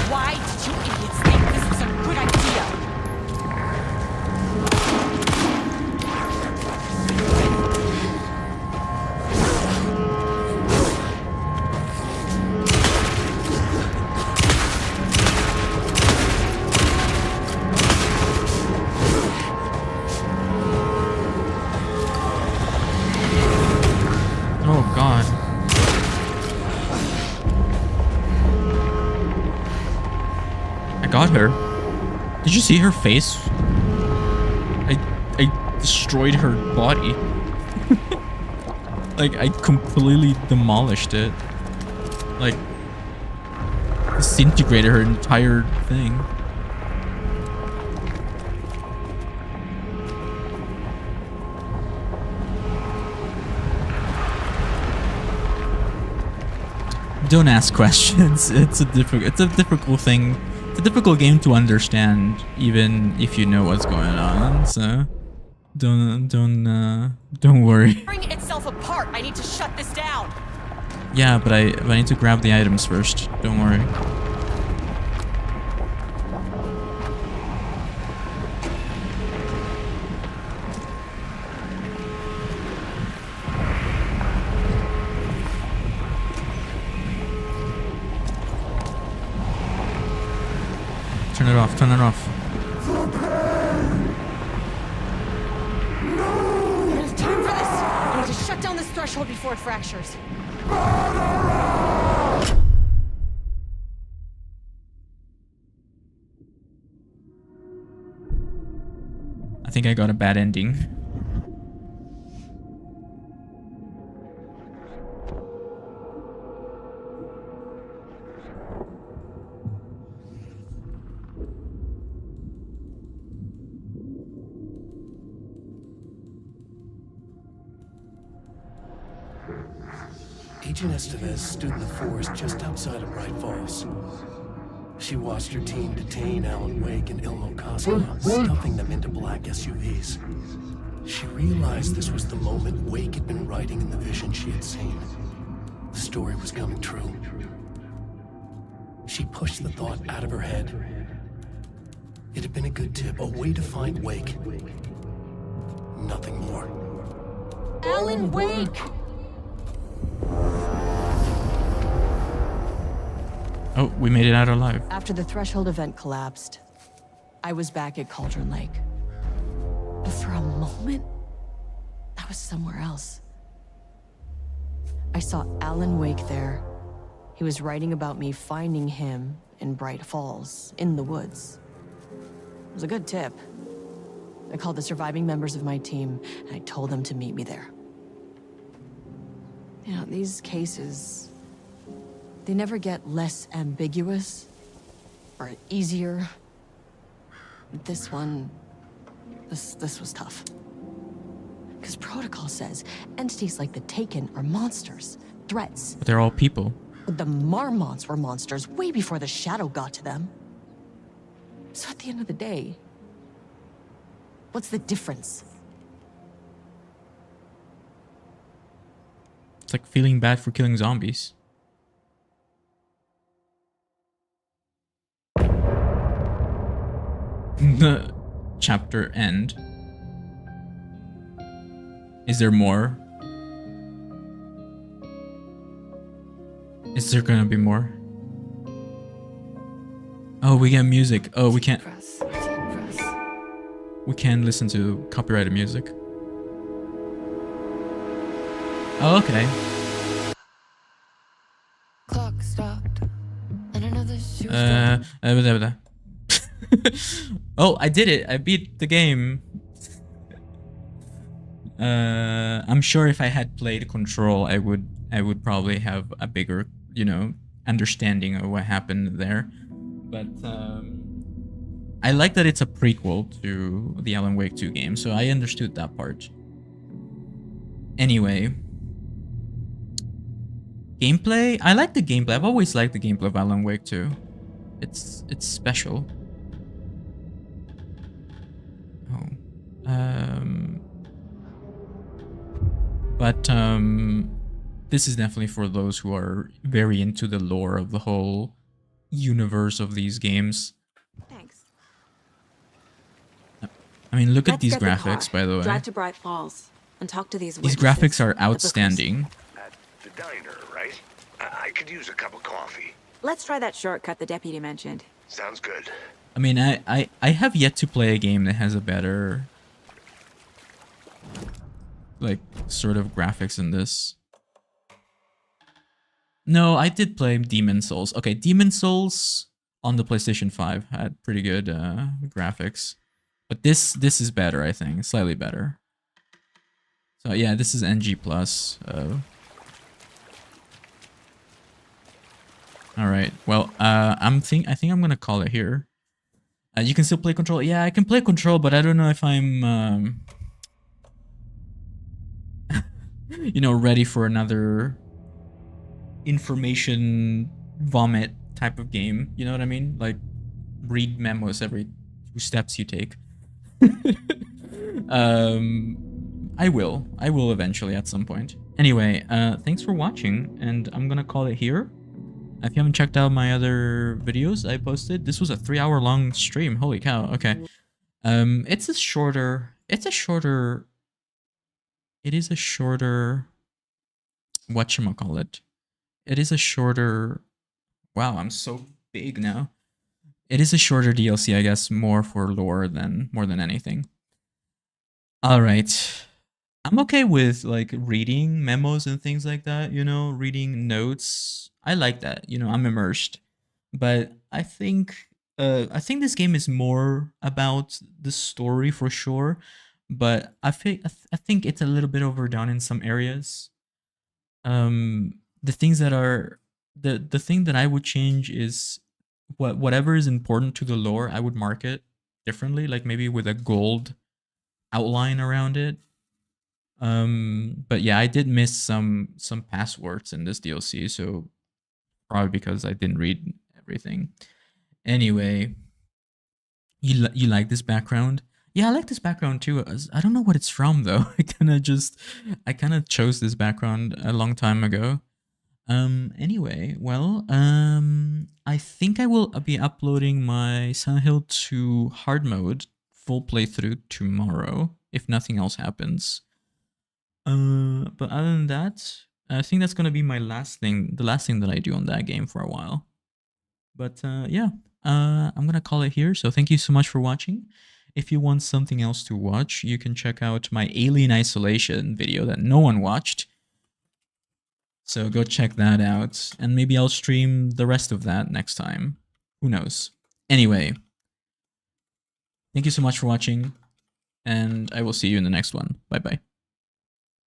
Why did you idiots think this was a good idea? Oh god. I got her. Did you see her face? I destroyed her body. Like, I completely demolished it. Like, disintegrated her entire thing. Don't ask questions. It's a difficult thing. It's a difficult game to understand, even if you know what's going on. So don't worry. Tearing itself apart. I need to shut this down. Yeah, but I need to grab the items first. Don't worry. Turn it off. Turn it off. The pain! No! threshold before it fractures. I think I got a bad ending. Agent Estevez stood in the forest just outside of Bright Falls. She watched her team detain Alan Wake and Ilmo Koskela, stuffing them into black SUVs. She realized this was the moment Wake had been writing in the vision she had seen. The story was coming true. She pushed the thought out of her head. It had been a good tip, a way to find Wake. Nothing more. Alan Wake! Oh, we made it out alive. After the Threshold event collapsed, I was back at Cauldron Lake. But for a moment, I was somewhere else. I saw Alan Wake there. He was writing about me finding him in Bright Falls, in the woods. It was a good tip. I called the surviving members of my team, and I told them to meet me there. You know, these cases, they never get less ambiguous or easier. This one, this was tough. Because protocol says entities like the Taken are monsters, threats. But they're all people. But the Marmots were monsters way before the Shadow got to them. So at the end of the day, what's the difference? It's like feeling bad for killing zombies. The chapter end. Is there more? Is there gonna be more? Oh, we get music. Oh, we can't. We can't listen to copyrighted music. Oh, okay. Clock stopped, and another shoe Oh, I did it. I beat the game. I'm sure if I had played Control, I would probably have a bigger, you know, understanding of what happened there. But I like that it's a prequel to the Alan Wake 2 game, so I understood that part. Anyway, gameplay. I like the gameplay. I've always liked the gameplay of Alan Wake 2. It's special. Oh. But this is definitely for those who are very into the lore of the whole universe of these games. Thanks. I mean, look at Let's these get the graphics, car, by the way. Drive to Bright Falls and talk to these These witnesses, graphics are the outstanding. At the diner, right? I could use a cup of coffee. Let's try that shortcut the deputy mentioned. Sounds good. I mean, I have yet to play a game that has a better, like, sort of graphics in this. No, I did play Demon Souls. Okay, Demon Souls on the PlayStation 5 had pretty good graphics. But this is better, I think. Slightly better. So yeah, this is NG+. Alright, well, I think I'm gonna call it here. You can still play Control. Yeah, I can play Control, but I don't know if I'm, you know, ready for another information vomit type of game. You know what I mean? Like, read memos every 2 steps you take. I will eventually at some point. Anyway, thanks for watching, and I'm gonna call it here. If you haven't checked out my other videos I posted, this was a 3-hour long stream. Holy cow. Okay. It is a shorter whatchamacallit. It is a shorter, wow, I'm so big now. It is a shorter DLC, I guess, more for lore than more than anything. All right. I'm okay with like reading memos and things like that, you know, reading notes. I like that, you know, I'm immersed. But I think this game is more about the story for sure, but I think it's a little bit overdone in some areas. The things that are the thing that I would change is whatever is important to the lore, I would mark it differently, like maybe with a gold outline around it. But yeah, I did miss some passwords in this DLC, so probably because I didn't read everything. Anyway, you like this background? Yeah, I like this background too. I don't know what it's from though. I kind of chose this background a long time ago. Anyway, well, I think I will be uploading my Silent Hill 2 hard mode full playthrough tomorrow, if nothing else happens. But other than that, I think that's gonna be the last thing that I do on that game for a while. But yeah, I'm gonna call it here. So thank you so much for watching. If you want something else to watch, you can check out my Alien Isolation video that no one watched. So go check that out, and maybe I'll stream the rest of that next time. Who knows? Anyway, thank you so much for watching, and I will see you in the next one. Bye bye.